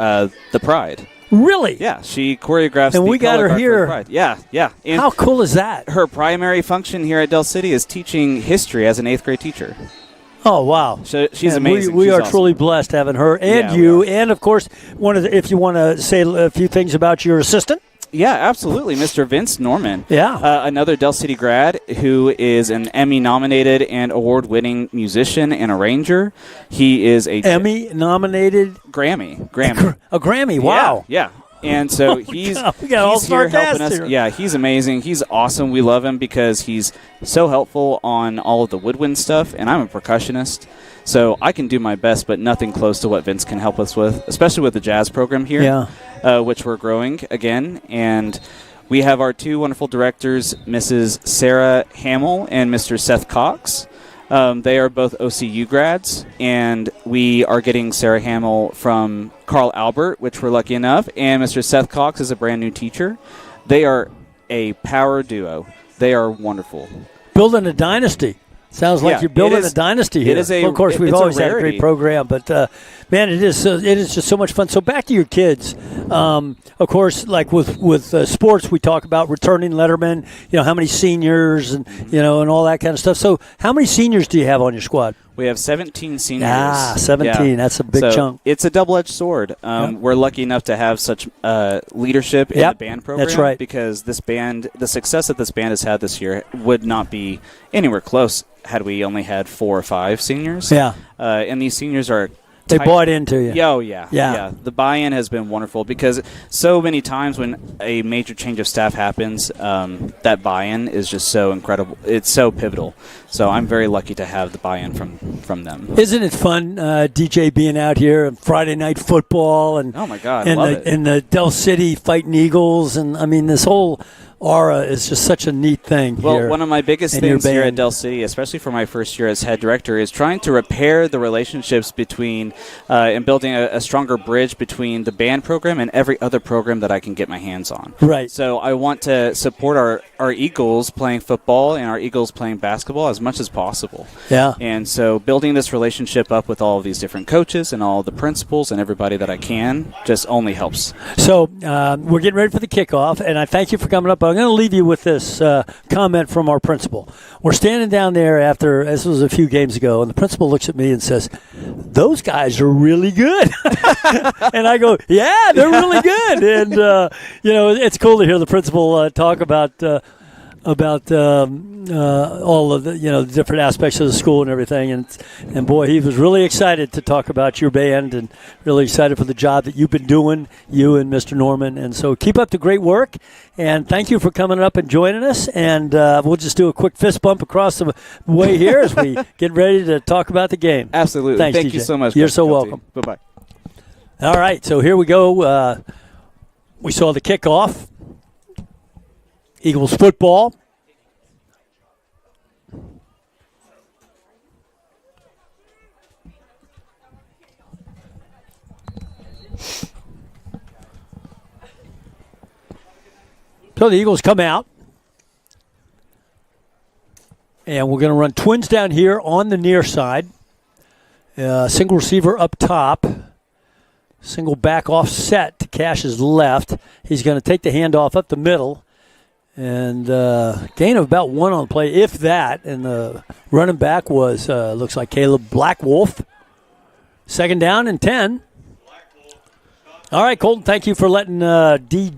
the Pride. Really? Yeah, she choreographs and the we got color her guard here. for Pride. Yeah. And how cool is that? Her primary function here at Del City is teaching history as an 8th grade teacher. Oh, wow. So she's amazing. We she's are awesome. truly blessed having her and you. And, of course, if you want to say a few things about your assistant. Yeah, absolutely. Mr. Vince Norman. Yeah. Another Del City grad who is an Emmy-nominated and award-winning musician and arranger. He is a Emmy-nominated? Grammy. A Grammy, wow. Yeah. And so he's here helping us. here. Yeah, he's amazing. He's awesome. We love him because he's so helpful on all of the woodwind stuff, and I'm a percussionist. So I can do my best, but nothing close to what Vince can help us with, especially with the jazz program here, which we're growing again. And we have our 2 wonderful directors, Mrs. Sarah Hamill and Mr. Seth Cox. They are both OCU grads, and we are getting Sarah Hamill from Carl Albert, which we're lucky enough, and Mr. Seth Cox is a brand new teacher. They are a power duo. They are wonderful. Building a dynasty. Sounds like you're building a dynasty here. It is of course, we've always had a great program, but man, it is just so much fun. So back to your kids. Of course, like with sports, we talk about returning lettermen. How many seniors and and all that kind of stuff. So how many seniors do you have on your squad? We have 17 seniors. 17. Yeah. That's a big chunk. It's a double-edged sword. We're lucky enough to have such leadership in the band program. That's right. Because this band, the success that this band has had this year would not be anywhere close had we only had 4 or 5 seniors. Yeah. And these seniors are They bought into you. Oh, yeah. The buy-in has been wonderful because so many times when a major change of staff happens, that buy-in is just so incredible. It's so pivotal. So I'm very lucky to have the buy-in from them. Isn't it fun, DJ, being out here and Friday Night Football and oh my God, love it. And the Del City Fighting Eagles, and I mean this whole aura is just such a neat thing. Well, here one of my biggest in things your here at band. Del City, especially for my first year as head director, is trying to repair the relationships between and building a stronger bridge between the band program and every other program that I can get my hands on. Right. So I want to support our Eagles playing football and our Eagles playing basketball as much as possible. Yeah. And so building this relationship up with all of these different coaches and all the principals and everybody that I can just only helps. So we're getting ready for the kickoff, and I thank you for coming up. I'm going to leave you with this comment from our principal. We're standing down there after, this was a few games ago, and the principal looks at me and says, those guys are really good. And I go, yeah, they're really good. And, it's cool to hear the principal talk about all of the the different aspects of the school and everything, and boy, he was really excited to talk about your band and really excited for the job that you've been doing, you and Mr. Norman. And so keep up the great work, and thank you for coming up and joining us. And we'll just do a quick fist bump across the way here as we get ready to talk about the game. Absolutely. Thanks, Thank DJ. you so much. You're Coach so Kelty. welcome. Bye-bye. All right, so here we go. We saw the kickoff. Eagles football. So the Eagles come out. And we're going to run twins down here on the near side. Single receiver up top. Single back offset to Cash's left. He's going to take the handoff up the middle. And gain of about one on play, if that. And the running back was, looks like Caleb Blackwolf. Second down and 10. All right, Colton, thank you for letting DJ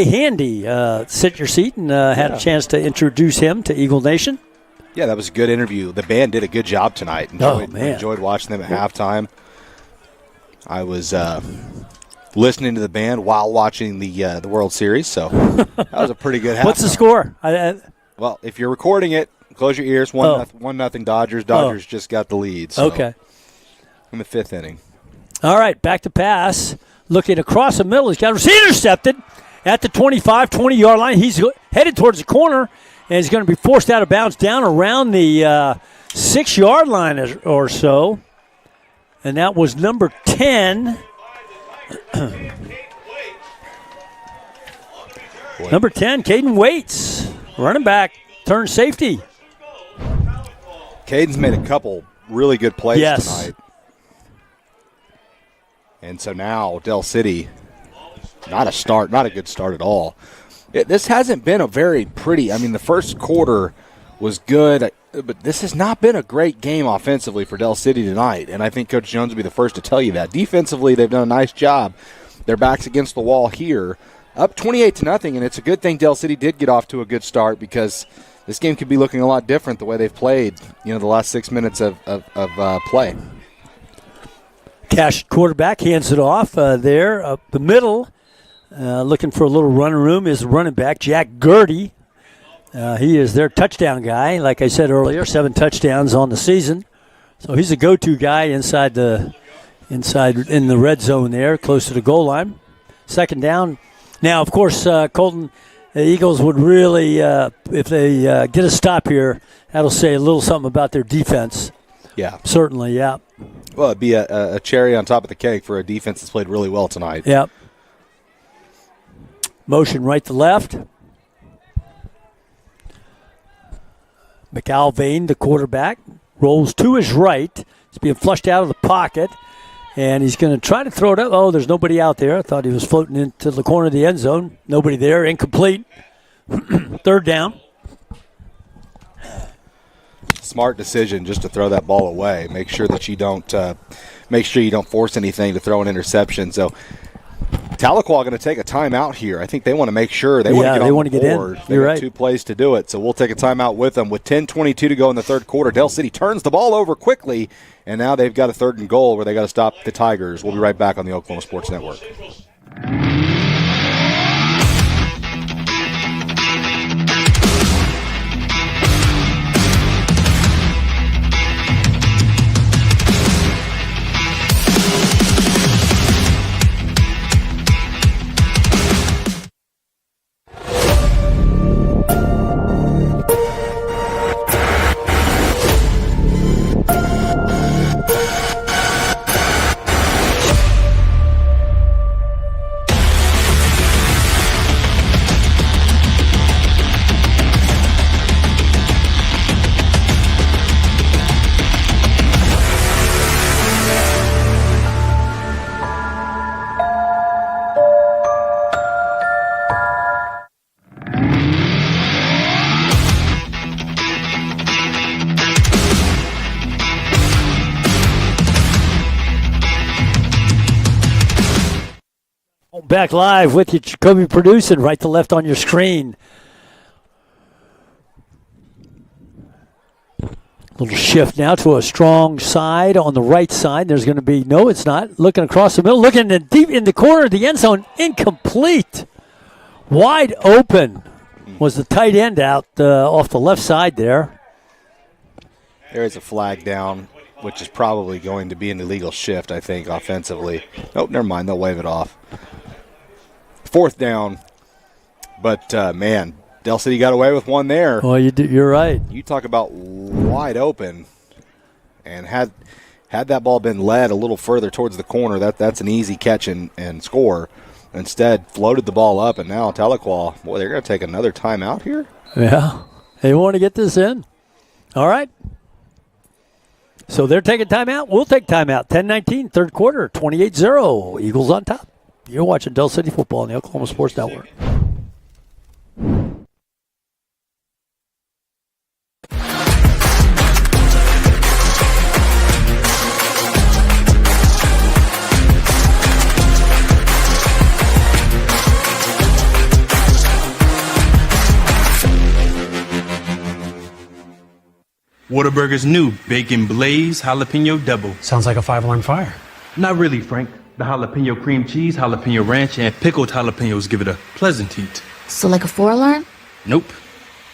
Handy sit your seat and had a chance to introduce him to Eagle Nation. Yeah, that was a good interview. The band did a good job tonight. Enjoyed watching them at halftime. I was listening to the band while watching the World Series, so that was a pretty good halftime. What's the score? Well, if you're recording it, close your ears. 1-0 Dodgers. Dodgers just got the lead. So okay. In the fifth inning. All right, back to pass. Looking across the middle. He's got intercepted at the 25, 20-yard line. He's headed towards the corner, and he's going to be forced out of bounds down around the 6-yard line or so. And that was number 10. Number 10, Caden Waits, running back, turned safety. Caden's made a couple really good plays tonight. And so now Del City, not a good start at all. This hasn't been a very pretty, the first quarter was good, but this has not been a great game offensively for Del City tonight, and I think Coach Jones will be the first to tell you that. Defensively, they've done a nice job. Their back's against the wall here. Up 28-0, and it's a good thing Del City did get off to a good start because this game could be looking a lot different the way they've played, the last 6 minutes of play. Cash quarterback hands it off there up the middle. Looking for a little running room is running back Jack Gertie. He is their touchdown guy. Like I said earlier, 7 touchdowns on the season. So he's a go-to guy inside in the red zone there, close to the goal line. Second down. Now, of course, Colton, the Eagles would really, if they get a stop here, that'll say a little something about their defense. Yeah. Certainly, yeah. Well, it'd be a cherry on top of the cake for a defense that's played really well tonight. Yep. Motion right to left. McAlvain, the quarterback, rolls to his right. He's being flushed out of the pocket, and he's going to try to throw it up. Oh, there's nobody out there. I thought he was floating into the corner of the end zone. Nobody there. Incomplete. Third down. Smart decision just to throw that ball away. Make sure that you don't force anything to throw an interception. So Tahlequah going to take a timeout here. I think they want to make sure they want to get on the board. They got 2 plays to do it, so we'll take a timeout with them. With 10:22 to go in the third quarter, Del City turns the ball over quickly, and now they've got a 3rd and goal where they got to stop the Tigers. We'll be right back on the Oklahoma Sports Network. Back live with you, Jacoby producing right to left on your screen. Little shift now to a strong side on the right side. There's going to be, no, it's not. Looking across the middle, looking deep in the corner of the end zone. Incomplete. Wide open was the tight end out off the left side there. There is a flag down, which is probably going to be an illegal shift, I think, offensively. Nope, never mind. They'll wave it off. 4th down, but man, Del City got away with one there. Well, you're right. You talk about wide open, and had that ball been led a little further towards the corner, that's an easy catch and score. Instead, floated the ball up, and now Tahlequah, boy, they're going to take another timeout here. Yeah, they want to get this in. All right. So they're taking timeout. We'll take timeout. 10-19, third quarter, 28-0. Eagles on top. You're watching Del City football on the Oklahoma Sports Network. Whataburger's new Bacon Blaze Jalapeno Double. Sounds like a 5-alarm fire. Not really, Frank. The jalapeno cream cheese, jalapeno ranch, and pickled jalapenos give it a pleasant heat. So like a 4-alarm? Nope.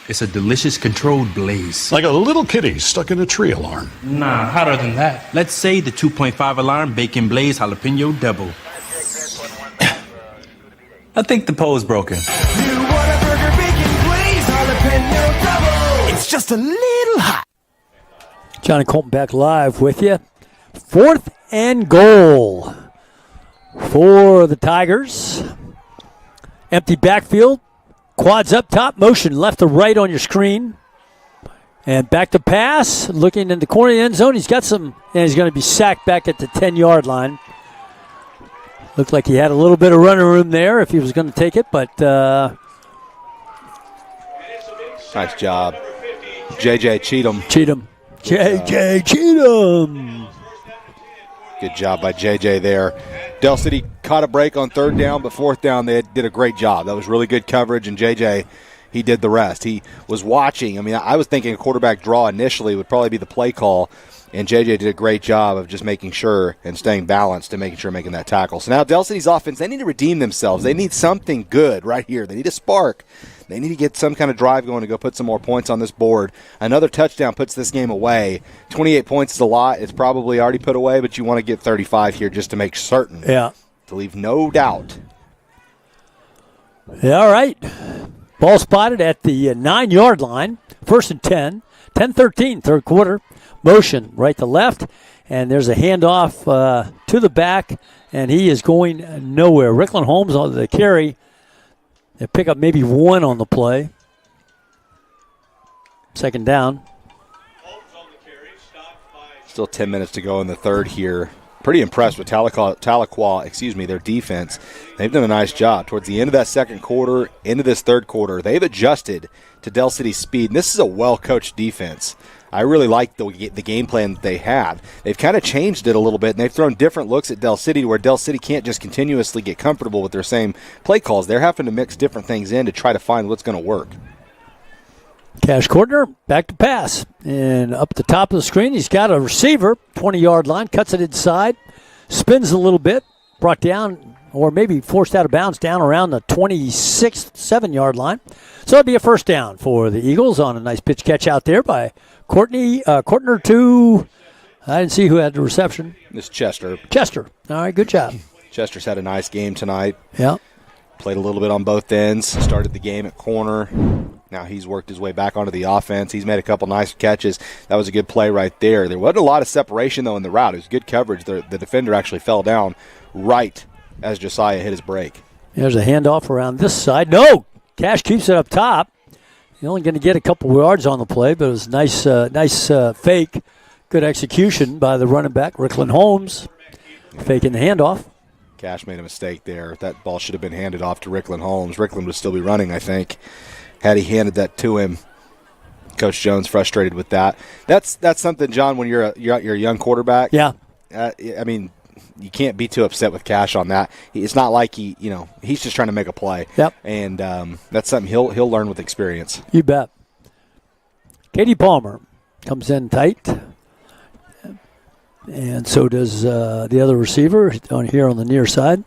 It's a delicious controlled blaze. Like a little kitty stuck in a tree alarm. Nah, hotter than that. Let's say the 2.5 alarm Bacon Blaze Jalapeno Double. I think the pole's broken. New Whataburger Bacon Blaze Jalapeno Double. It's just a little hot. Johnny Colton back live with you. 4th and goal for the Tigers. Empty backfield. Quads up top. Motion left to right on your screen. And back to pass. Looking in the corner of the end zone. He's got some, and he's going to be sacked back at the 10-yard line. Looked like he had a little bit of running room there if he was going to take it, but nice job. J.J. Cheatham. J.J. Cheatham. Good job by J.J. there. Del City caught a break on 3rd down, but 4th down they did a great job. That was really good coverage, and J.J., he did the rest. He was watching. I mean, I was thinking a quarterback draw initially would probably be the play call, and J.J. did a great job of just making sure and staying balanced and making sure making that tackle. So now Del City's offense, they need to redeem themselves. They need something good right here. They need a spark. They need to get some kind of drive going to go put some more points on this board. Another touchdown puts this game away. 28 points is a lot. It's probably already put away, but you want to get 35 here just to make certain. Yeah. To leave no doubt. Yeah, all right. Ball spotted at the 9-yard line. 1st and 10. 10-13, third quarter. Motion right to left. And there's a handoff to the back, and he is going nowhere. Rickland Holmes on the carry. They pick up maybe 1 on the play. 2nd down. Still 10 minutes to go in the third here. Pretty impressed with Tahlequah, their defense. They've done a nice job. Towards the end of that second quarter, into this third quarter, they've adjusted to Del City's speed. And this is a well-coached defense. I really like the game plan that they had. They've kind of changed it a little bit, and they've thrown different looks at Del City where Del City can't just continuously get comfortable with their same play calls. They're having to mix different things in to try to find what's going to work. Cash Courtner, back to pass. And up the top of the screen, he's got a receiver, 20-yard line, cuts it inside, spins a little bit, brought down, or maybe forced out of bounds down around the 26th, 7-yard line. So it'd be a first down for the Eagles on a nice pitch catch out there by Courtner to, I didn't see who had the reception. This Chester. Chester. All right, good job. Chester's had a nice game tonight. Yeah. Played a little bit on both ends. Started the game at corner. Now he's worked his way back onto the offense. He's made a couple nice catches. That was a good play right there. There wasn't a lot of separation, though, in the route. It was good coverage. The defender actually fell down right as Josiah hit his break. There's a handoff around this side. No! Cash keeps it up top. You're only going to get a couple yards on the play, but it was nice fake. Good execution by the running back, Rickland Holmes, faking the handoff. Cash made a mistake there. That ball should have been handed off to Rickland Holmes. Rickland would still be running, I think, had he handed that to him. Coach Jones frustrated with that. That's something, John, when you're a young quarterback. Yeah. I mean, you can't be too upset with Cash on that. It's not like he's just trying to make a play. Yep. And that's something he'll learn with experience. You bet. Katie Palmer comes in tight. And so does the other receiver on here on the near side.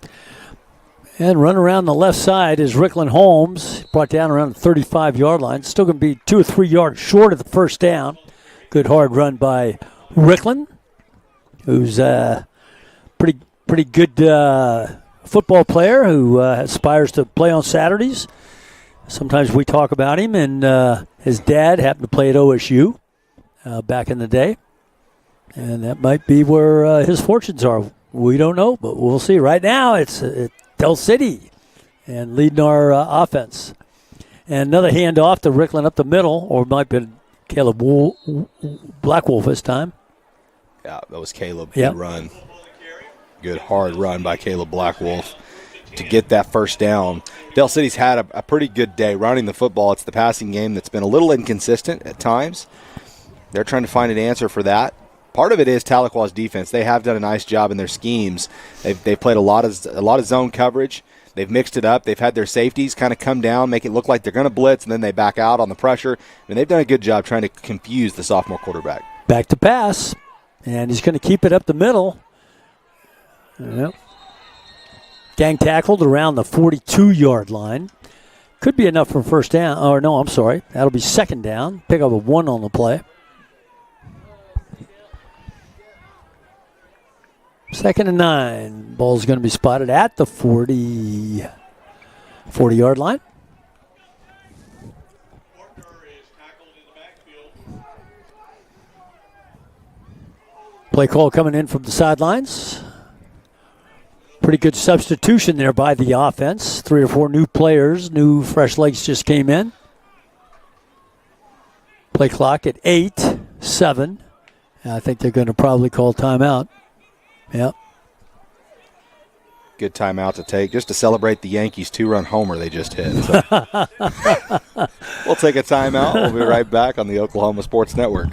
And run around the left side is Rickland Holmes, brought down around the 35-yard line. Still going to be 2 or 3 yards short of the first down. Good hard run by Rickland, who's a pretty good football player who aspires to play on Saturdays. Sometimes we talk about him, and his dad happened to play at OSU back in the day. And that might be where his fortunes are. We don't know, but we'll see. Right now, it's Del City and leading our offense. And another handoff to Rickland up the middle, or it might have been Caleb Blackwolf this time. Yeah, that was Caleb. Yep. Good run. Good hard run by Caleb Blackwolf to get that first down. Del City's had a pretty good day running the football. It's the passing game that's been a little inconsistent at times. They're trying to find an answer for that. Part of it is Tahlequah's defense. They have done a nice job in their schemes. They've played a lot of zone coverage. They've mixed it up. They've had their safeties kind of come down, make it look like they're going to blitz, and then they back out on the pressure. And they've done a good job trying to confuse the sophomore quarterback. Back to pass, and he's going to keep it up the middle. Yep. Gang tackled around the 42-yard line. Could be enough for first down. Or no, I'm sorry. That'll be second down. Pick up a 1 on the play. Second and 9. Ball's going to be spotted at the 40-yard line. Play call coming in from the sidelines. Pretty good substitution there by the offense. 3 or 4 new players, new fresh legs just came in. Play clock at 8-7. I think they're going to probably call timeout. Yep. Good timeout to take just to celebrate the Yankees' 2-run homer they just hit. So. We'll take a timeout. We'll be right back on the Oklahoma Sports Network.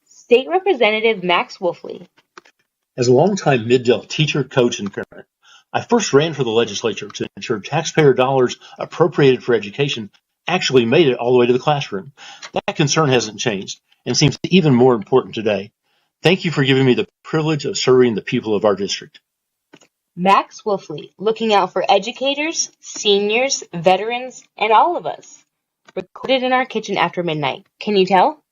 State Representative Max Wolfley. As a longtime Mid-Del teacher, coach, and parent, I first ran for the legislature to ensure taxpayer dollars appropriated for education actually made it all the way to the classroom. That concern hasn't changed and seems even more important today. Thank you for giving me the privilege of serving the people of our district. Max Wolfley, looking out for educators, seniors, veterans, and all of us. Recorded in our kitchen after midnight. Can you tell?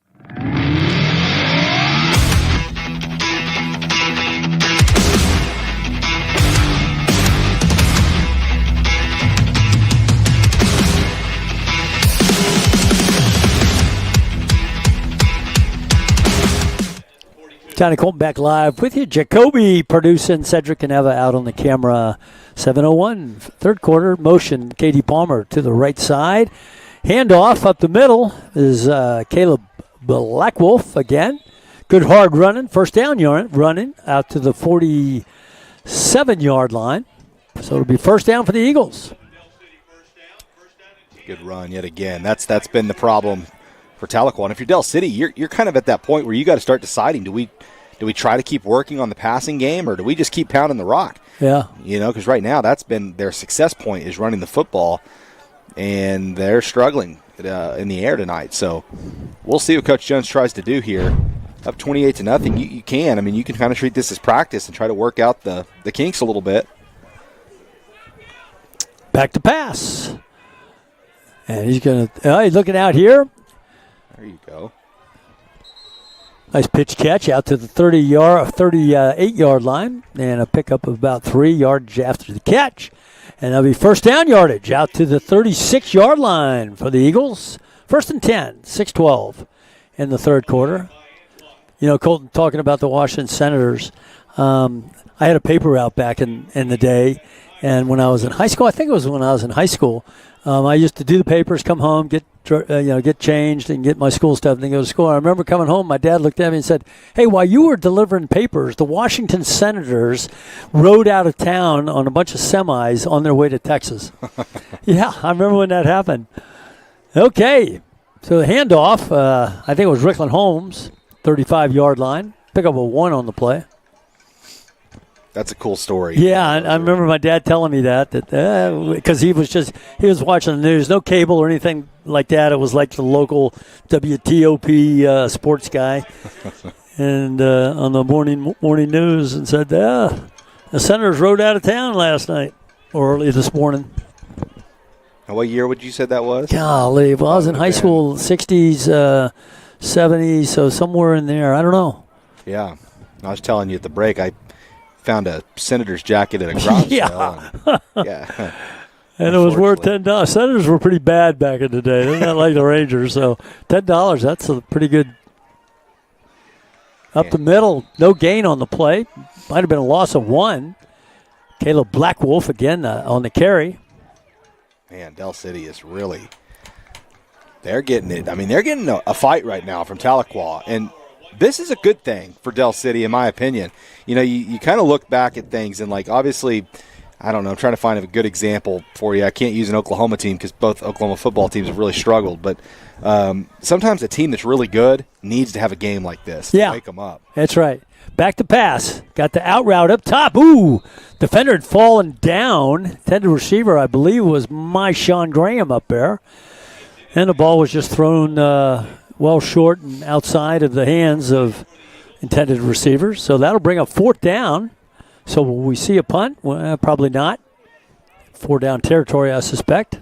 Johnny Colton back live with you. Jacoby producing, Cedric and Eva out on the camera. 7:01, third quarter, motion. Katie Palmer to the right side. Handoff up the middle is Caleb Blackwolf again. Good hard running. First down running out to the 47-yard line. So it'll be first down for the Eagles. Good run yet again. That's been the problem for Tahlequah. And if you're Del City, you're kind of at that point where you got to start deciding, do we try to keep working on the passing game, or do we just keep pounding the rock? Yeah. Because right now that's been their success point, is running the football, and they're struggling in the air tonight. So we'll see what Coach Jones tries to do here. Up 28-0, you can. I mean, you can kind of treat this as practice and try to work out the kinks a little bit. Back to pass. And he's he's looking out here. There you go. Nice pitch catch out to the 38-yard line, and a pickup of about 3 yards after the catch. And that'll be first down yardage out to the 36-yard line for the Eagles. First and 10, 6-12 in the third quarter. Colton, talking about the Washington Senators, I had a paper out back in the day, and when I was in high school, I think it was when I was in high school, I used to do the papers, come home, get changed and get my school stuff and then go to school. I remember coming home, my dad looked at me and said, "Hey, while you were delivering papers, the Washington Senators rode out of town on a bunch of semis on their way to Texas." Yeah, I remember when that happened. Okay, so the handoff, I think it was Rickland Holmes, 35-yard line. Pick up a 1 on the play. That's a cool story. Yeah, I remember my dad telling me that because he was watching the news, no cable or anything like that. It was like the local WTOP sports guy, and on the morning news, and said, the Senators rode out of town last night or early this morning. And what year would you say that was? Golly, well, I was in high school, 60s, 70s, so somewhere in there. I don't know. Yeah, I was telling you at the break, I found a Senator's jacket at a garage sale. Yeah. And it was worth $10. Senators were pretty bad back in the day. They're not like the Rangers. So $10, that's a pretty good. Up the middle, no gain on the play. Might have been a loss of 1. Caleb Blackwolf again on the carry. Man, Del City is really, they're getting it. I mean, they're getting a fight right now from Tahlequah. And this is a good thing for Del City, in my opinion. You kind of look back at things and, obviously, I don't know, I'm trying to find a good example for you. I can't use an Oklahoma team because both Oklahoma football teams have really struggled. But sometimes a team that's really good needs to have a game like this to wake them up. That's right. Back to pass. Got the out route up top. Ooh, defender had fallen down. Intended receiver, I believe, was Sean Graham up there. And the ball was just thrown well short and outside of the hands of intended receivers. So that'll bring up fourth down. So will we see a punt? Well, probably not. 4 down territory, I suspect.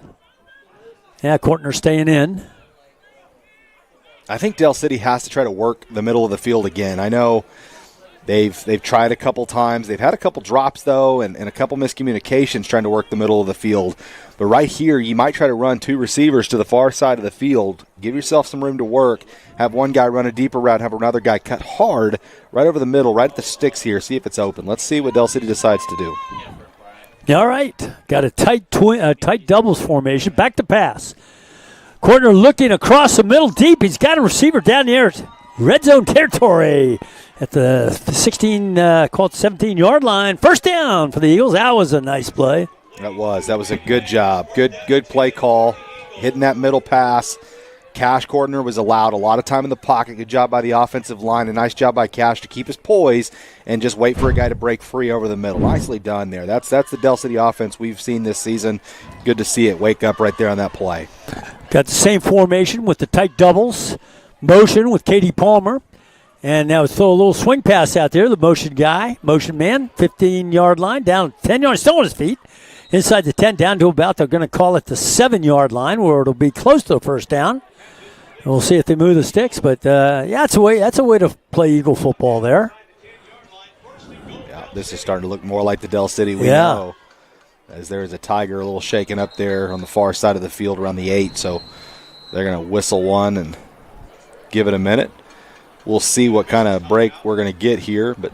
Yeah, Kortner staying in. I think Del City has to try to work the middle of the field again. I know they've tried a couple times. They've had a couple drops, though, and a couple miscommunications trying to work the middle of the field. But right here, you might try to run 2 receivers to the far side of the field. Give yourself some room to work. Have one guy run a deeper route. Have another guy cut hard right over the middle, right at the sticks here. See if it's open. Let's see what Del City decides to do. All right. Got a tight doubles formation. Back to pass. Kortner looking across the middle deep. He's got a receiver down there. Red zone territory at the 17-yard line. First down for the Eagles. That was a nice play. That was a good job. Good play call. Hitting that middle pass. Cash Kortner was allowed a lot of time in the pocket. Good job by the offensive line. A nice job by Cash to keep his poise and just wait for a guy to break free over the middle. Nicely done there. That's the Del City offense we've seen this season. Good to see it wake up right there on that play. Got the same formation with the tight doubles. Motion with Katie Palmer. And now throw a little swing pass out there. The motion man, 15-yard line, down 10 yards, still on his feet. Inside the 10, down to about, they're going to call it the 7-yard line, where it'll be close to a first down. And we'll see if they move the sticks. But, that's a way to play Eagle football there. Yeah, this is starting to look more like the Del City we know. As there is a Tiger a little shaken up there on the far side of the field around the 8. So they're going to whistle one and give it a minute. We'll see what kind of break we're going to get here. But,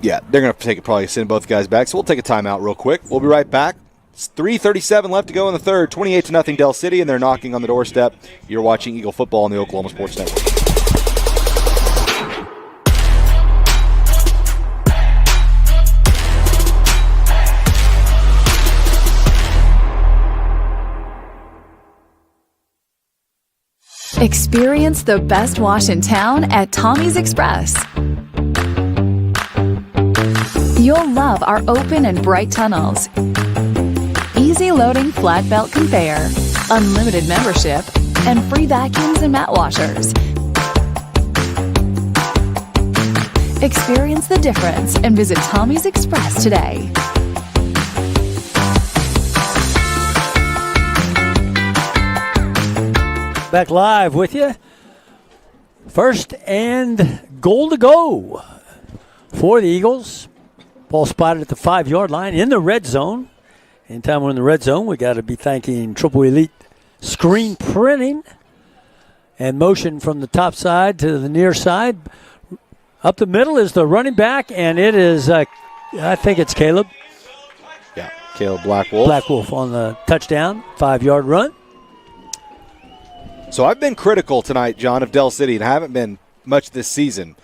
yeah, they're going to probably send both guys back. So we'll take a timeout real quick. We'll be right back. It's 3:37 left to go in the third. 28-0 Del City, and they're knocking on the doorstep. You're watching Eagle football on the Oklahoma Sports Network. Experience the best wash in town at Tommy's Express. You'll love our open and bright tunnels, easy loading flat belt conveyor, unlimited membership, and free vacuums and mat washers. Experience the difference and visit Tommy's Express today. Back live with you. First and goal to go for the Eagles. Ball spotted at the 5-yard line in the red zone. Anytime we're in the red zone, we got to be thanking Triple Elite Screen Printing. And motion from the top side to the near side. Up the middle is the running back, and it is, I think it's Caleb. Yeah, Caleb Blackwolf. Blackwolf on the touchdown, 5-yard run. So I've been critical tonight, John, of Del City, and I haven't been much this season.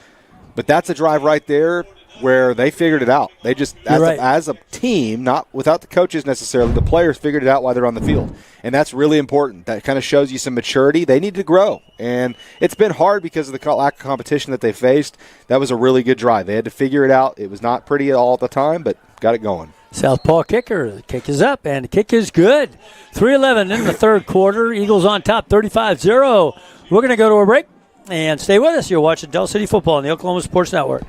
But that's a drive right there where they figured it out. They just, as a team, not without the coaches necessarily, the players figured it out while they're on the field. And that's really important. That kind of shows you some maturity. They need to grow. And it's been hard because of the lack of competition that they faced. That was a really good drive. They had to figure it out. It was not pretty at all at the time, but got it going. Southpaw kicker. The kick is up, and the kick is good. 3:11 in the third quarter. Eagles on top, 35-0. We're going to go to a break, and stay with us. You're watching Del City football on the Oklahoma Sports Network.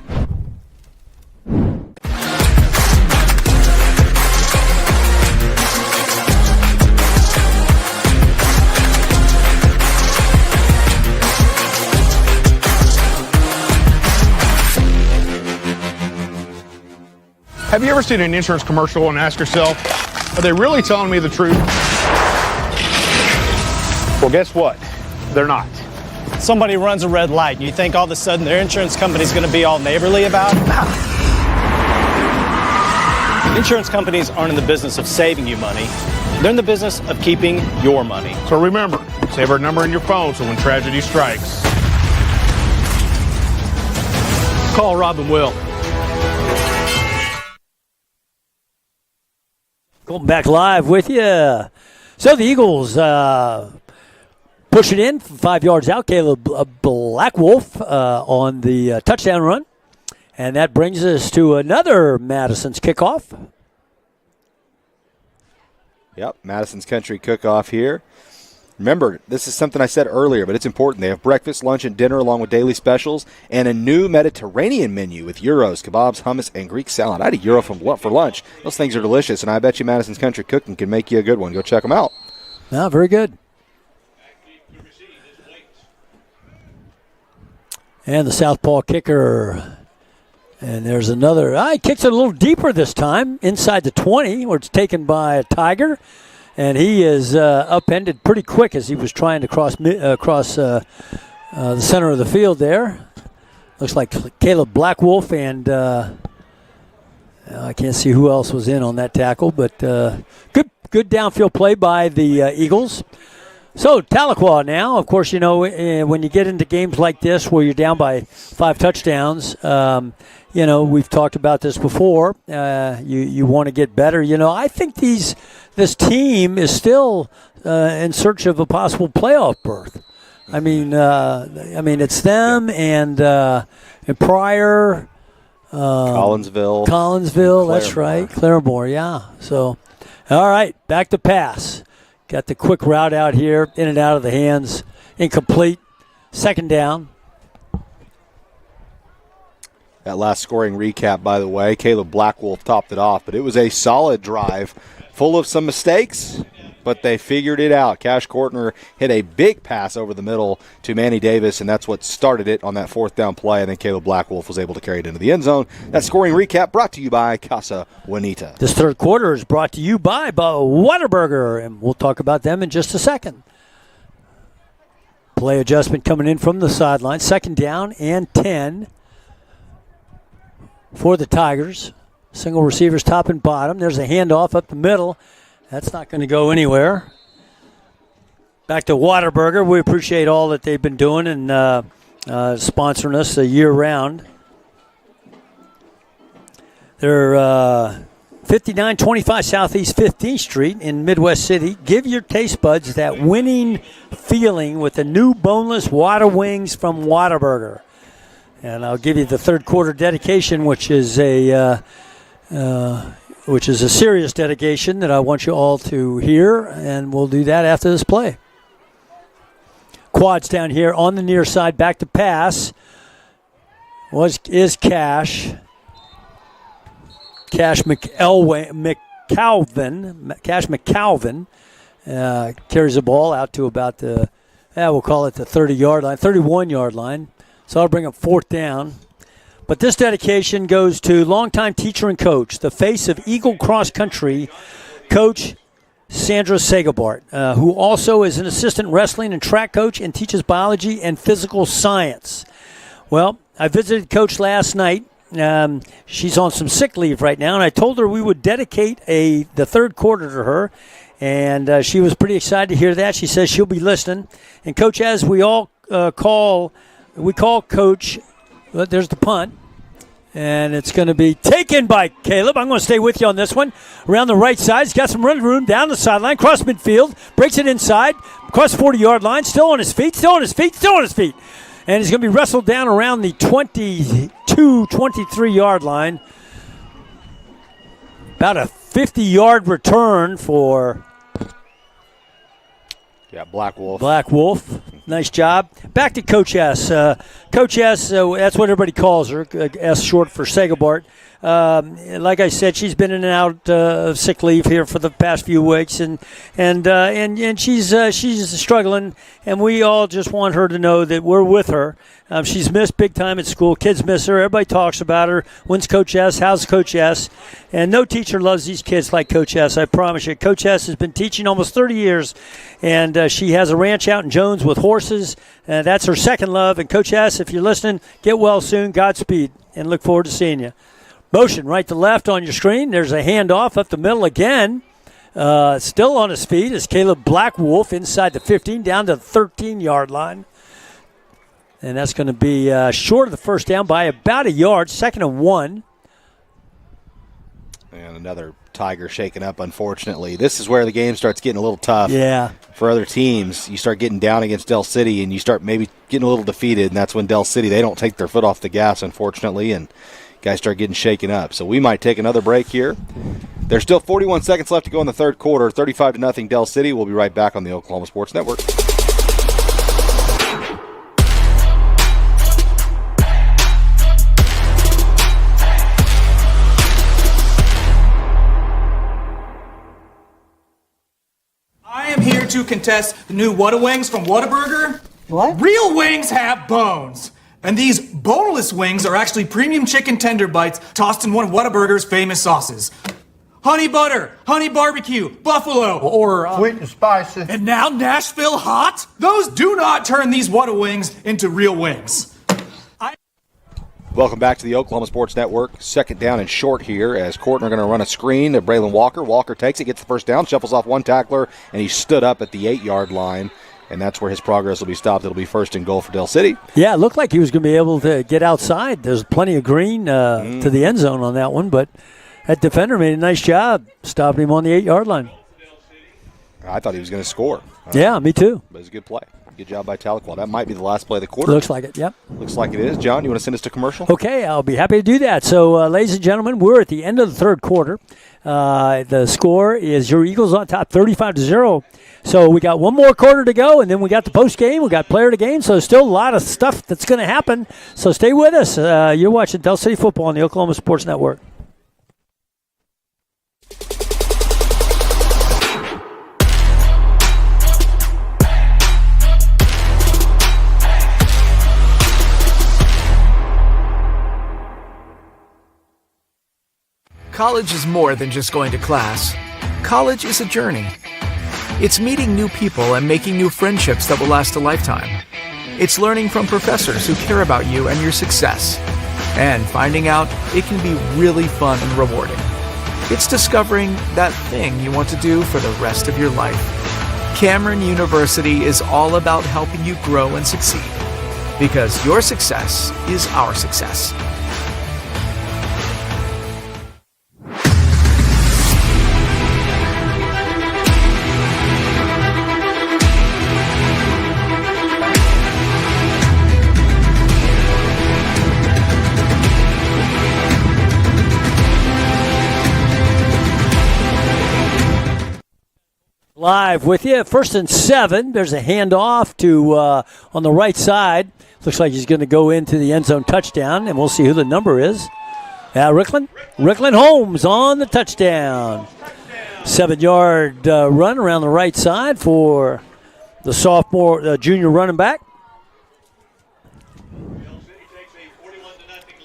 Have you ever seen an insurance commercial and ask yourself, are they really telling me the truth? Well, guess what? They're not. Somebody runs a red light, and you think all of a sudden their insurance company's going to be all neighborly about it? Insurance companies aren't in the business of saving you money. They're in the business of keeping your money. So remember, save our number in your phone so when tragedy strikes, Call Rob and Will. Going back live with you. So the Eagles push it in from 5 yards out. Caleb Blackwolf on the touchdown run. And that brings us to another Madison's kickoff. Yep, Madison's Country Cook-Off here. Remember, this is something I said earlier, but it's important. They have breakfast, lunch, and dinner along with daily specials and a new Mediterranean menu with gyros, kebabs, hummus, and Greek salad. I had a gyro for lunch. Those things are delicious, and I bet you Madison's Country Cooking can make you a good one. Go check them out. No, very good. And the southpaw kicker. And there's another. He kicks it a little deeper this time, inside the 20, where it's taken by a Tiger. And he is upended pretty quick as he was trying to cross the center of the field there. Looks like Caleb Blackwolf and I can't see who else was in on that tackle, but good downfield play by the Eagles. So Tahlequah now, of course, you know, when you get into games like this where you're down by 5 touchdowns, you know, we've talked about this before. You want to get better. You know, I think this team is still in search of a possible playoff berth. I mean, it's them and Pryor, Collinsville. That's right, Claremore. Yeah. So, all right, back to pass. Got the quick route out here, in and out of the hands, incomplete. Second down. That last scoring recap, by the way, Caleb Blackwolf topped it off, but it was a solid drive, full of some mistakes, but they figured it out. Cash Kortner hit a big pass over the middle to Manny Davis, and that's what started it on that fourth down play, and then Caleb Blackwolf was able to carry it into the end zone. That scoring recap brought to you by Casa Juanita. This third quarter is brought to you by Whataburger, and we'll talk about them in just a second. Play adjustment coming in from the sideline. Second down and 10 for the Tigers. Single receivers top and bottom. There's a handoff up the middle. That's not going to go anywhere. Back to Whataburger. We appreciate all that they've been doing and sponsoring us year-round. They're 5925 Southeast 15th Street in Midwest City. Give your taste buds that winning feeling with the new boneless Whata wings from Whataburger. And I'll give you the third quarter dedication, which is a serious dedication that I want you all to hear, and we'll do that after this play. Quads down here on the near side, back to pass. Is Cash. Cash McCalvin carries the ball out to about the, we'll call it the 30-yard line, 31-yard line. So I'll bring up fourth down. But this dedication goes to longtime teacher and coach, the face of Eagle Cross Country, Coach Sandra Sagabart, who also is an assistant wrestling and track coach and teaches biology and physical science. Well, I visited Coach last night. She's on some sick leave right now, and I told her we would dedicate the third quarter to her, and she was pretty excited to hear that. She says she'll be listening. And, Coach, as we all call Coach, there's the punt, and it's going to be taken by Caleb. I'm going to stay with you on this one. Around the right side, he's got some running room down the sideline, cross midfield, breaks it inside, across the 40-yard line, still on his feet. And he's going to be wrestled down around the 23-yard line. About a 50-yard return for Black Wolf. Black Wolf. Nice job. Back to Coach S. Coach S, that's what everybody calls her. S short for Sagabart. Like I said, she's been in and out of sick leave here for the past few weeks, and she's struggling. And we all just want her to know that we're with her. She's missed big time at school. Kids miss her. Everybody talks about her. When's Coach S? How's Coach S? And no teacher loves these kids like Coach S, I promise you. Coach S has been teaching almost 30 years, and she has a ranch out in Jones with horses. That's her second love. And Coach S, if you're listening, get well soon. Godspeed, and look forward to seeing you. Motion right to left on your screen. There's a handoff up the middle again. Still on his feet is Caleb Blackwolf inside the 15 down to the 13-yard line. And that's going to be short of the first down by about a yard, 2nd and 1. And another Tiger shaken up, unfortunately. This is where the game starts getting a little tough. Yeah. For other teams, you start getting down against Del City, and you start maybe getting a little defeated, and that's when Del City, they don't take their foot off the gas, unfortunately, and guys start getting shaken up. So we might take another break here. There's still 41 seconds left to go in the third quarter. 35-0 Del City. We'll be right back on the Oklahoma Sports Network. I am here to contest the new Whata wings from Whataburger. What? Real wings have bones. And these boneless wings are actually premium chicken tender bites tossed in one of Whataburger's famous sauces. Honey butter, honey barbecue, buffalo, or sweet and spicy. And now Nashville hot? Those do not turn these Whata wings into real wings. Welcome back to the Oklahoma Sports Network. Second down and short here as Courtner are going to run a screen to Braylon Walker. Walker takes it, gets the first down, shuffles off one tackler, and he stood up at the 8-yard line. And that's where his progress will be stopped. It'll be 1st and goal for Del City. Yeah, it looked like he was going to be able to get outside. There's plenty of green to the end zone on that one, but that defender made a nice job stopping him on the 8-yard line. I thought he was going to score. Yeah, me too. But it's a good play. Good job by Tahlequah. That might be the last play of the quarter. Looks like it, yep. Looks like it is. John, you want to send us to commercial? Okay, I'll be happy to do that. So, ladies and gentlemen, we're at the end of the third quarter. The score is your Eagles on top, 35-0. So we got one more quarter to go, and then we got the post game. We got player of the game. So there's still a lot of stuff that's going to happen. So stay with us. You're watching Del City Football on the Oklahoma Sports Network. College is more than just going to class. College is a journey. It's meeting new people and making new friendships that will last a lifetime. It's learning from professors who care about you and your success. And finding out it can be really fun and rewarding. It's discovering that thing you want to do for the rest of your life. Cameron University is all about helping you grow and succeed, because your success is our success. Live with you, 1st and 7. There's a handoff to on the right side. Looks like he's going to go into the end zone touchdown, and we'll see who the number is. Rickland Holmes on the touchdown. 7-yard run around the right side for the junior running back.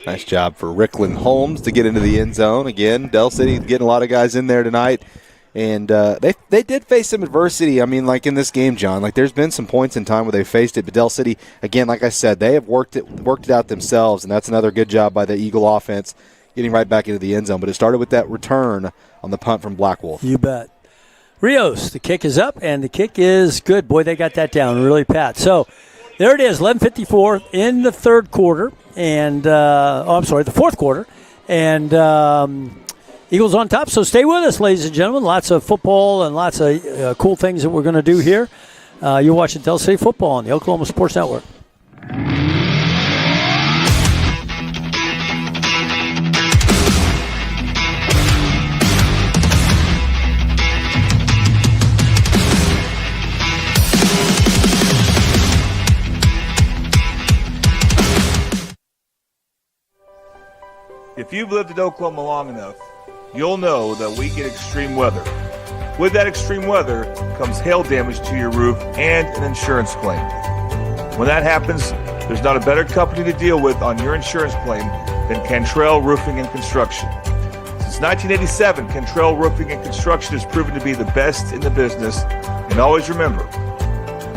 Nice job for Rickland Holmes to get into the end zone. Again, Del City getting a lot of guys in there tonight. And they did face some adversity. I mean, like in this game, John, like there's been some points in time where they faced it. But Del City, again, like I said, they have worked it out themselves, and that's another good job by the Eagle offense getting right back into the end zone. But it started with that return on the punt from Black Wolf. You bet. Rios, the kick is up, and the kick is good. Boy, they got that down really pat. So there it is, 11:54 in the third quarter, and the fourth quarter, and Eagles on top, so stay with us, ladies and gentlemen. Lots of football and lots of cool things that we're going to do here. You're watching Del City Football on the Oklahoma Sports Network. If you've lived in Oklahoma long enough, you'll know that we get extreme weather. With that extreme weather comes hail damage to your roof and an insurance claim. When that happens, there's not a better company to deal with on your insurance claim than Cantrell Roofing and Construction. Since 1987, Cantrell Roofing and Construction has proven to be the best in the business. And always remember,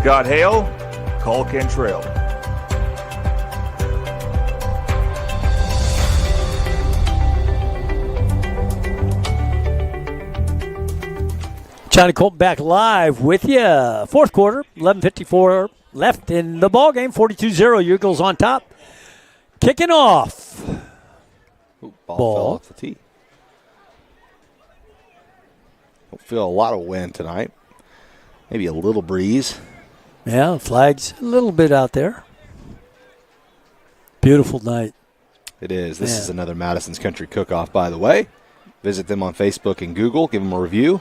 got hail? Call Cantrell. Johnny Colton back live with you. Fourth quarter, 11:54 left in the ball game. 42-0, Eagles on top. Kicking off. Ball fell off the tee. Don't feel a lot of wind tonight. Maybe a little breeze. Yeah, flags a little bit out there. Beautiful night. It is. This is another Madison's Country Cook-Off, by the way. Visit them on Facebook and Google. Give them a review.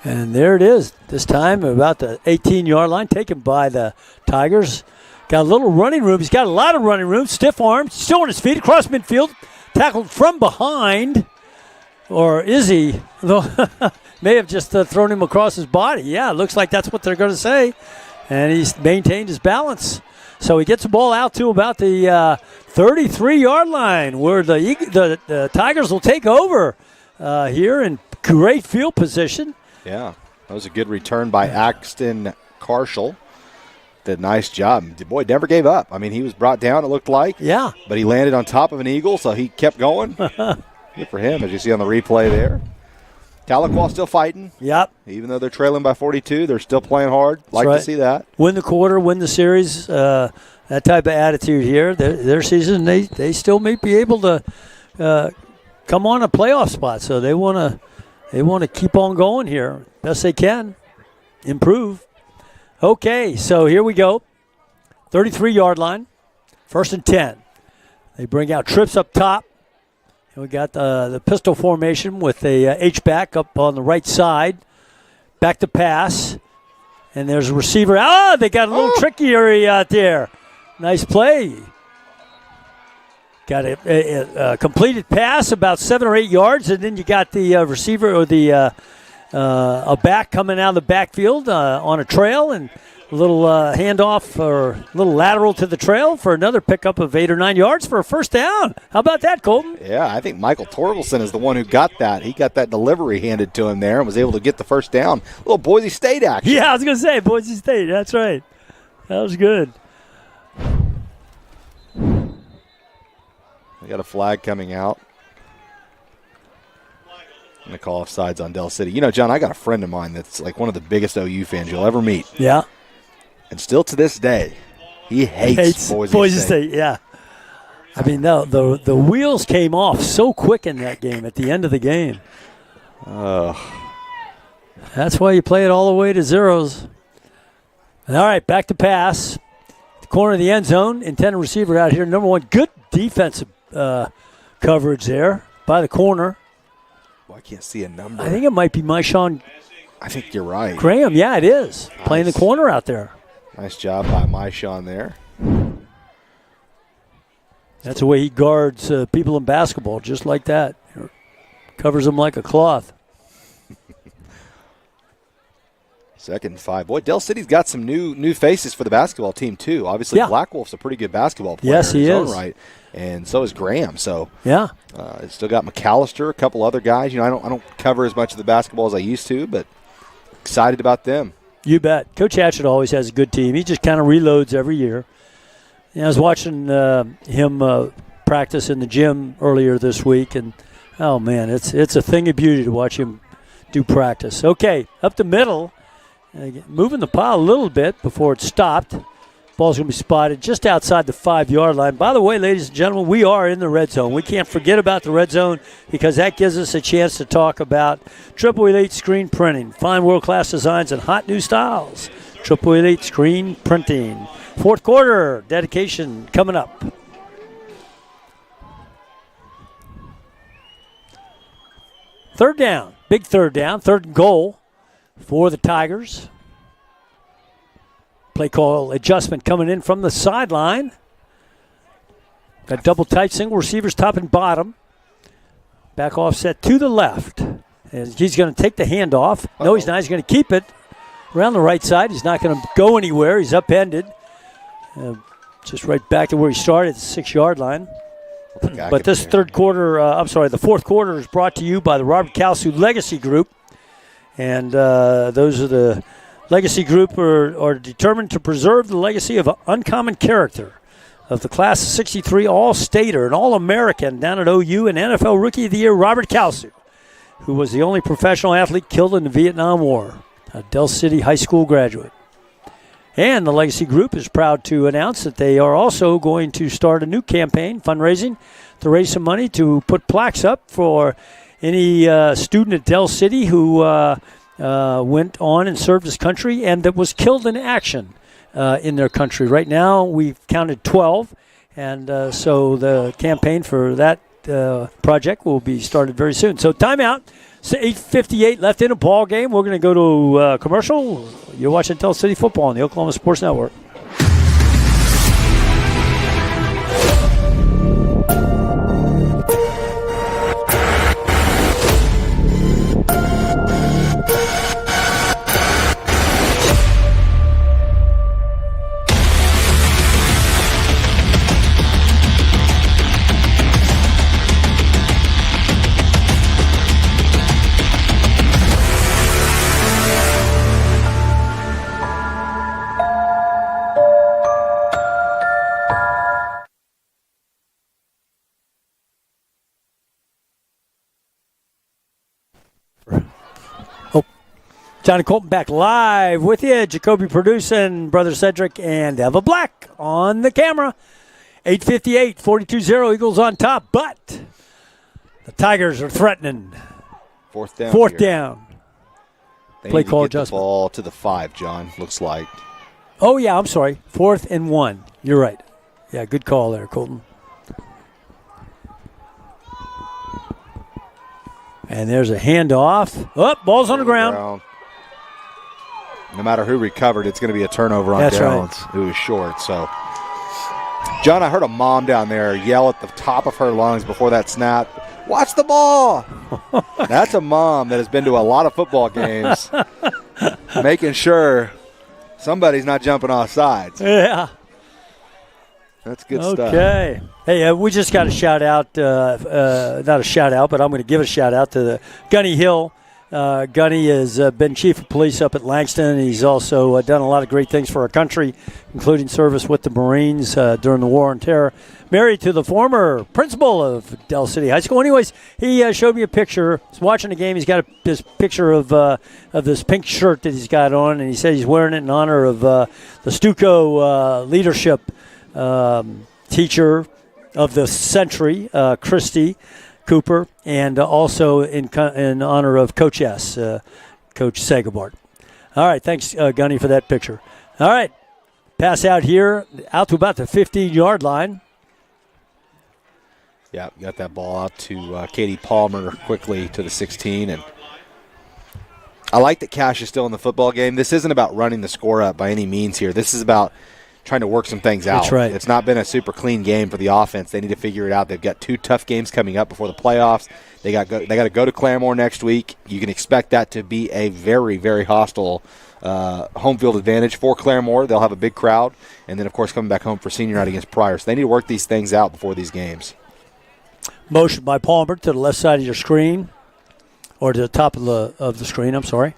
And there it is. This time about the 18-yard line, taken by the Tigers. Got a little running room. He's got a lot of running room. Stiff arms, still on his feet, across midfield, tackled from behind. Or is he? May have just thrown him across his body. Yeah, it looks like that's what they're going to say. And he's maintained his balance. So he gets the ball out to about the 33-yard line, where the Tigers will take over here in great field position. Yeah, that was a good return by Axton Carshall. Did a nice job. The boy never gave up. I mean, he was brought down, it looked like. Yeah. But he landed on top of an Eagle, so he kept going. Good for him, as you see on the replay there. Tahlequah still fighting. Yep. Even though they're trailing by 42, they're still playing hard. Like to see that. Win the quarter, win the series. That type of attitude here. Their season, they still may be able to come on a playoff spot. So they want to keep on going here best they can, improve. Okay, so here we go. 33-yard line, 1st and 10. They bring out trips up top. And we got the pistol formation with a H-back up on the right side. Back to pass. And there's a receiver. They got a little trickery out there. Nice play. Got a completed pass about 7 or 8 yards, and then you got the receiver or a back coming out of the backfield on a trail, and a little handoff or a little lateral to the trail for another pickup of 8 or 9 yards for a first down. How about that, Colton? Yeah, I think Michael Torgelson is the one who got that. He got that delivery handed to him there and was able to get the first down. A little Boise State action. Yeah, I was going to say Boise State. That's right. That was good. We got a flag coming out. And the call offsides on Del City. You know, John, I got a friend of mine that's like one of the biggest OU fans you'll ever meet. Yeah. And still to this day, he hates Boise State. Yeah. I mean, the wheels came off so quick in that game at the end of the game. That's why you play it all the way to zeros. All right, back to pass. The corner of the end zone. Intended receiver out here. Number one, good defensive coverage there by the corner. Well, I can't see a number. I think it might be Maishawn. I think you're right. Graham, yeah, it is. Nice. Playing the corner out there. Nice job by Maishawn there. That's the way he guards people in basketball, just like that. Covers them like a cloth. 2nd and 5. Boy, Del City's got some new faces for the basketball team, too. Obviously, Black Wolf's a pretty good basketball player. Yes, he in his is. own right. And so is Graham. So yeah, it's still got McAllister, a couple other guys. You know, I don't cover as much of the basketball as I used to, but excited about them. You bet. Coach Hatchett always has a good team. He just kind of reloads every year. I was watching him practice in the gym earlier this week, and oh man, it's a thing of beauty to watch him do practice. Okay, up the middle, moving the pile a little bit before it stopped. Ball's going to be spotted just outside the 5-yard line. By the way, ladies and gentlemen, we are in the red zone. We can't forget about the red zone because that gives us a chance to talk about Triple Elite Screen Printing. Fine world-class designs and hot new styles. Triple Elite Screen Printing. 4th quarter dedication coming up. Third down. Big third down. 3rd and goal for the Tigers. Play call adjustment coming in from the sideline. Got double tight single receivers top and bottom. Back offset to the left. And he's going to take the handoff. No, he's not. He's going to keep it around the right side. He's not going to go anywhere. He's upended. Just right back to where he started, the 6-yard line. But this the 4th quarter is brought to you by the Robert Kalsu Legacy Group. And those are the Legacy Group are determined to preserve the legacy of an uncommon character of the class of 63 All-Stater and All-American down at OU and NFL Rookie of the Year, Robert Kalsu, who was the only professional athlete killed in the Vietnam War, a Del City High School graduate. And the Legacy Group is proud to announce that they are also going to start a new campaign, fundraising, to raise some money to put plaques up for any student at Del City who went on and served his country and that was killed in action in their country. Right now, we've counted 12, and so the campaign for that project will be started very soon. So timeout. 8:58 left in a ball game. We're going to go to commercial. You're watching Del City football on the Oklahoma Sports Network. Johnny Colton back live with you. Jacoby producing, Brother Cedric and Eva Black on the camera. 8:58, 42-0, Eagles on top, but the Tigers are threatening. 4th down. 4th down. They Play need to call get adjustment. The ball to the 5, John, looks like. Oh, yeah, I'm sorry. 4th and 1. You're right. Yeah, good call there, Colton. And there's a handoff. Oh, ball's on the ground. No matter who recovered, it's going to be a turnover on That's downs. right. It was short. So, John, I heard a mom down there yell at the top of her lungs before that snap, "Watch the ball!" That's a mom that has been to a lot of football games, making sure somebody's not jumping off sides. Yeah. That's good stuff. Okay. Hey, we just got a shout out, not a shout out, but I'm going to give a shout out to the Gunny Hill Gunny has been chief of police up at Langston. He's also done a lot of great things for our country, including service with the Marines during the War on Terror. Married to the former principal of Del City High School. Anyways, he showed me a picture. He's watching the game. He's got this picture of this pink shirt that he's got on, and he said he's wearing it in honor of the Stuco leadership teacher of the century, Christy Cooper, and also in honor of Coach S, Coach Sagabart. All right, thanks, Gunny, for that picture. All right, pass out here, out to about the 15-yard line. Yeah, got that ball out to Katie Palmer quickly to the 16. And I like that Cash is still in the football game. This isn't about running the score up by any means here. This is about trying to work some things out. That's right. It's not been a super clean game for the offense. They need to figure it out. They've got 2 tough games coming up before the playoffs. They got to go to Claremore next week. You can expect that to be a very, very hostile home field advantage for Claremore. They'll have a big crowd. And then, of course, coming back home for senior night against Pryor. So they need to work these things out before these games. Motion by Palmer to the left side of your screen, or to the top of the screen, I'm sorry.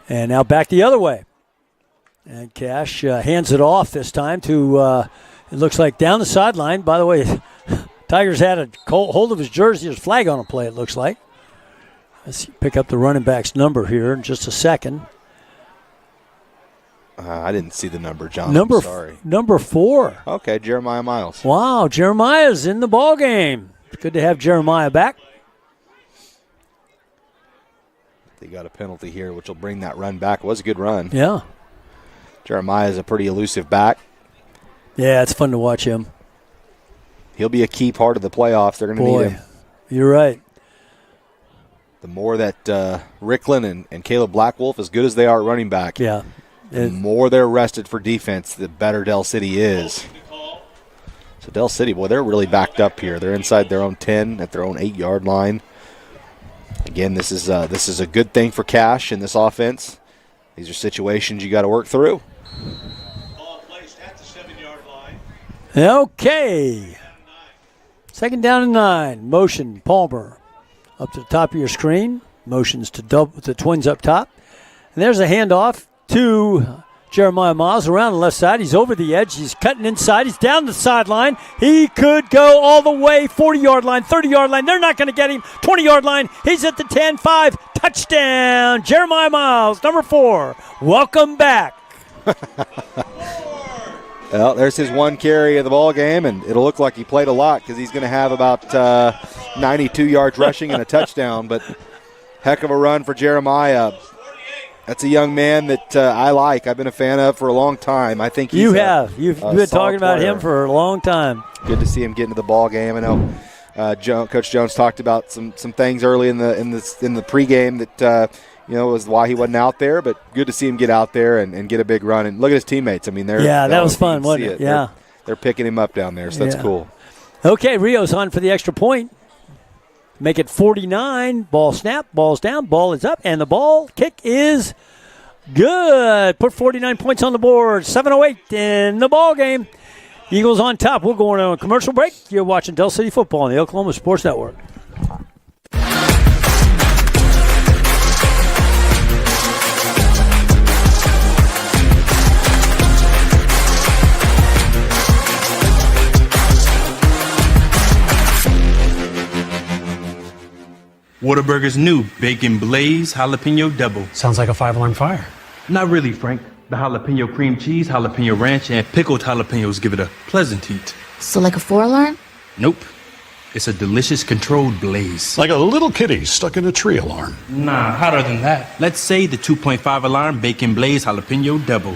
And now back the other way. And Cash hands it off this time to, it looks like down the sideline. By the way, Tigers had a hold of his jersey. There's a flag on a play, it looks like. Let's pick up the running back's number here in just a second. I didn't see the number, John. Number, I'm sorry. Number 4. Okay, Jeremiah Miles. Wow, Jeremiah's in the ball game. It's good to have Jeremiah back. They got a penalty here, which will bring that run back. It was a good run. Yeah. Jeremiah is a pretty elusive back. Yeah, it's fun to watch him. He'll be a key part of the playoffs. They're going to need him. You're right. The more that Ricklin and Caleb Blackwolf, as good as they are at running back, the more they're rested for defense, the better Del City is. So Del City, boy, they're really backed up here. They're inside their own 10 at their own 8-yard line. Again, this is a good thing for Cash in this offense. These are situations you got to work through. Okay. 2nd down and 9. Motion, Palmer. Up to the top of your screen. Motions to the twins up top. And there's a handoff to Jeremiah Miles around the left side. He's over the edge. He's cutting inside. He's down the sideline. He could go all the way. 40-yard line, 30-yard line. They're not going to get him. 20-yard line. He's at the 10-5. Touchdown. Jeremiah Miles, number 4. Welcome back. Well, there's his one carry of the ball game, and it'll look like he played a lot because he's going to have about 92 yards rushing and a touchdown. But heck of a run for Jeremiah. That's a young man that I like. I've been a fan of for a long time. I think he's You've been talking about him for a long time. Good to see him get into the ball game. I know Coach Jones talked about some things early in the pregame that was why he wasn't out there. But good to see him get out there and get a big run. And look at his teammates. I mean, that was fun, wasn't it? Yeah, they're picking him up down there, so that's cool. Okay, Rio's on for the extra point. Make it 49. Ball snap. Ball's down. Ball is up. And the ball kick is good. Put 49 points on the board. 7:08 in the ball game. Eagles on top. We're going on a commercial break. You're watching Del City Football on the Oklahoma Sports Network. Whataburger's new Bacon Blaze Jalapeno Double. Sounds like a 5-alarm fire. Not really, Frank. The jalapeno cream cheese, jalapeno ranch, and pickled jalapenos give it a pleasant heat. So like a 4-alarm? Nope. It's a delicious controlled blaze. Like a little kitty stuck in a tree alarm. Nah, hotter than that. Let's say the 2.5 alarm Bacon Blaze Jalapeno Double.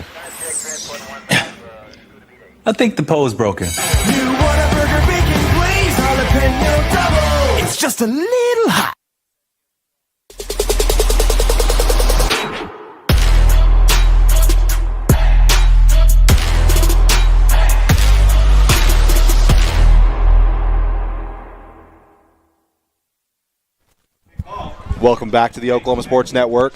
I think the pole's broken. New Whataburger Bacon Blaze Jalapeno Double. It's just a little hot. Welcome back to the Oklahoma Sports Network.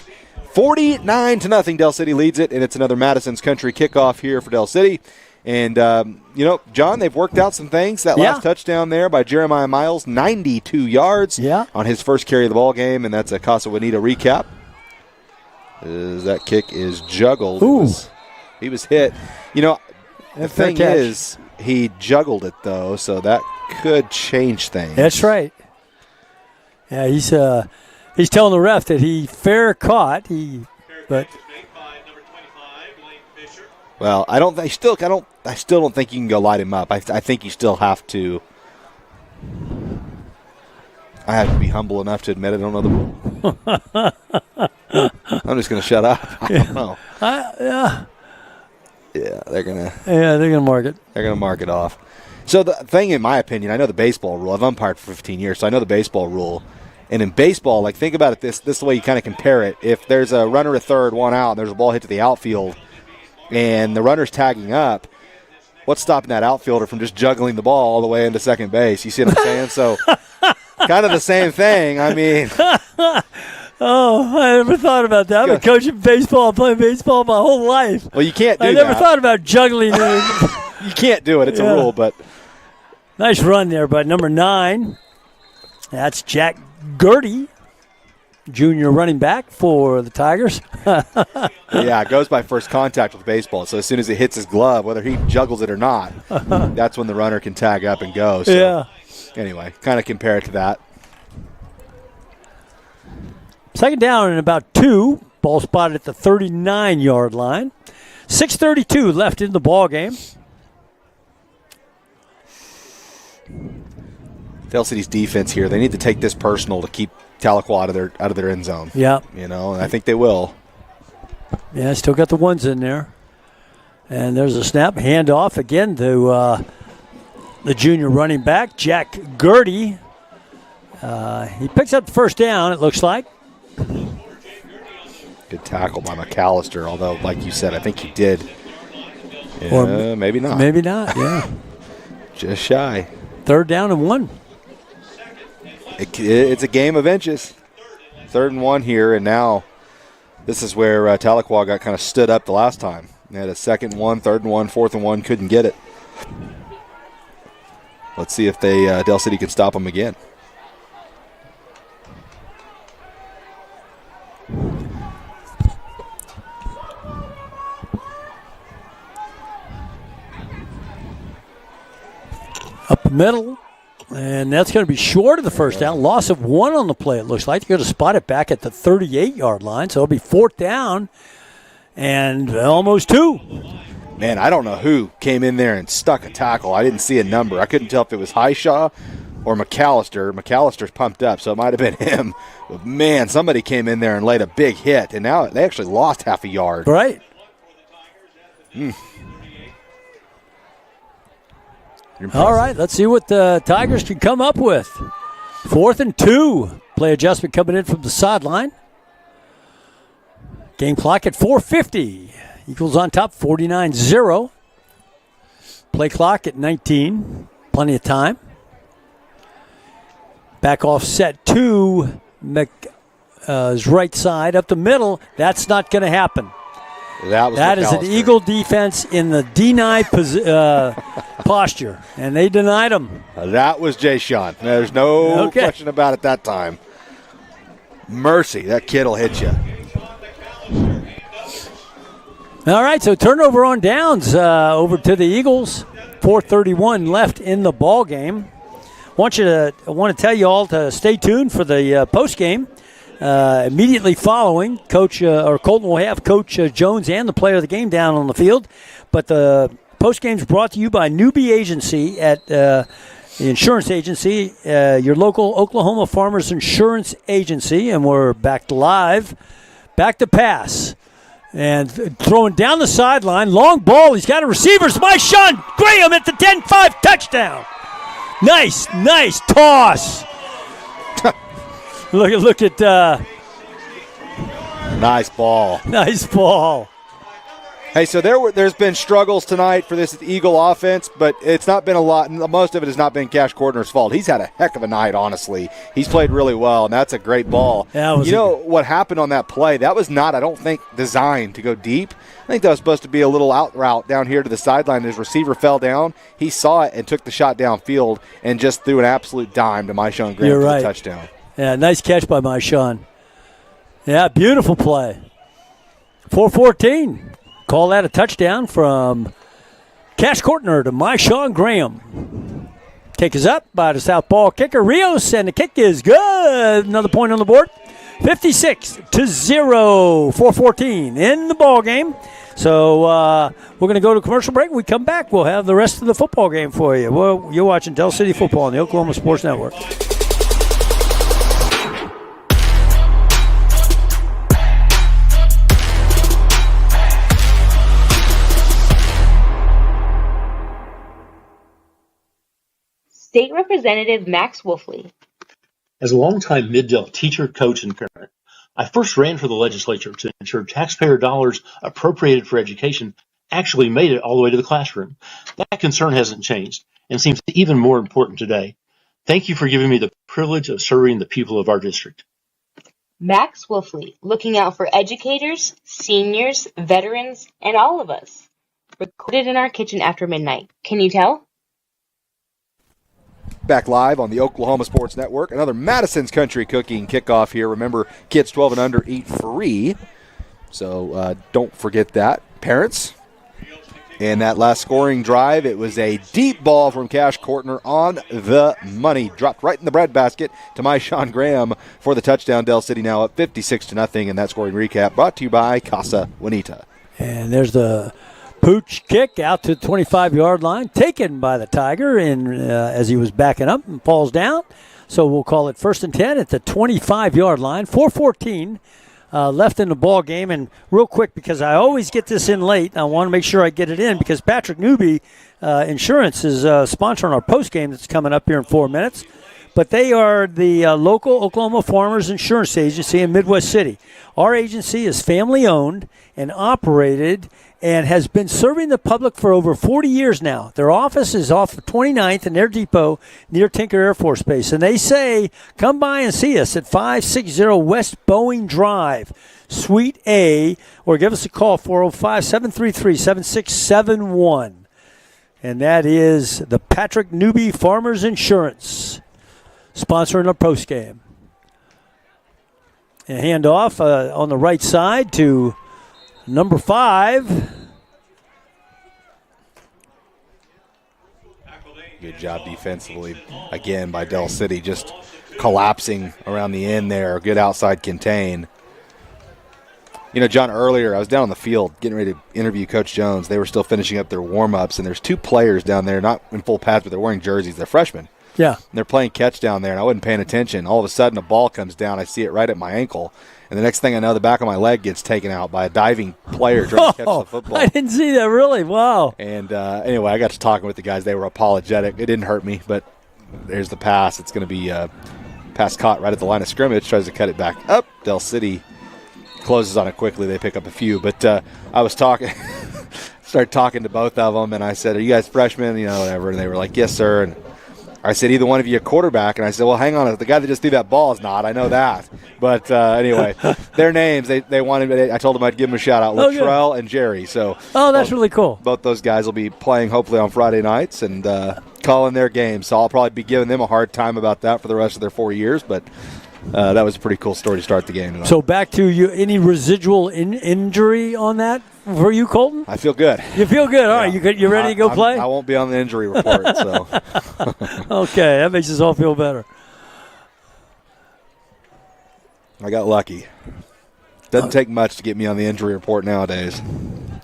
49-0, Del City leads it, and it's another Madison's Country kickoff here for Del City. And, John, they've worked out some things. That last touchdown there by Jeremiah Miles, 92 yards on his first carry of the ball game, and that's a Casa Juanita recap. That kick is juggled. He was hit. The thing is, he juggled it, though, so that could change things. That's right. Yeah, he's telling the ref that he fair caught. Well, I still don't think you can go light him up. I think you still have to. I have to be humble enough to admit I don't know the rule. I'm just going to shut up. I don't know. Yeah, they're gonna mark it. They're gonna mark it off. So the thing, in my opinion, I know the baseball rule. I've umpired for 15 years, so I know the baseball rule. And in baseball, think about it this is the way you kind of compare it. If there's a runner at third, one out, and there's a ball hit to the outfield, and the runner's tagging up, what's stopping that outfielder from just juggling the ball all the way into second base? You see what I'm saying? So kind of the same thing. I mean. I never thought about that. I've been coaching baseball, playing baseball my whole life. Well, you can't do that. I never thought about juggling. You can't do it. It's a rule, but. Nice run there by number 9. That's Jack Gertie, junior running back for the Tigers. Yeah, it goes by first contact with baseball. So as soon as it hits his glove, whether he juggles it or not, that's when the runner can tag up and go. So, anyway, kind of compare it to that. Second down and about 2. Ball spotted at the 39-yard line. 6:32 left in the ball game. Dale City's defense here, they need to take this personal to keep Tahlequah out of their end zone. Yeah. And I think they will. Yeah, still got the ones in there. And there's a snap, handoff again to the junior running back, Jack Gertie. He picks up the first down, it looks like. Good tackle by McAllister, although, like you said, I think he did. Or maybe not. Maybe not, yeah. Just shy. 3rd down and 1. It's a game of inches. 3rd and 1 here, and now this is where Tahlequah got kind of stood up the last time. They had a 2nd and 1, 3rd and 1, 4th and 1, couldn't get it. Let's see if Dale City can stop them again. Up the middle, and that's going to be short of the first down. Loss of 1 on the play, it looks like. They're going to spot it back at the 38-yard line, so it'll be 4th down and almost 2. Man, I don't know who came in there and stuck a tackle. I didn't see a number. I couldn't tell if it was Highshaw or McAllister. McAllister's pumped up, so it might have been him. But, man, somebody came in there and laid a big hit, and now they actually lost half a yard. Right. All right, let's see what the Tigers can come up with. 4th and 2. Play adjustment coming in from the sideline. Game clock at 4:50. Eagles on top, 49-0. Play clock at 19. Plenty of time. Back off set 2. His right side up the middle. That's not going to happen. That is an Eagle defense in the deny posture, and they denied him. That was Jay Sean. There's no question about it that time. Mercy, that kid will hit you. All right, so turnover on downs over to the Eagles. 4:31 left in the ball game. I want to tell you all to stay tuned for the post game. Immediately following, Colton will have Coach Jones and the player of the game down on the field. But the post game is brought to you by Newbie Agency at the insurance agency, your local Oklahoma Farmers Insurance Agency, and we're back live, back to pass. And throwing down the sideline, long ball. He's got a receiver. It's my Sean Graham at the 10-5 touchdown. Nice toss. Look at nice ball. Nice ball. Hey, so there's been struggles tonight for this Eagle offense, but it's not been a lot. Most of it has not been Cash Cordner's fault. He's had a heck of a night, honestly. He's played really well, and that's a great ball. Yeah, what happened on that play? That was not, I don't think, designed to go deep. I think that was supposed to be a little out route down here to the sideline. His receiver fell down. He saw it and took the shot downfield and just threw an absolute dime to Maishawn Graham for the touchdown. Yeah, nice catch by Maishawn. Yeah, beautiful play. 4-14. Call that a touchdown from Cash Cordner to Maishawn Graham. Kick is up by the southpaw kicker, Rios, and the kick is good. Another point on the board. 56-0, 4-14 in the ball game. So we're going to go to commercial break. When we come back, we'll have the rest of the football game for you. Well, you're watching Del City Football on the Oklahoma Sports Network. State Representative Max Wolfley. As a longtime Mid-Del teacher, coach, and parent, I first ran for the legislature to ensure taxpayer dollars appropriated for education actually made it all the way to the classroom. That concern hasn't changed and seems even more important today. Thank you for giving me the privilege of serving the people of our district. Max Wolfley, looking out for educators, seniors, veterans, and all of us. Recorded in our kitchen after midnight. Can you tell? Back live on the Oklahoma Sports Network. Another Madison's Country Cooking kickoff here. Remember, kids 12 and under eat free. So don't forget that. Parents. And that last scoring drive, it was a deep ball from Cash Cordner on the money. Dropped right in the breadbasket to Maishawn Graham for the touchdown. Del City now up 56-0. And that scoring recap brought to you by Casa Juanita. And there's the pooch kick out to the 25-yard line, taken by the Tiger as he was backing up and falls down. So we'll call it 1st and 10 at the 25-yard line. 4:14 left in the ball game. And real quick, because I always get this in late, I want to make sure I get it in because Patrick Newby Insurance is sponsoring our post game that's coming up here in 4 minutes. But they are the local Oklahoma Farmers Insurance Agency in Midwest City. Our agency is family-owned and operated and has been serving the public for over 40 years now. Their office is off of 29th and their depot near Tinker Air Force Base. And they say, come by and see us at 560 West Boeing Drive, Suite A, or give us a call, 405-733-7671. And that is the Patrick Newby Farmers Insurance, sponsoring our postgame. And handoff on the right side to number 5. Good job defensively, again, by Del City, just collapsing around the end there. Good outside contain. You know, John, earlier I was down on the field getting ready to interview Coach Jones. They were still finishing up their warm-ups, and there's 2 players down there, not in full pads, but they're wearing jerseys. They're freshmen. Yeah. And they're playing catch down there, and I wasn't paying attention. All of a sudden, a ball comes down. I see it right at my ankle. And the next thing I know, the back of my leg gets taken out by a diving player trying to catch the football. I didn't see that, really. Wow. And anyway, I got to talking with the guys. They were apologetic. It didn't hurt me, but there's the pass. It's going to be pass caught right at the line of scrimmage. Tries to cut it back up. Del City closes on it quickly. They pick up a few. But I was started talking to both of them, and I said, are you guys freshmen? You know, whatever. And they were like, yes, sir. And I said, either one of you a quarterback. And I said, well, hang on. The guy that just threw that ball is not. I know that. But anyway, their names, they wanted. I told them I'd give them a shout-out, Latrell and Jerry. So, that's really cool. Both those guys will be playing hopefully on Friday nights and calling their games. So I'll probably be giving them a hard time about that for the rest of their 4 years. But that was a pretty cool story to start the game tonight. So back to you, any residual injury on that for you, Colton? I feel good. You feel good? All right, you ready to go play? I won't be on the injury report. So okay, that makes us all feel better. I got lucky. Doesn't take much to get me on the injury report nowadays.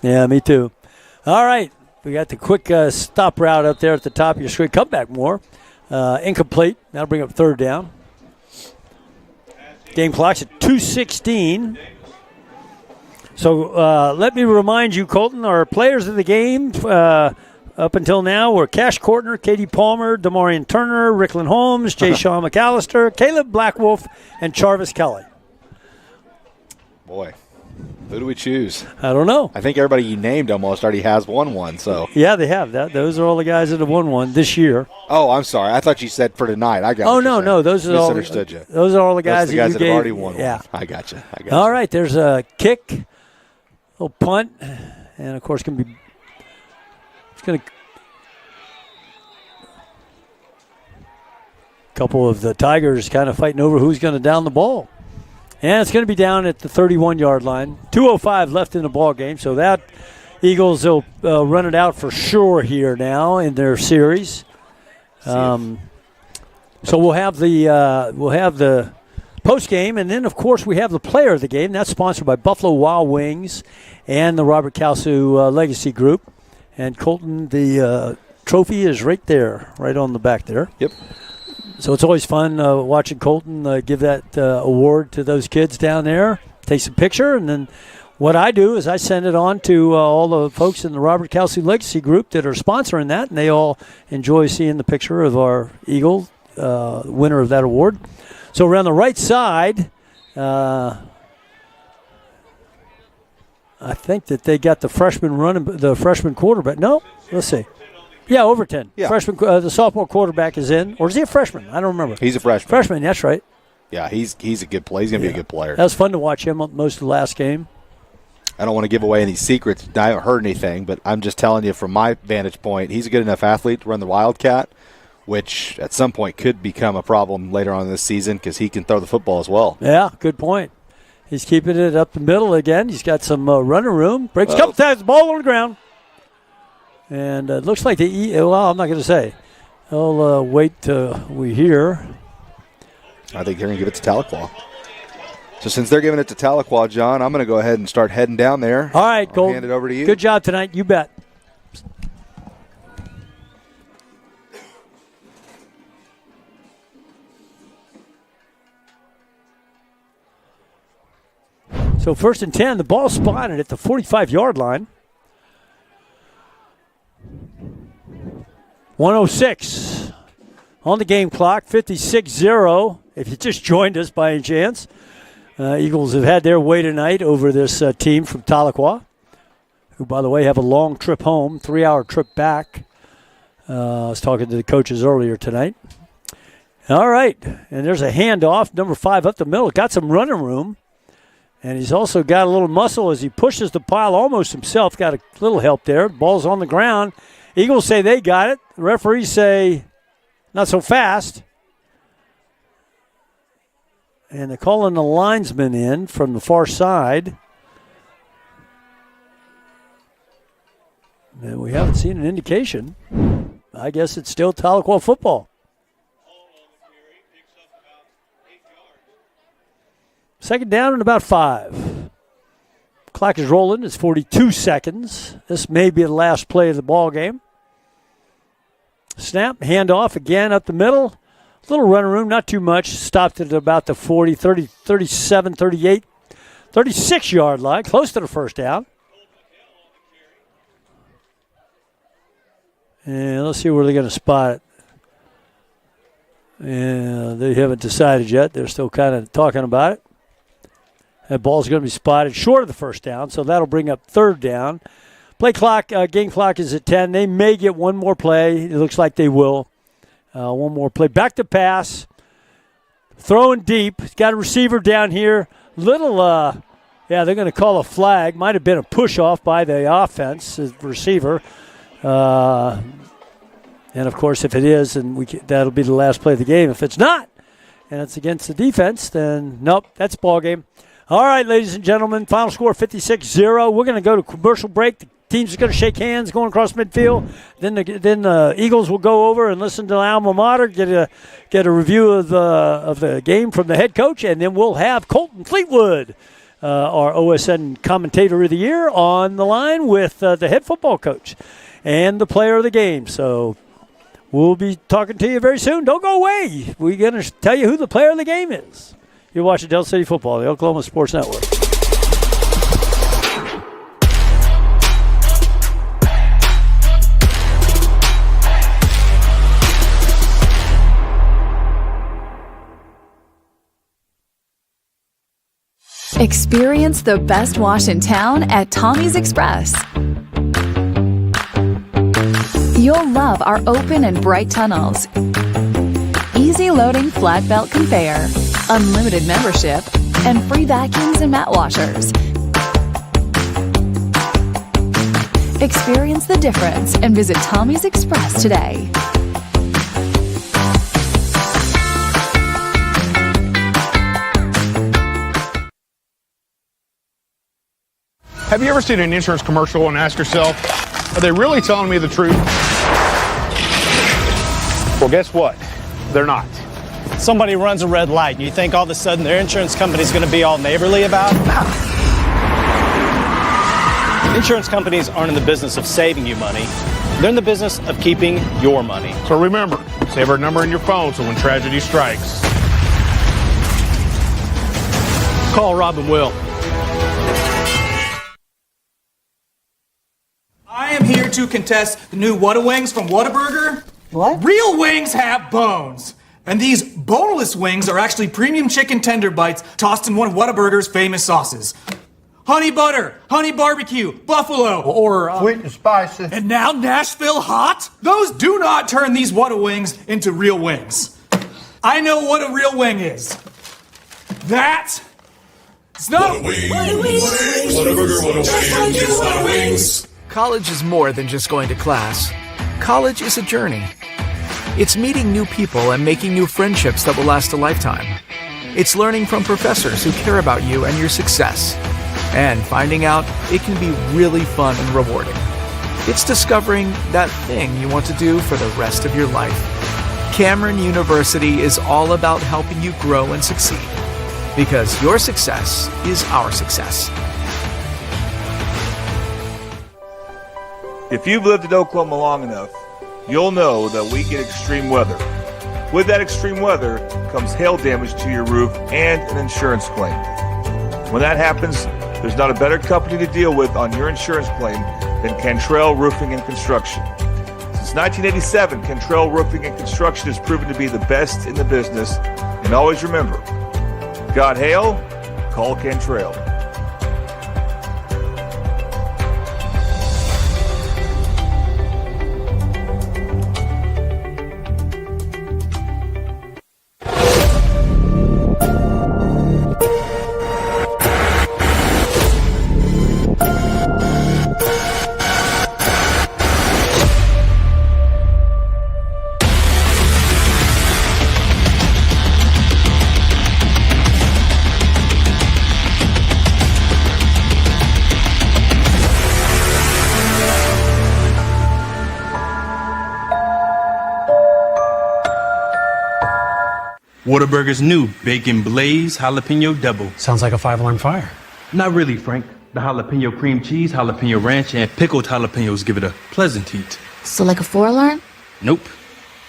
Yeah, me too. All right, we got the quick stop route up there at the top of your screen. Come back more. Incomplete. That'll bring up 3rd down. Game clock's at 2:16. So let me remind you, Colton, our players of the game up until now were Cash Cordner, Katie Palmer, Demarion Turner, Ricklin Holmes, Jay Sean McAllister, Caleb Blackwolf, and Charvis Kelly. Boy, Who do we choose? I don't know. I think everybody you named almost already has won one. So yeah, they have that. Those are all the guys that have won one this year. Oh, I'm sorry. I thought you said for tonight. I got. Oh no, those are all. Misunderstood you. Those are all the guys, that you gave. have already won. Yeah, one. I got you. All right, there's a kick, a little punt, and of course it's going to. Couple of the Tigers kind of fighting over who's going to down the ball. And it's going to be down at the 31-yard line. 2:05 left in the ball game, so that Eagles will run it out for sure here now in their series. So we'll have the post game, and then of course we have the player of the game. That's sponsored by Buffalo Wild Wings and the Robert Kalsu Legacy Group. And Colton, the trophy is right there, right on the back there. Yep. So it's always fun watching Colton give that award to those kids down there, takes a picture, and then what I do is I send it on to all the folks in the Robert Kalsu Legacy Group that are sponsoring that, and they all enjoy seeing the picture of our Eagle, winner of that award. So around the right side, I think that they got the freshman quarterback. No, let's see. Yeah, Overton. Yeah. Freshman, the sophomore quarterback is in. Or is he a freshman? I don't remember. He's a freshman. Freshman, that's right. Yeah, he's a good player. He's going to be a good player. That was fun to watch him most of the last game. I don't want to give away any secrets. I haven't heard anything, but I'm just telling you from my vantage point, he's a good enough athlete to run the Wildcat, which at some point could become a problem later on this season because he can throw the football as well. Yeah, good point. He's keeping it up the middle again. He's got some running room. Breaks a couple times, ball on the ground. And it looks like I'm not going to say. I'll wait till we hear. I think they're going to give it to Tahlequah. So since they're giving it to Tahlequah, John, I'm going to go ahead and start heading down there. All right, Gold. Hand it over to you. Good job tonight. You bet. So 1st and 10, the ball spotted at the 45-yard line. 1:06 on the game clock, 56-0. If you just joined us by any chance, Eagles have had their way tonight over this team from Tahlequah, who, by the way, have a long trip home, 3-hour trip back. I was talking to the coaches earlier tonight. All right, and there's a handoff, number 5 up the middle. Got some running room, and he's also got a little muscle as he pushes the pile almost himself. Got a little help there. Ball's on the ground. Eagles say they got it. The referees say not so fast. And they're calling the linesman in from the far side. And we haven't seen an indication. I guess it's still Tahlequah football. Second down and about 5. Clock is rolling. It's 42 seconds. This may be the last play of the ball game. Snap, handoff again up the middle. Little running room, not too much. Stopped at about the 40, 30, 37, 38, 36-yard line, close to the first down. And let's see where they're going to spot it. Yeah, they haven't decided yet. They're still kind of talking about it. That ball's going to be spotted short of the first down, so that'll bring up 3rd down. Play clock, game clock is at 10. They may get one more play. It looks like they will. One more play. Back to pass. Throwing deep. Got a receiver down here. Little, they're going to call a flag. Might have been a push-off by the offense, the receiver. And, of course, if it is, then that'll be the last play of the game. If it's not, and it's against the defense, then nope, that's ball game. All right, ladies and gentlemen, final score 56-0. We're going to go to commercial break. The teams are going to shake hands going across midfield. Then the Eagles will go over and listen to the alma mater, get a review of the game from the head coach, and then we'll have Colton Fleetwood, our OSN commentator of the year, on the line with the head football coach and the player of the game. So we'll be talking to you very soon. Don't go away. We're going to tell you who the player of the game is. You're watching Del City Football, the Oklahoma Sports Network. Experience the best wash in town at Tommy's Express. You'll love our open and bright tunnels, easy loading flat belt conveyor, unlimited membership, and free vacuums and mat washers. Experience the difference and visit Tommy's Express today. Have you ever seen an insurance commercial and ask yourself, are they really telling me the truth? Well, guess what? They're not. Somebody runs a red light and you think all of a sudden their insurance company's going to be all neighborly about it? Insurance companies aren't in the business of saving you money. They're in the business of keeping your money. So remember, save our number in your phone so when tragedy strikes, call Rob and Will. I am here to contest the new Whataburger from Whataburger. What? Real wings have bones. And these boneless wings are actually premium chicken tender bites tossed in one of Whataburger's famous sauces. Honey butter, honey barbecue, buffalo, or sweet and spicy. And now Nashville hot? Those do not turn these Whataburgers into real wings. I know what a real wing is. That it's not Whataburger. College is more than just going to class. College is a journey. It's meeting new people and making new friendships that will last a lifetime. It's learning from professors who care about you and your success. And finding out it can be really fun and rewarding. It's discovering that thing you want to do for the rest of your life. Cameron University is all about helping you grow and succeed. Because your success is our success. If you've lived in Oklahoma long enough, you'll know that we get extreme weather. With that extreme weather comes hail damage to your roof and an insurance claim. When that happens, there's not a better company to deal with on your insurance claim than Cantrell Roofing and Construction. Since 1987, Cantrell Roofing and Construction has proven to be the best in the business. And always remember, got hail? Call Cantrell. Whataburger's new Bacon Blaze Jalapeno Double. Sounds like a 5-alarm fire. Not really, Frank. The jalapeno cream cheese, jalapeno ranch, and pickled jalapenos give it a pleasant heat. So like a 4-alarm? Nope.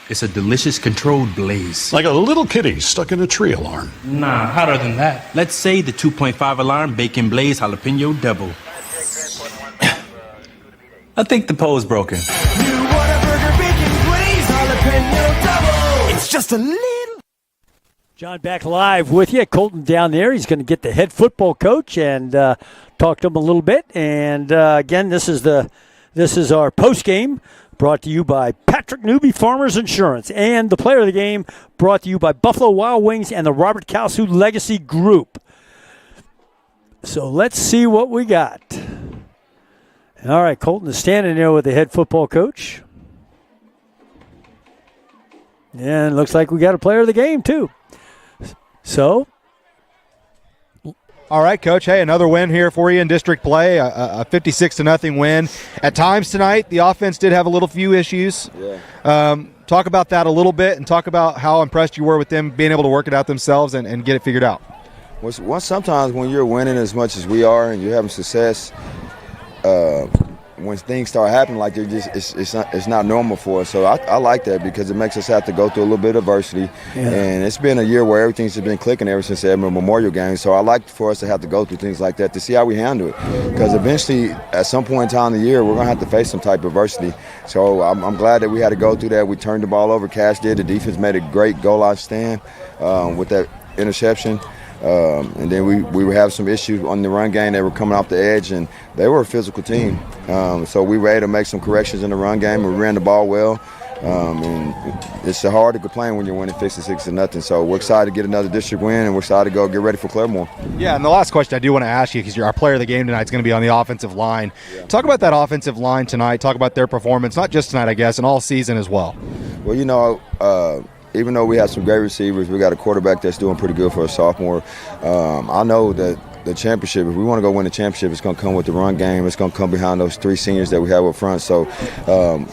It's a delicious controlled blaze. Like a little kitty stuck in a tree alarm. Nah, hotter than that. Let's say the 2.5 alarm Bacon Blaze Jalapeno Double. I think the pole's broken. New Whataburger Bacon Blaze Jalapeno Double. It's just a little. John back live with you. Colton down there. He's going to get the head football coach and talk to him a little bit. And again, this is our post game brought to you by Patrick Newby Farmers Insurance, and the player of the game brought to you by Buffalo Wild Wings and the Robert Kalsu Legacy Group. So let's see what we got. All right, Colton is standing there with the head football coach. And it looks like we got a player of the game, too. So, all right, Coach. Hey, another win here for you in district play, a 56-0 win. At times tonight, the offense did have a little few issues. Yeah. Talk about that a little bit and talk about how impressed you were with them being able to work it out themselves and get it figured out. Well, sometimes when you're winning as much as we are and you're having success, when things start happening like they're just, it's not normal for us. So I like that because it makes us have to go through a little bit of adversity. Yeah. And it's been a year where everything's just been clicking ever since the Edmond Memorial game. So I like for us to have to go through things like that to see how we handle it. Because eventually, at some point in time in the year, we're going to have to face some type of adversity. So I'm glad that we had to go through that. We turned the ball over. Cash did. The defense made a great goal line stand with that interception. And then we were having some issues on the run game. They were coming off the edge, and they were a physical team. So we were able to make some corrections in the run game. We ran the ball well. And it's hard to complain when you're winning 56-0. So we're excited to get another district win, and we're excited to go get ready for Claremore. Yeah, and the last question I do want to ask you, because our player of the game tonight is going to be on the offensive line. Yeah. Talk about that offensive line tonight. Talk about their performance, not just tonight, I guess, and all season as well. Well, even though we have some great receivers, we got a quarterback that's doing pretty good for a sophomore. I know that the championship, if we want to go win the championship, it's going to come with the run game. It's going to come behind those 3 seniors that we have up front. So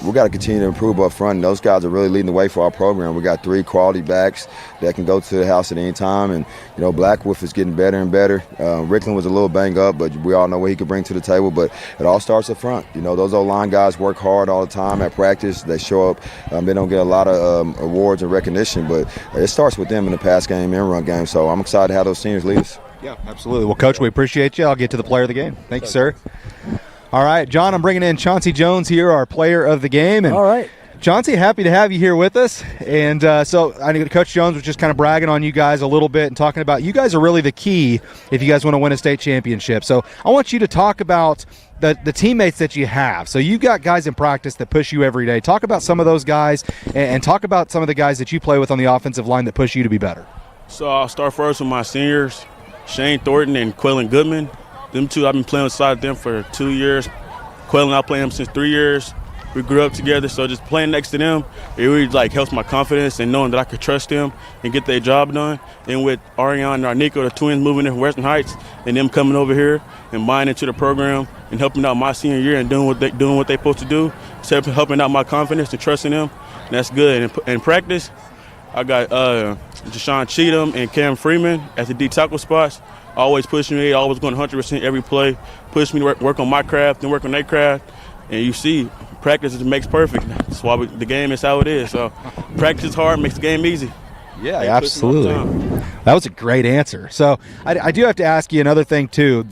we got to continue to improve up front. And those guys are really leading the way for our program. We got 3 quality backs that can go to the house at any time. And, Blackwolf is getting better and better. Rickland was a little banged up, but we all know what he could bring to the table. But it all starts up front. Those O-line guys work hard all the time at practice. They show up. They don't get a lot of awards and recognition, but it starts with them in the pass game and run game. So I'm excited to have those seniors lead us. Yeah, absolutely. Well, Coach, we appreciate you. I'll get to the player of the game. Thank you, sir. All right, John, I'm bringing in Chauncey Jones here, our player of the game. And all right. Chauncey, happy to have you here with us. And so I know Coach Jones was just kind of bragging on you guys a little bit and talking about you guys are really the key if you guys want to win a state championship. So I want you to talk about the teammates that you have. So you've got guys in practice that push you every day. Talk about some of those guys and talk about some of the guys that you play with on the offensive line that push you to be better. So I'll start first with my seniors, Shane Thornton and Quellen Goodman. Them two, I've been playing beside them for 2 years. Quellen, I played him since 3 years. We grew up together, so just playing next to them, it really helps my confidence and knowing that I could trust them and get their job done. And with Ariane and Arnico, the twins moving in from Western Heights, and them coming over here and buying into the program and helping out my senior year and doing what they're supposed to do, helping out my confidence and trusting them, and that's good. And in practice, I got Jashawn Cheatham and Cam Freeman at the D tackle spots, always pushing me, always going 100% every play, push me to work on my craft and work on their craft. And you see, practice makes perfect. That's why the game is how it is. So practice is hard, makes the game easy. Yeah, absolutely. That was a great answer. So I do have to ask you another thing, too.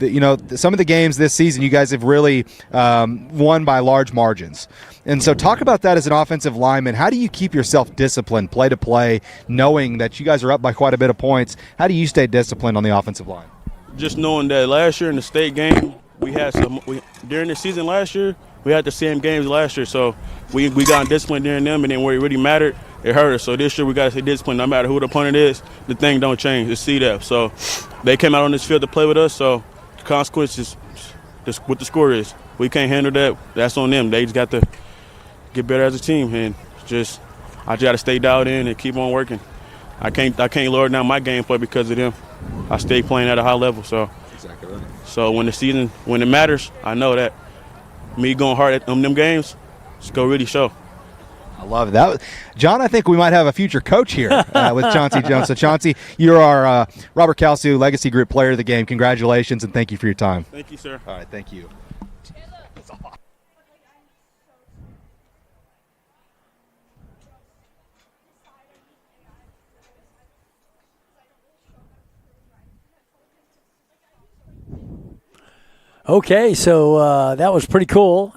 Some of the games this season, you guys have really won by large margins. And so talk about that as an offensive lineman. How do you keep yourself disciplined, play to play, knowing that you guys are up by quite a bit of points? How do you stay disciplined on the offensive line? Just knowing that last year in the state game, during the season last year, we had the same games last year. So we got disciplined during them, and then where it really mattered, it hurt us. So this year we got to stay disciplined. No matter who the opponent is, the thing don't change. It's CDEP. So they came out on this field to play with us, so the consequences, what the score is. We can't handle that. That's on them. They just got to get better as a team, and I just got to stay dialed in and keep on working. I can't lower down my gameplay because of them. I stay playing at a high level. So exactly right. So when it matters, I know that me going hard at them games, it's going to really show. I love that. John, I think we might have a future coach here with Chauncey Jones. So, Chauncey, you're our Robert Kalsu Legacy Group Player of the Game. Congratulations, and thank you for your time. Thank you, sir. All right, thank you. Okay, so that was pretty cool.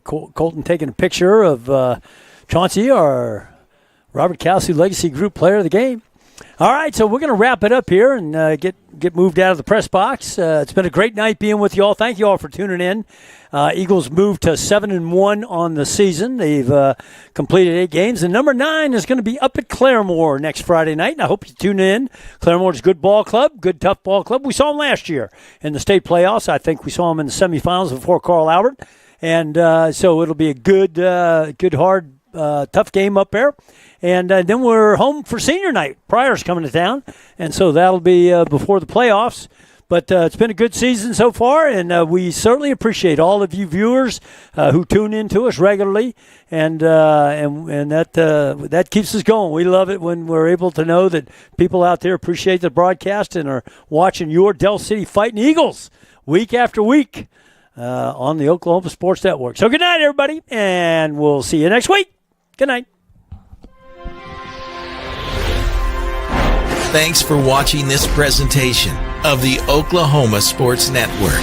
Colton taking a picture of Chauncey, our Robert Kalsu Legacy Group Player of the Game. All right, so we're going to wrap it up here and get moved out of the press box. It's been a great night being with you all. Thank you all for tuning in. Eagles moved to 7-1 on the season. They've completed 8 games. And number 9 is going to be up at Claremore next Friday night. And I hope you tune in. Claremore's a good ball club, good tough ball club. We saw them last year in the state playoffs. I think we saw them in the semifinals before Carl Albert. And so it'll be a good, hard, tough game up there. And then we're home for senior night. Pryor's coming to town, and so that'll be before the playoffs. But it's been a good season so far, and we certainly appreciate all of you viewers who tune in to us regularly, and that keeps us going. We love it when we're able to know that people out there appreciate the broadcast and are watching your Del City Fighting Eagles week after week on the Oklahoma Sports Network. So good night, everybody, and we'll see you next week. Good night. Thanks for watching this presentation of the Oklahoma Sports Network.